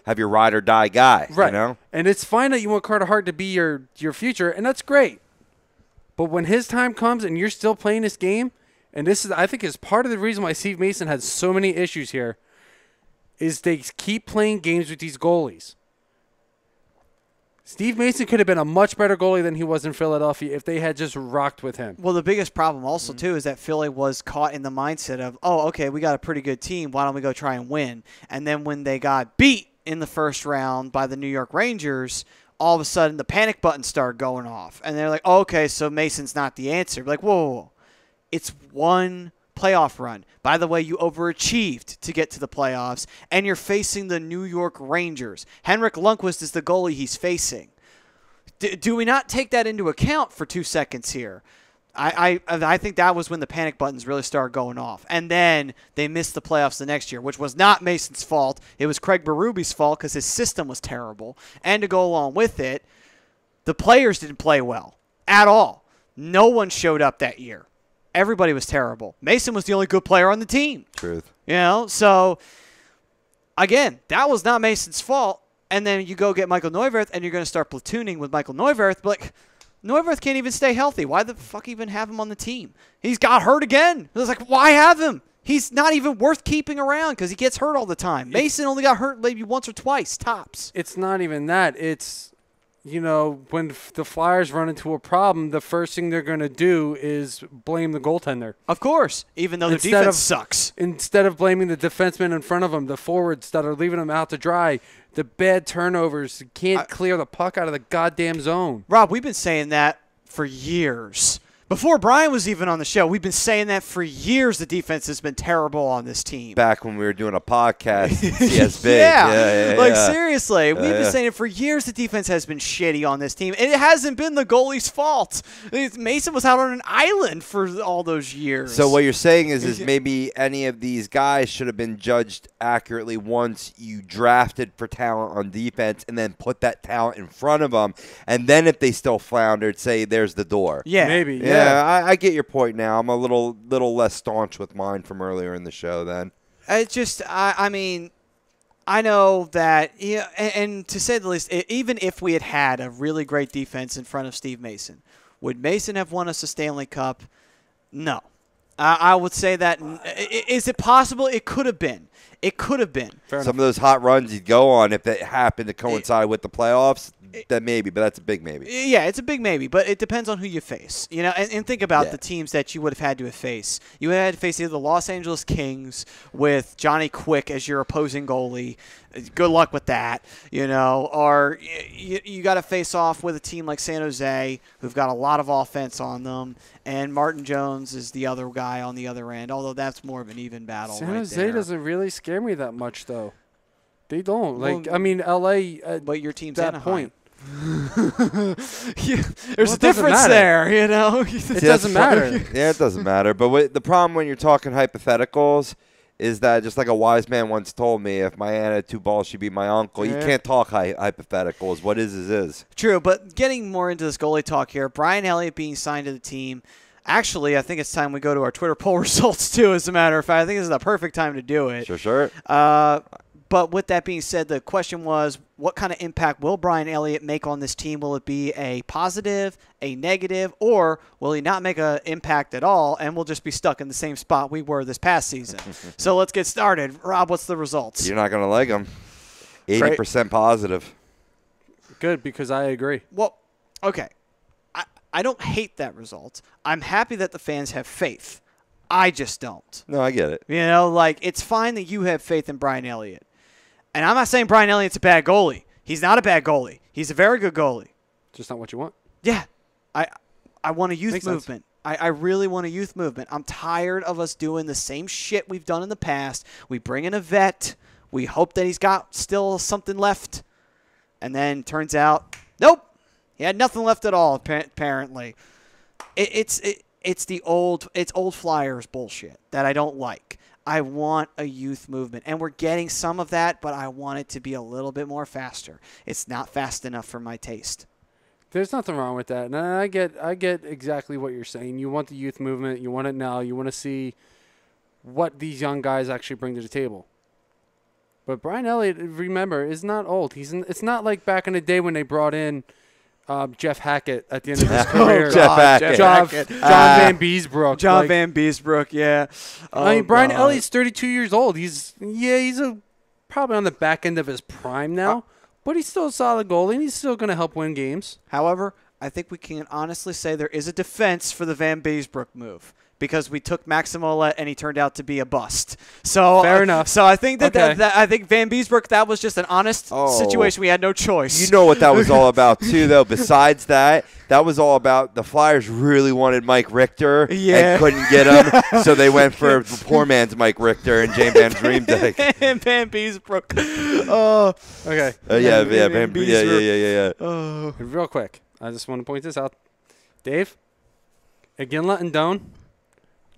have your ride or die guy. Right. You know? And it's fine that you want Carter Hart to be your future, and that's great. But when his time comes and you're still playing this game, and this is, I think, is part of the reason why Steve Mason has so many issues here, is they keep playing games with these goalies. Steve Mason could have been a much better goalie than he was in Philadelphia if they had just rocked with him. Well, the biggest problem also, too, is that Philly was caught in the mindset of, oh, okay, we got a pretty good team. Why don't we go try and win? And then when they got beat in the first round by the New York Rangers, all of a sudden the panic button started going off. And they're like, oh, okay, so Mason's not the answer. Like, whoa. It's one playoff run. By the way, you overachieved to get to the playoffs, and you're facing the New York Rangers. Henrik Lundqvist is the goalie he's facing. Do we not take that into account for 2 seconds here? I think that was when the panic buttons really started going off. And then they missed the playoffs the next year, which was not Mason's fault. It was Craig Berube's fault because his system was terrible. And to go along with it, the players didn't play well at all. No one showed up that year. Everybody was terrible. Mason was the only good player on the team. Truth. So, again, that was not Mason's fault. And then you go get Michael Neuwirth, and you're going to start platooning with Michael Neuwirth. But, like, Neuwirth can't even stay healthy. Why the fuck even have him on the team? He's got hurt again. It was like, why have him? He's not even worth keeping around because he gets hurt all the time. Mason only got hurt maybe once or twice, tops. It's not even that. It's, when the Flyers run into a problem, the first thing they're going to do is blame the goaltender. Of course, even though the defense sucks. Instead of blaming the defenseman in front of them, the forwards that are leaving them out to dry, the bad turnovers, can't clear the puck out of the goddamn zone. Rob, we've been saying that for years. Before Brian was even on the show, we've been saying that for years. The defense has been terrible on this team. Back when we were doing a podcast, CSB. Seriously, we've been saying it for years. The defense has been shitty on this team, and it hasn't been the goalie's fault. Mason was out on an island for all those years. So what you're saying is maybe any of these guys should have been judged accurately once you drafted for talent on defense, and then put that talent in front of them, and then if they still floundered, say there's the door. Yeah, maybe. Yeah, I get your point now. I'm a little less staunch with mine from earlier in the show then. It's just, I mean, I know that, and to say the least, even if we had a really great defense in front of Steve Mason, would Mason have won us a Stanley Cup? No. I would say that. Is it possible? It could have been. It could have been. Some of those hot runs you'd go on if that happened to coincide with the playoffs, that maybe, but that's a big maybe. Yeah, it's a big maybe, but it depends on who you face. And think about the teams that you would have had to face. You would have had to face either the Los Angeles Kings with Johnny Quick as your opposing goalie. Good luck with that, Or you got to face off with a team like San Jose, who've got a lot of offense on them, and Martin Jones is the other guy on the other end, although that's more of an even battle. San Jose doesn't really scare me that much, though. They don't. L.A. But your team's that Anaheim. point. There's a difference there, It doesn't matter. Yeah, it doesn't matter. But the problem when you're talking hypotheticals is that just like a wise man once told me, if my aunt had 2 balls, she'd be my uncle. You can't talk hypotheticals. What is. True, but getting more into this goalie talk here, Brian Elliott being signed to the team. Actually, I think it's time we go to our Twitter poll results, too, as a matter of fact. I think this is the perfect time to do it. Sure. But with that being said, the question was, what kind of impact will Brian Elliott make on this team? Will it be a positive, a negative, or will he not make an impact at all, and we'll just be stuck in the same spot we were this past season? So let's get started. Rob, what's the results? You're not going to like him. 80% positive. Good, because I agree. Well, okay. I don't hate that result. I'm happy that the fans have faith. I just don't. No, I get it. You know, like, it's fine that you have faith in Brian Elliott. And I'm not saying Brian Elliott's a bad goalie. He's not a bad goalie. He's a very good goalie. Just not what you want. Yeah. I want a youth Makes sense. movement. I really want a youth movement. I'm tired of us doing the same shit we've done in the past. We bring in a vet. We hope that he's got still something left. And then turns out, nope. He had nothing left at all, apparently. It's old Flyers bullshit that I don't like. I want a youth movement, and we're getting some of that, but I want it to be a little bit more faster. It's not fast enough for my taste. There's nothing wrong with that. And I get exactly what you're saying. You want the youth movement. You want it now. You want to see what these young guys actually bring to the table. But Brian Elliott, remember, is not old. It's not like back in the day when they brought in Jeff Hackett at the end of his career. John Van Beesbrook. Van Beesbrook, yeah. I mean, Brian Elliott's 32 years old. He's probably on the back end of his prime now, but he's still a solid goalie, and he's still going to help win games. However, I think we can honestly say there is a defense for the Van Beesbrook move, because we took Maxim Ouellet and he turned out to be a bust. So fair enough. So I think that, okay. I think Van Beesbrook, that was just an honest situation. We had no choice. You know what that was all about too, though. Besides that was all about the Flyers really wanted Mike Richter and couldn't get him, so they went for the poor man's Mike Richter and James Van Dreamdyke. And Van Beesbrook. Okay. Van Beesbrook. Yeah. Real quick, I just want to point this out. Dave, Iginla and Doan.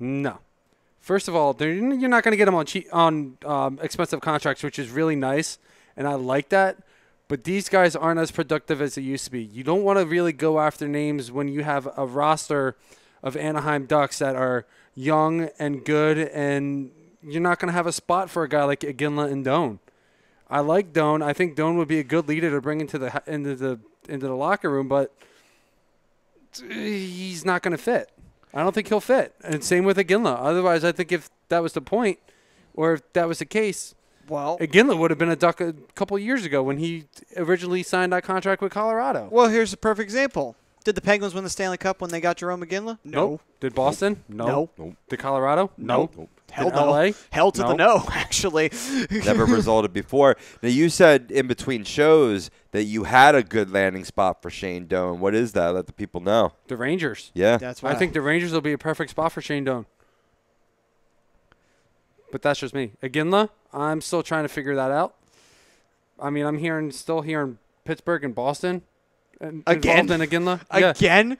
No. First of all, you're not going to get them on expensive contracts, which is really nice, and I like that. But these guys aren't as productive as they used to be. You don't want to really go after names when you have a roster of Anaheim Ducks that are young and good, and you're not going to have a spot for a guy like Iginla and Doan. I like Doan. I think Doan would be a good leader to bring into the locker room, but he's not going to fit. I don't think he'll fit. And same with Iginla. Otherwise, I think if that was the point, or if that was the case, well, Iginla would have been a Duck a couple of years ago when he originally signed that contract with Colorado. Well, here's a perfect example. Did the Penguins win the Stanley Cup when they got Jerome Iginla? No. Nope. Did Boston? No. Nope. Did Colorado? No. Nope. Hell Did no. LA? Hell to the no, actually. Never resulted before. Now, you said in between shows that you had a good landing spot for Shane Doan. What is that? Let the people know. The Rangers. Yeah. That's right. I think the Rangers will be a perfect spot for Shane Doan. But that's just me. Iginla, I'm still trying to figure that out. I mean, I'm still hearing Pittsburgh and Boston. Again? Involved in Iginla. Again?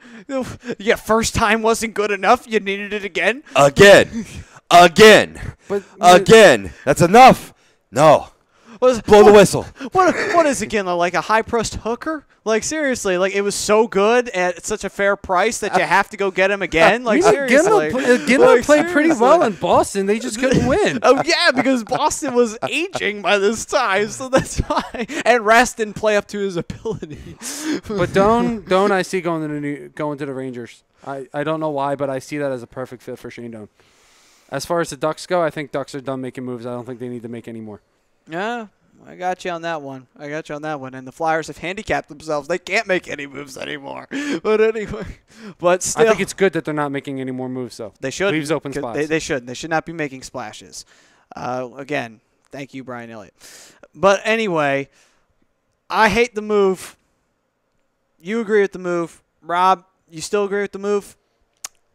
Yeah, first time wasn't good enough. You needed it again? Again. But Again. That's enough. No. Blow the whistle. What is Iginla, like a high-priced hooker? Like, seriously, like, it was so good at such a fair price that you have to go get him again? Like, seriously. Iginla played pretty well in Boston. They just couldn't win. Oh, yeah, because Boston was aging by this time, so that's why. And Rast didn't play up to his ability. But Doan I see going to the Rangers. I don't know why, but I see that as a perfect fit for Shane Doan. As far as the Ducks go, I think Ducks are done making moves. I don't think they need to make any more. Yeah, I got you on that one. And the Flyers have handicapped themselves. They can't make any moves anymore. But anyway, still. I think it's good that they're not making any more moves, though. They should. Leaves open spots. They shouldn't. They should not be making splashes. Again, thank you, Brian Elliott. But anyway, I hate the move. You agree with the move. Rob, you still agree with the move?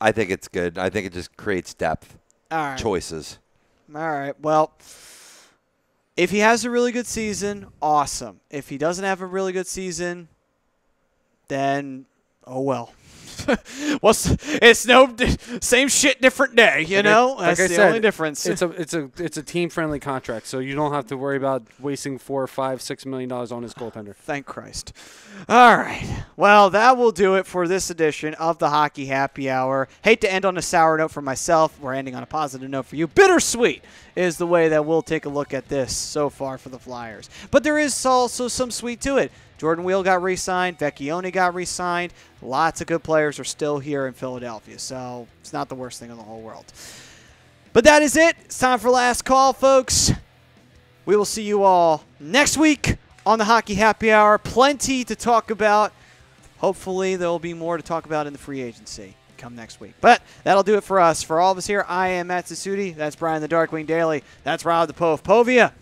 I think it's good. I think it just creates depth. All right. Choices. All right. Well, if he has a really good season, awesome. If he doesn't have a really good season, then oh well. It's no same shit, different day. You know, Like that's I the said, only difference. It's a team friendly contract, so you don't have to worry about wasting $4, $5, $6 million on his goaltender. Thank Christ. All right. Well, that will do it for this edition of the Hockey Happy Hour. Hate to end on a sour note for myself. We're ending on a positive note for you. Bittersweet is the way that we'll take a look at this so far for the Flyers. But there is also some sweet to it. Jordan Wheel got re-signed. Vecchione got re-signed. Lots of good players are still here in Philadelphia, so it's not the worst thing in the whole world. But that is it. It's time for last call, folks. We will see you all next week on the Hockey Happy Hour. Plenty to talk about. Hopefully there will be more to talk about in the free agency come next week. But that'll do it for us. For all of us here, I am Matt Sassuti. That's Brian the Darkwing Daily. That's Rob the Pove Povia,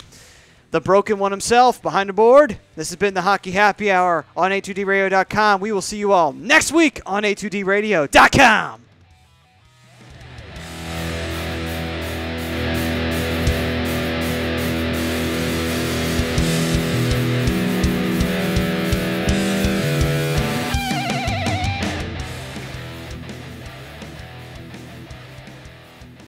the broken one himself behind the board. This has been the Hockey Happy Hour on A2DRadio.com. We will see you all next week on A2DRadio.com.